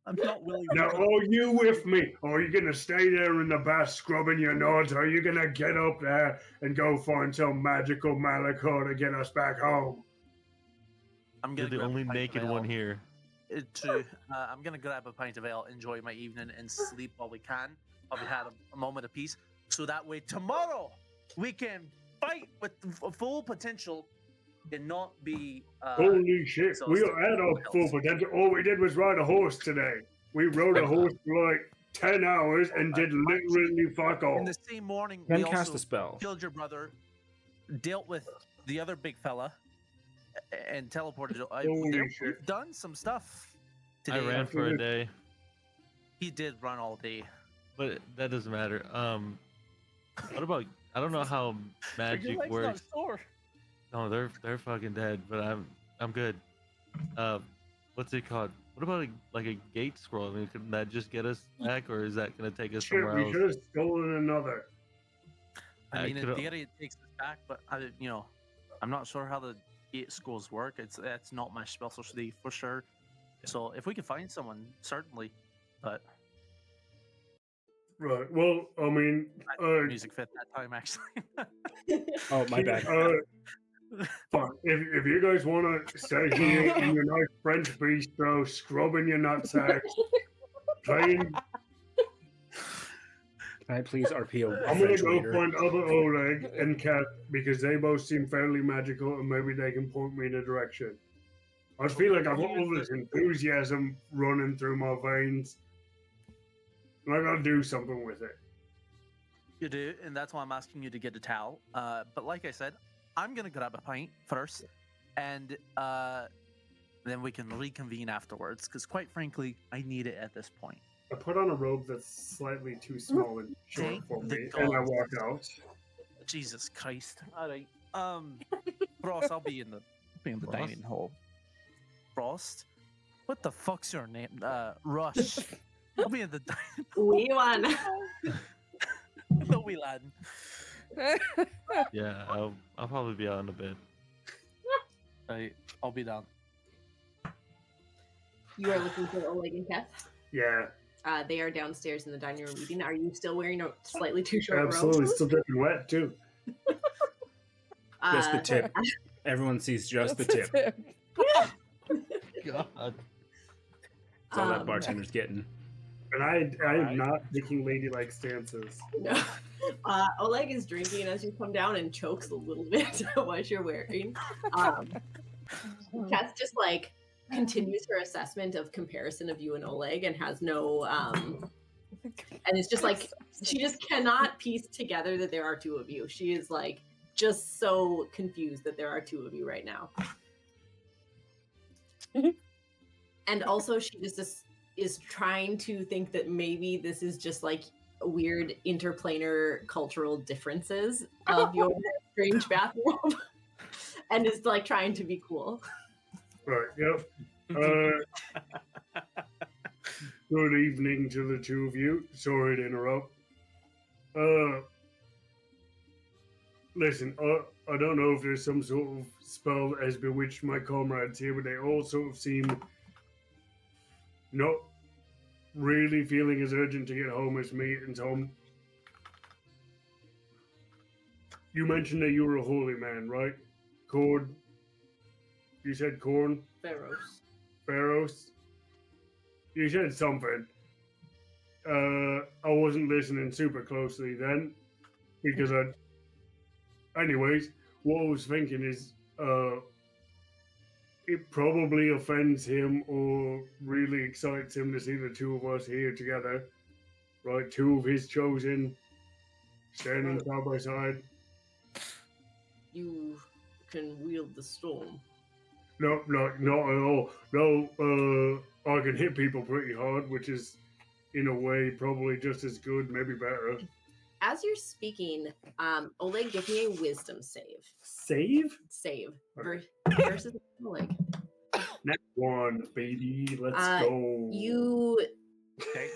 I'm not willing Now, to. are you with me? Or are you going to stay there in the bath scrubbing your nods? Or are you going to get up there and go find some magical Malachor to get us back home? I'm you're gonna the grab a only pint of naked ale. one here. I'm gonna grab a pint of ale, enjoy my evening, and sleep while we can. While we had a moment of peace, so that way tomorrow we can fight with full potential and not be. Holy shit, we exhausted. are at our full potential. All we did was ride a horse today. We rode a horse for like 10 hours and did literally fuck In all. the same morning, Then we cast also a spell. killed your brother, dealt with the other big fella, and teleported. Holy shit. We've done some stuff today. I ran for a day, He did run all day. but that doesn't matter. What about? I don't know how Your magic leg's not works. sore. No, they're fucking dead, but I'm good. What's it called? What about like a gate scroll? I mean, can that just get us back, or is that gonna take us Shit, somewhere we else? should have stolen another. I mean, in could've- theory, it takes us back, but I'm not sure how the gate schools work. That's not my specialty for sure. So if we could find someone, certainly. But Right, well, I mean, music fit that time actually. Oh, my bad. Fine. If you guys want to stay here in your nice French bistro, scrubbing your nutsacks, playing Can I please RP a I'm gonna French go waiter? find other Oleg and Kat because they both seem fairly magical and maybe they can point me in a direction. I feel like I've got all this enthusiasm running through my veins. And I gotta do something with it. You do, and that's why I'm asking you to get a towel. But like I said, I'm gonna grab a pint first, and then we can reconvene afterwards. Because quite frankly, I need it at this point. I put on a robe that's slightly too small and short Thank for the me, and I gods. walk out. Jesus Christ! All right, Frost, I'll be in the Frost? dining hall. Frost, what the fuck's your name? Rush. I'll be in the dining. We won. No, we lad. Yeah, I'll probably be out in a bit. Right, I'll be down. You are looking for Oleg and Keth. Yeah, They are downstairs in the dining room eating. Are you still wearing a slightly too short absolutely. robe? Still dripping wet too. Just the tip. Everyone sees just the tip. God. That's all that Um, bartender's getting. And I am not taking ladylike stances. No. Oleg is drinking as you come down and chokes a little bit what you're wearing. Keth just like continues her assessment of comparison of you and Oleg and has no and it's just like she just cannot piece together that there are two of you. She is like just so confused that there are two of you right now. And also she just is trying to think that maybe this is just like weird interplanar cultural differences of your strange bathrobe and is like trying to be cool. Right, yep. Good evening to the two of you. Sorry to interrupt. Listen, I don't know if there's some sort of spell that has bewitched my comrades here, but they all sort of seem not really feeling as urgent to get home as me and Tom. You mentioned that you were a holy man, right? Corn. You said corn? Pharaohs? You said something. I wasn't listening super closely then because anyways, what I was thinking is it probably offends him or really excites him to see the two of us here together. Right? Two of his chosen standing side by side. You can wield the storm. No, not at all. No, I can hit people pretty hard, which is in a way probably just as good, maybe better. As you're speaking, Oleg, give me a wisdom save. Save? Versus Oleg. Next one, baby. Let's go. You, Okay.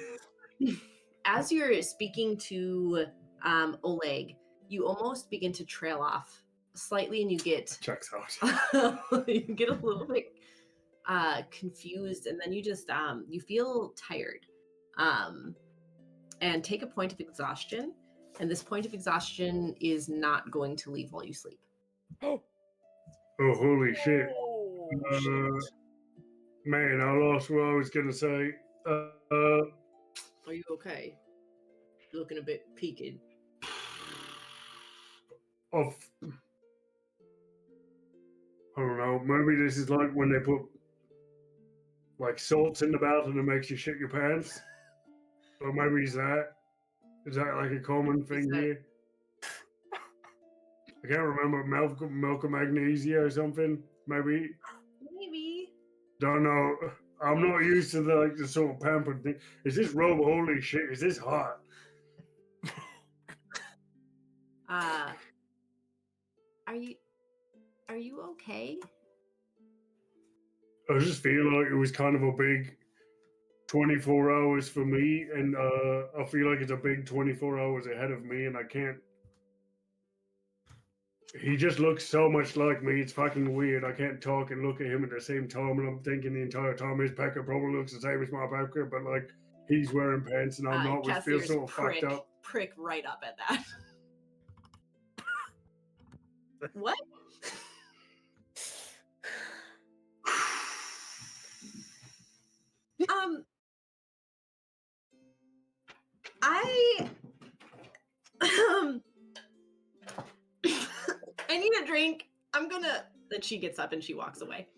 as you're speaking to Oleg, you almost begin to trail off slightly, and you get Checks out. you get a little bit confused, and then you just you feel tired, and take a point of exhaustion. And this point of exhaustion is not going to leave while you sleep. Oh, holy shit. Man, I lost what I was going to say. Are you okay? You're looking a bit peaked. I don't know. Maybe this is like when they put like salts in the bath and it makes you shit your pants. Or maybe it's that. Is that like a common thing here? I can't remember. Milk of magnesia or something. Maybe. Don't know. I'm not used to the sort of pampered thing. Is this robe? Holy shit! Is this hot? Are you okay? I just feel like it was kind of a big 24 hours for me, and I feel like it's a big 24 hours ahead of me, and I can't. He just looks so much like me. It's fucking weird. I can't talk and look at him at the same time, and I'm thinking the entire time his pecker probably looks the same as my pecker, but like he's wearing pants and I'm not, which feels sort of fucked up. Prick right up at that. What? I need a drink. I'm gonna. Then she gets up and she walks away.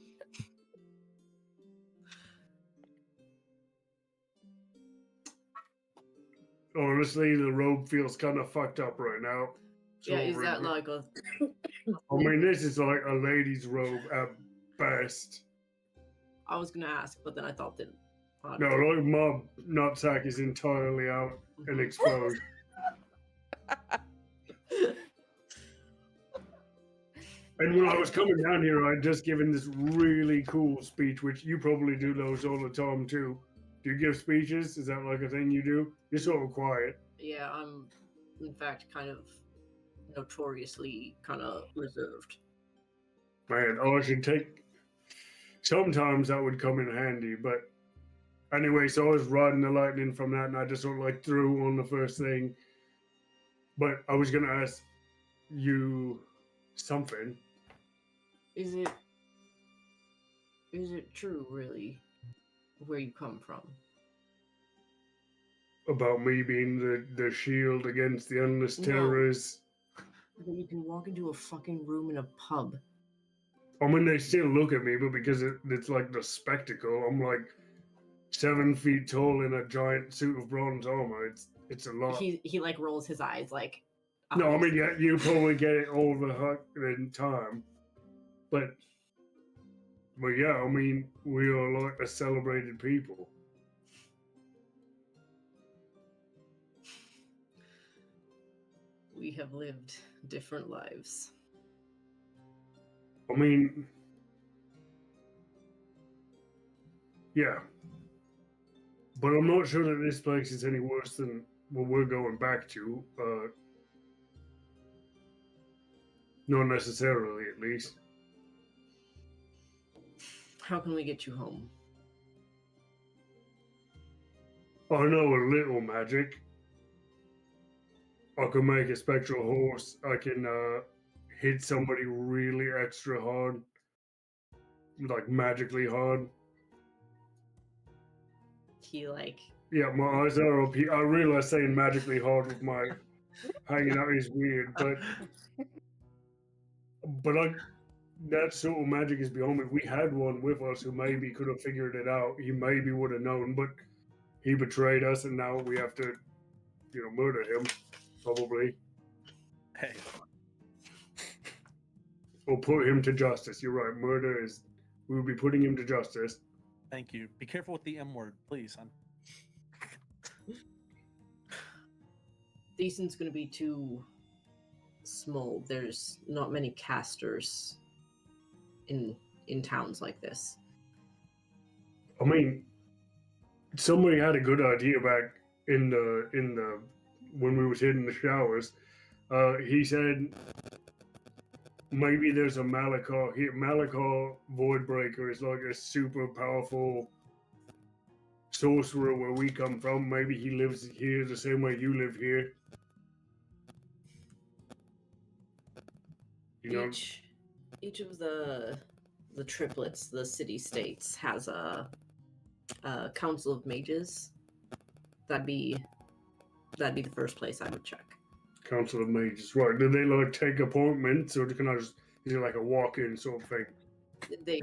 Honestly, the robe feels kind of fucked up right now. Yeah, is Over that it. like a? I mean, this is like a lady's robe at best. I was gonna ask, but then I thought that. No, like my nutsack is entirely out and exposed. And when I was coming down here, I'd just given this really cool speech, which you probably do those all the time too. Do you give speeches? Is that like a thing you do? You're sort of quiet. Yeah, I'm, in fact, kind of notoriously kind of reserved. Man, I should take. Sometimes that would come in handy, but anyway, so I was riding the lightning from that, and I just sort of like threw on the first thing. But I was gonna ask you something. Is it true, really, where you come from? About me being the shield against the endless No. terrors. That you can walk into a fucking room in a pub. I mean, they still look at me, but because it's like the spectacle, I'm like 7 feet tall in a giant suit of bronze armor. It's a lot. He like rolls his eyes like. No, I mean, yeah, you probably get it all the time, but yeah, I mean, we are like a celebrated people. We have lived different lives. I mean, yeah, but I'm not sure that this place is any worse than what we're going back to. Not necessarily, at least. How can we get you home? I know a little magic. I can make a spectral horse. I can hit somebody really extra hard, like magically hard. He like. Yeah, my eyes are up. I realize saying magically hard with my hanging out is weird, but that sort of magic is beyond me. We had one with us who maybe could have figured it out. He maybe would have known, but he betrayed us, and now we have to, murder him, probably. Hey, Or put him to justice. You're right. Murder is. We will be putting him to justice. thank you. Be careful with the M word, please, son. Thesen's gonna be too small. There's not many casters in towns like this. I mean, somebody had a good idea back in the when we was hitting the showers. He said maybe there's a Malakar here. Malakar Voidbreaker is like a super powerful sorcerer where we come from. Maybe he lives here the same way you live here. Each of the triplets, the city states, has a council of mages. That'd be the first place I would check. Council of Mages, right? Do they like take appointments, or can I just is it like a walk-in sort of thing? They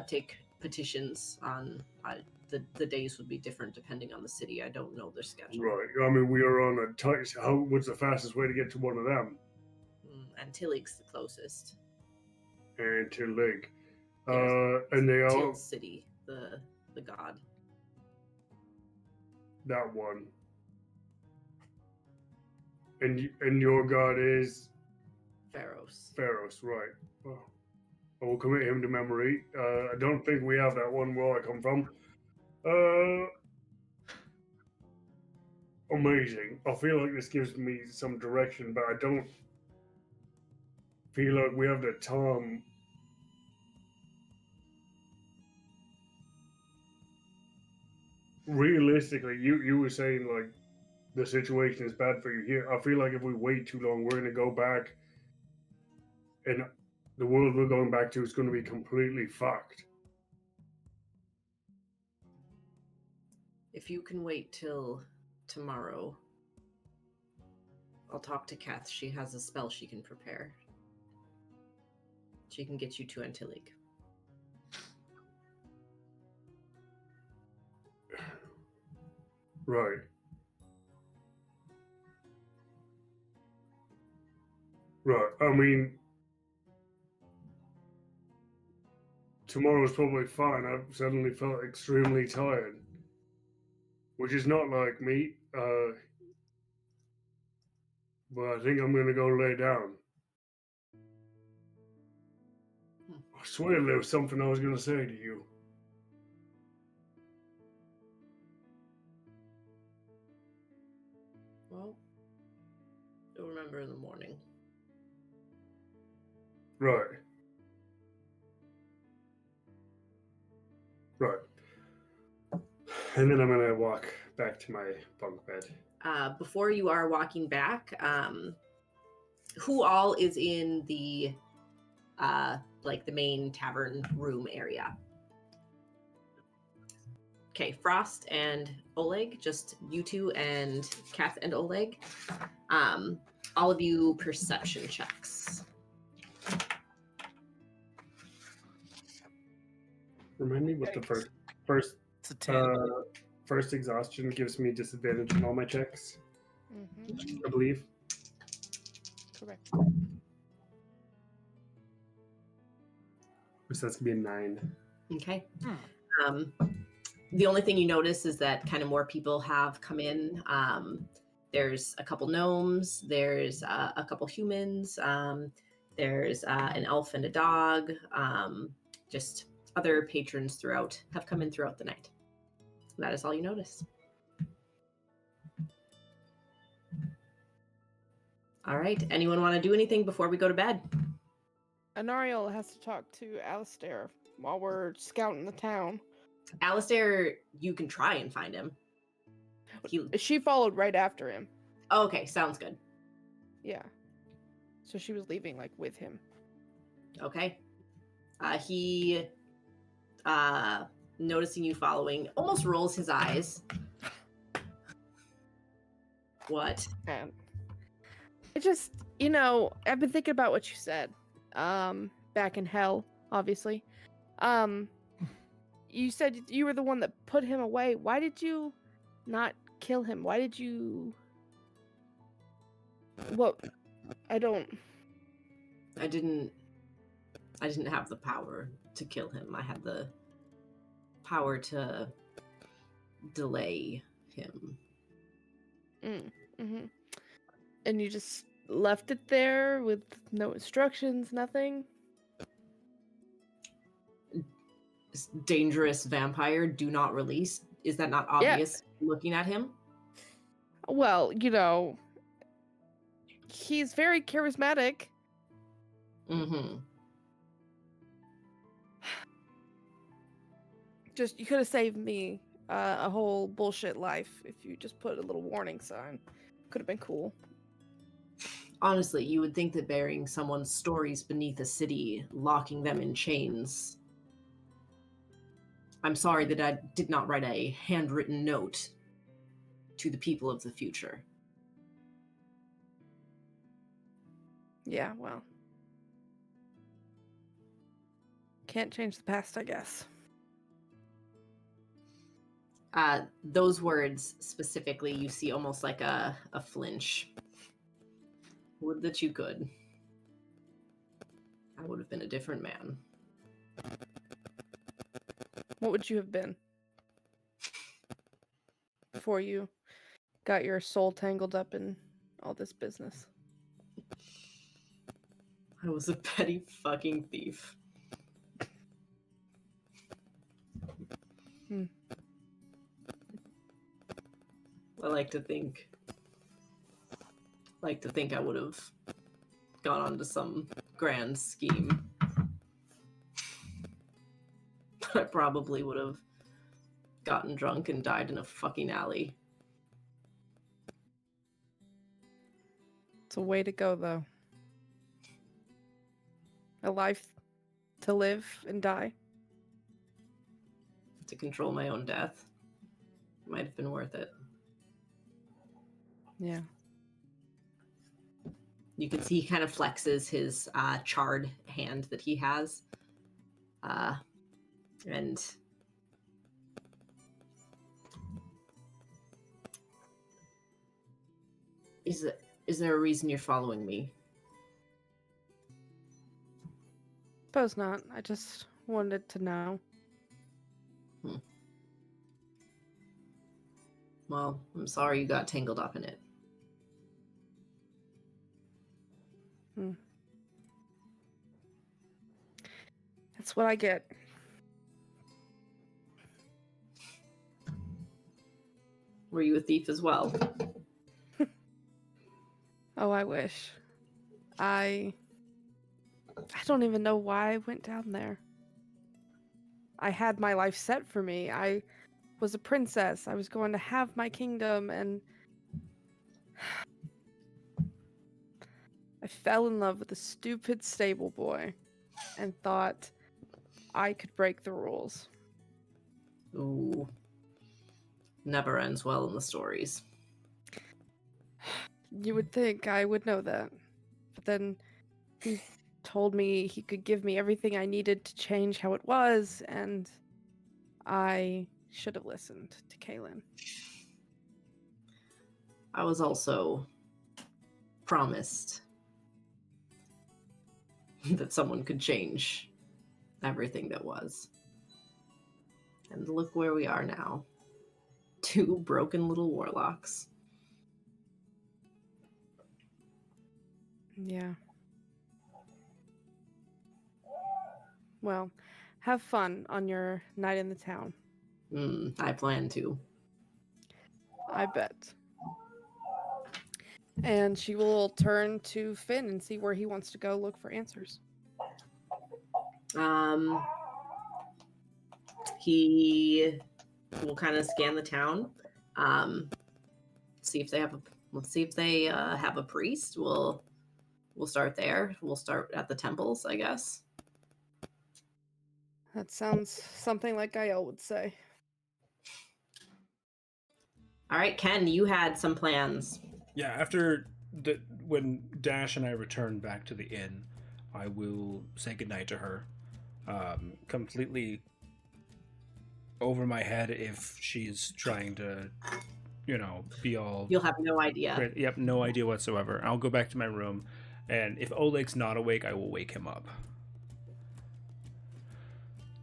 take petitions on the days would be different depending on the city. I don't know their schedule. Right. I mean, we are on a tight. What's the fastest way to get to one of them? Antilig's the closest. And to Lake. Yes. And they all Til City, the god. That one. And your god is Pharos. Pharos, right? Oh, I will commit him to memory. I don't think we have that one where I come from. Amazing. I feel like this gives me some direction, but I don't feel like we have the time. Realistically, you were saying like the situation is bad for you here. I feel like if we wait too long, we're gonna go back, and the world we're going back to is going to be completely fucked. If you can wait till tomorrow, I'll talk to Kath. She has a spell she can prepare. She can get you to Antillig. Right. Right. I mean, tomorrow's probably fine. I've suddenly felt extremely tired, which is not like me. But I think I'm gonna go lay down. I swear there was something I was gonna say to you. Well, you'll remember in the morning. Right. Right. And then I'm gonna walk back to my bunk bed. Before you are walking back, who all is in the like the main tavern room area? Okay, Frost and Oleg, just you two and Kath and Oleg. All of you perception checks. Remind me what the first It's a 10. first exhaustion gives me disadvantage on all my checks, I believe. Correct. So that's gonna be a 9. Okay. The only thing you notice is that kind of more people have come in. There's a couple gnomes. There's a couple humans. There's an elf and a dog. Just other patrons have come in throughout the night. That is all you notice. All right. Anyone want to do anything before we go to bed? Anariel has to talk to Alistair while we're scouting the town. Alistair, you can try and find him. She followed right after him. Oh, okay, sounds good. Yeah. So she was leaving like with him. Okay. He, noticing you following, almost rolls his eyes. What? And it just, I've been thinking about what you said. Back in hell, obviously. You said you were the one that put him away. Why did you not kill him? Why did you... What? I didn't have the power to kill him. I had the power to delay him. Mm-hmm. And you just left it there with no instructions, nothing? Dangerous vampire, do not release. Is that not obvious looking at him? Well, he's very charismatic. Mm-hmm. Just, you could have saved me a whole bullshit life if you just put a little warning sign. Could have been cool. Honestly, you would think that burying someone's stories beneath a city, locking them in chains. I'm sorry that I did not write a handwritten note to the people of the future. Yeah, well. Can't change the past, I guess. Those words specifically, you see almost like a flinch. Would that you could. I would have been a different man. What would you have been? Before you got your soul tangled up in all this business. I was a petty fucking thief. I like to think I would have gone on to some grand scheme. I probably would have gotten drunk and died in a fucking alley. It's a way to go, though. A life to live and die. To control my own death. Might have been worth it. Yeah. You can see he kind of flexes his charred hand that he has. And is there a reason you're following me? Suppose not. I just wanted to know. Well, I'm sorry you got tangled up in it. That's what I get. Were you a thief as well? Oh, I wish. I don't even know why I went down there. I had my life set for me. I was a princess. I was going to have my kingdom, and I fell in love with a stupid stable boy and thought I could break the rules. Ooh. Never ends well in the stories. You would think I would know that. But then he told me he could give me everything I needed to change how it was, and I should have listened to Kaylin. I was also promised that someone could change everything that was. And look where we are now. 2 broken little warlocks. Yeah. Well, have fun on your night in the town. I plan to. I bet. And she will turn to Finn and see where he wants to go look for answers. He will kind of scan the town. See if they have a priest. We'll start there. We'll start at the temples, I guess. That sounds something like Gael would say. All right, Ken, you had some plans. Yeah, when Dash and I return back to the inn, I will say goodnight to her. Completely over my head if she's trying to, be all... You'll have no idea. Great. Yep, no idea whatsoever. I'll go back to my room, and if Oleg's not awake, I will wake him up.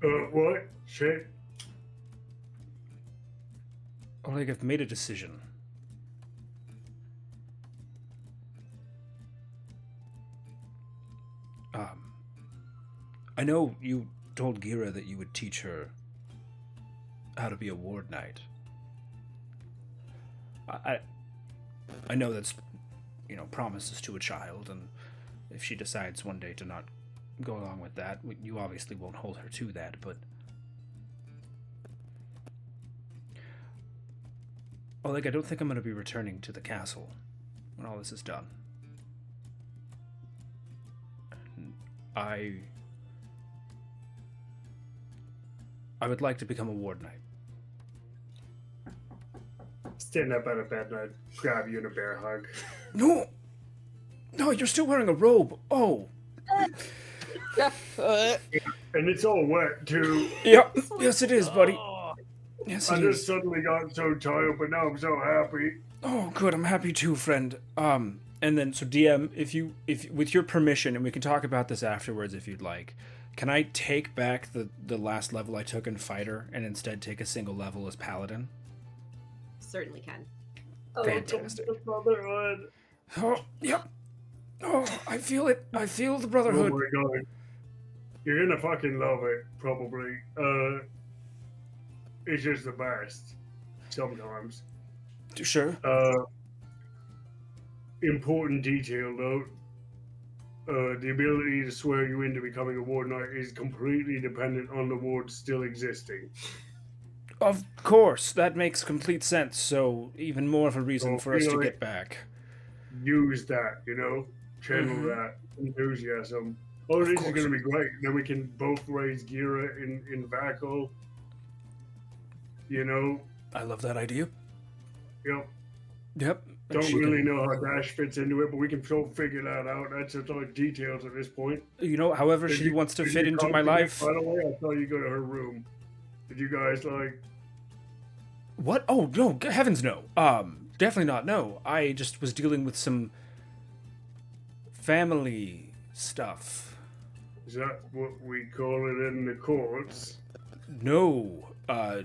What? Shit. Oleg, I've made a decision. I know you told Gira that you would teach her how to be a ward knight. I know that's, promises to a child, and if she decides one day to not go along with that, you obviously won't hold her to that, but... Oleg, I don't think I'm going to be returning to the castle when all this is done. And I would like to become a ward knight. Stand up out of bed and I'd grab you in a bear hug. No, you're still wearing a robe. Oh. And it's all wet too. Yep. Yes, it is, buddy. Yes, I it just is. suddenly got so tired, but now I'm so happy. Oh, good. I'm happy too, friend. And then, so DM, if with your permission, and we can talk about this afterwards if you'd like, can I take back the last level I took in Fighter and instead take a single level as Paladin? Certainly can. Fantastic. Oh, the brotherhood. Oh, yep. Oh, I feel it. I feel the Oh brotherhood. my god. You're gonna fucking love it, probably. It's just the best. Sometimes. Sure. Important detail though. The ability to swear you into becoming a ward knight is completely dependent on the ward still existing. Of course, that makes complete sense. So even more of a reason for us to get back. Use that, channel Mhm. that enthusiasm. Oh, this is gonna be great. Then we can both raise Gira in Vaco. I love that idea. Yep. Yep. Don't She really can- know how Dash fits into it, but we can sort of figure that out. That's just like details at this point. You know, however Did she you- wants to did fit you into come my to me? life. By the way, I saw you go to her room. Did you guys like? What? Oh no! Heavens no! Definitely not. No, I just was dealing with some family stuff. Is that what we call it in the courts? No,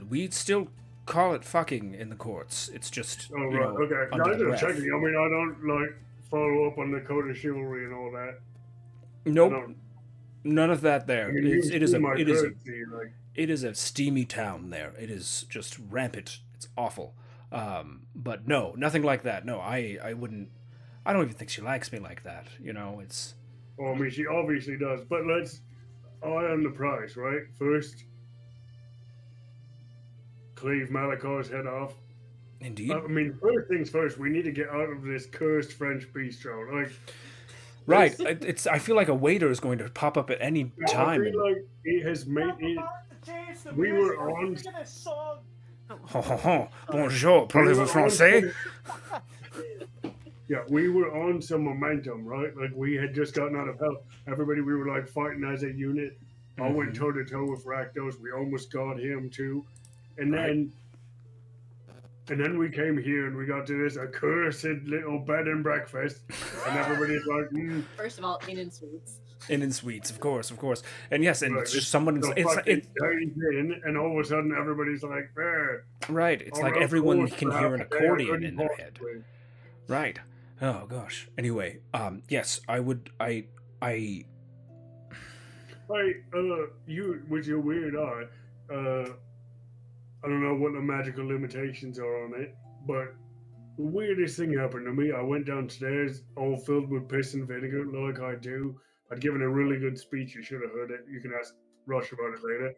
we still call it fucking in the courts. It's just Oh you right, know, okay. under No, the I'm breath. just checking. I mean, I don't like follow up on the code of chivalry and all that. I Nope, don't. none of that there. I mean, It is a my it is a courtesy, like. it is a steamy town there. It is just rampant. It's awful. But no, nothing like that. No, I wouldn't. I don't even think she likes me like that. You know, it's Well, I mean, she obviously does. But let's eye on the price, right? First, cleave Malachi's head off. indeed. I mean, first things first, we need to get out of this cursed French bistro. Like, Right. this- It's. I feel like a waiter is going to pop up at any I time. feel like it has made it. We were on. Bonjour, parlez-vous français? Yeah, we were on some momentum, right? Like we had just gotten out of hell. Everybody, we were like fighting as a unit. I went toe to toe with Rakdos. We almost got him too, and Right. then we came here and we got to this accursed little bed and breakfast, and everybody's like, First of all, in suites. And in suites, of course. And yes, and Right, it's just someone. the It's fucking days in, and all of a sudden everybody's like, right. It's like around everyone course can for hear an half a day, I accordion couldn't in their talk head. to him. Right. Oh gosh. Anyway, yes, I would. I. Hey, you with your weird eye, I don't know what the magical limitations are on it, but the weirdest thing happened to me. I went downstairs all filled with piss and vinegar, like I do. I'd given a really good speech. You should have heard it. You can ask Rush about it later.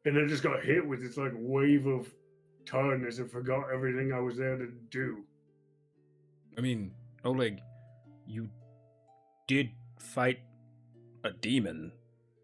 And I just got hit with this like wave of tiredness and forgot everything I was there to do. I mean, Oleg, you did fight a demon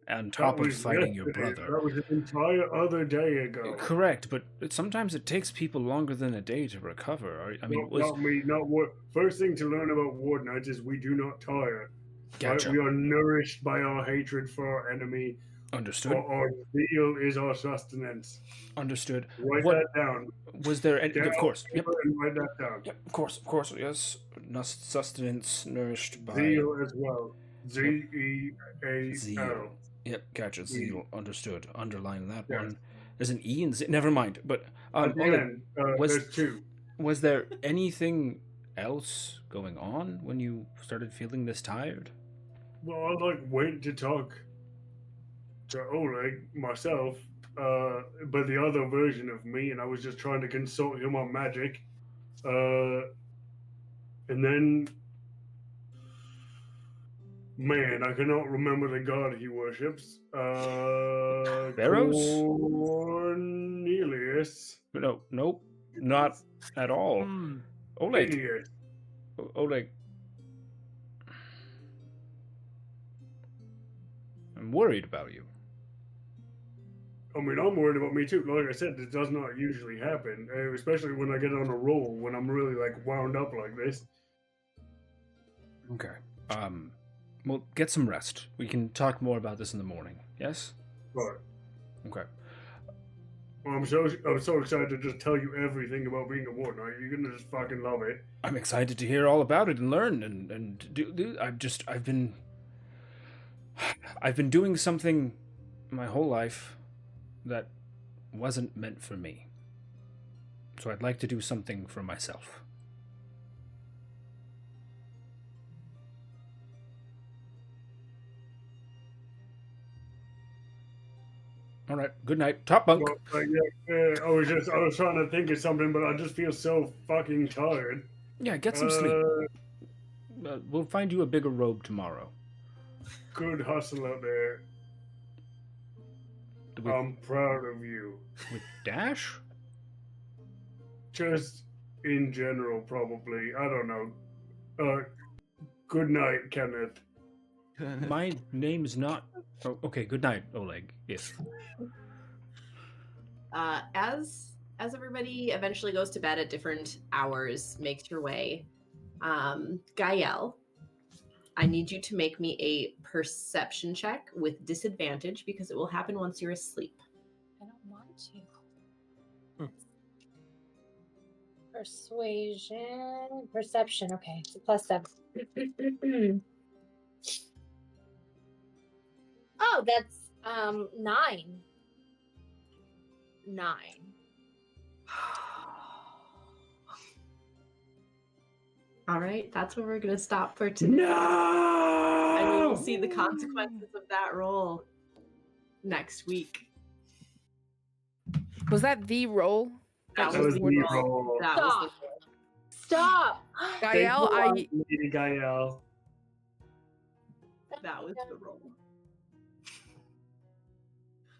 on top That of was fighting your yesterday. brother. That was an entire other day ago. Correct, but sometimes it takes people longer than a day to recover. I mean, Not me, not war. First thing to learn about Ward Knights is we do not tire. Gotcha. Right? We are nourished by our hatred for our enemy. Understood. Our zeal is our sustenance. Understood. Write What- that down. Was there any? Get Of out course. Yep. paper and write that down. Yep. Of course. Yes. Sustenance nourished by Zeal as well. ZEAL. zeal. Yep. Gotcha. Zeal. Understood. Underline that Yes. one. There's an E in zeal. Never mind. But At the Oleg, end, was- there's two. was there anything else going on when you started feeling this tired? Well, I like went to talk to Oleg myself, but the other version of me, and I was just trying to consult him on magic. And then, man, I cannot remember the god he worships. Pharaohs? Cornelius. No. Nope. Not at all. Hmm. Oleg. Phineas. Oleg. I'm worried about you. I mean, I'm worried about me too. Like I said, this does not usually happen, especially when I get on a roll, when I'm really like wound up like this. Okay. Well, get some rest. We can talk more about this in the morning. Yes? But Okay. I'm so excited to just tell you everything about being a war knight. You're gonna just fucking love it. I'm excited to hear all about it and learn and do I've been doing something my whole life that wasn't meant for me. So I'd like to do something for myself. All right. Good night. Top bunk. Well, I was trying to think of something, but I just feel so fucking tired. Yeah, get some sleep. We'll find you a bigger robe tomorrow. Good hustle out there. With, I'm proud of you. with Dash? Just in general, probably. I don't know. Good night, Kenneth. My name's not. Oh, okay, good night, Oleg. Yes. As as everybody eventually goes to bed at different hours, makes your way, Gael, I need you to make me a perception check with disadvantage because it will happen once you're asleep. I don't want to. Persuasion, perception. Okay, it's a +7. Oh, that's 9. 9. All right, that's where we're going to stop for today. And we will see the consequences of that roll next week. Was that the roll? That That was the the roll. roll. That was the Stop! roll. Thanks Gael, a lot, Lady Gael. That was the roll.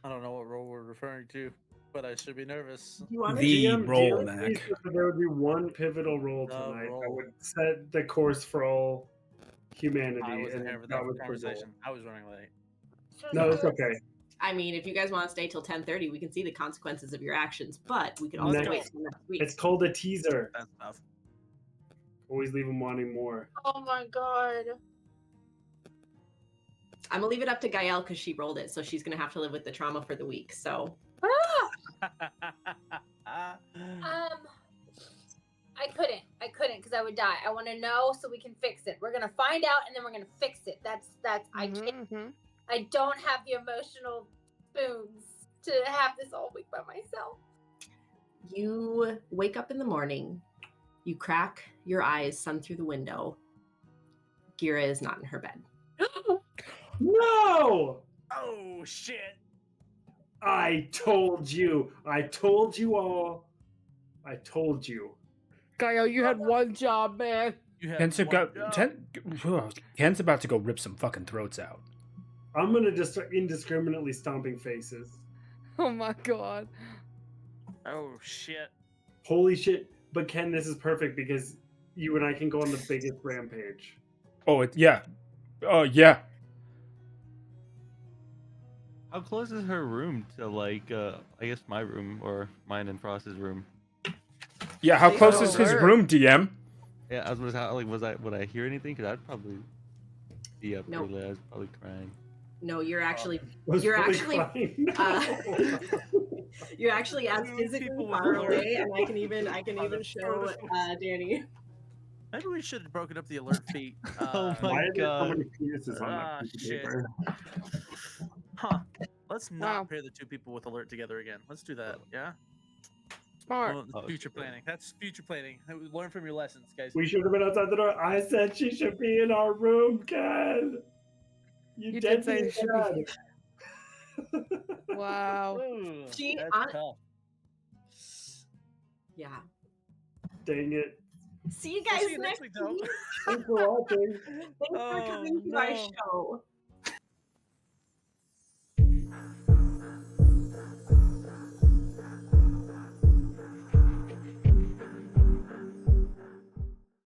I don't know what role we're referring to, but I should be nervous. You want The GM roll, please Mac. said that there would be one pivotal roll The tonight that roll. would set the course for all humanity. I wasn't and here for that that was the roll. conversation. I was running late. No, it's okay. I mean, if you guys want to stay till 10:30, we can see the consequences of your actions, but we can also Next. wait till next week. It's called a teaser. That's enough. Always leave them wanting more. Oh my god. I'm gonna leave it up to Gael because she rolled it, so she's gonna have to live with the trauma for the week. So I couldn't because I would die. I want to know so we can fix it. We're gonna find out and then we're gonna fix it. That's I can't. Mhm. I don't have the emotional spoons to have this all week by myself. you wake up in the morning, you crack your eyes, sun through the window. Gira is not in her bed. No! Oh shit! I told you. I told you all. I told you. Gael, you had one job, man. You had Ken's, one job. Ken's about to go rip some fucking throats out. I'm gonna just start indiscriminately stomping faces. Oh my god. Oh shit! Holy shit. But Ken, this is perfect because you and I can go on the biggest rampage. Oh, yeah. Oh, yeah. How close is her room to like I guess my room or mine and Frost's room? Yeah, how They close know is his her. room, DM? Yeah, I was gonna say, like, would I hear anything? Because I'd probably be up Nope. early. I was probably crying. No, you're actually Was You're really actually, crying. you're actually as Two physically people far with alert. away, and I can even show Danny. Maybe we should have broken up the alert feat. Oh my Why are there so God. many penises on Ah, that piece of shit. paper? Huh. Let's not Wow. pair the two people with alert together again. Let's do that. Yeah. Smart. Well, Oh, future shit. planning. That's future planning. Learn from your lessons, guys. We should have been outside the door. I said she should be in our room, Ken. You dead did say me it should be. bad. Wow. Ooh, She- that's hon- tough. Yeah. Dang it. See you We'll guys see you next next week, though. week. Thanks for watching. Thanks for Oh, coming to our no. show.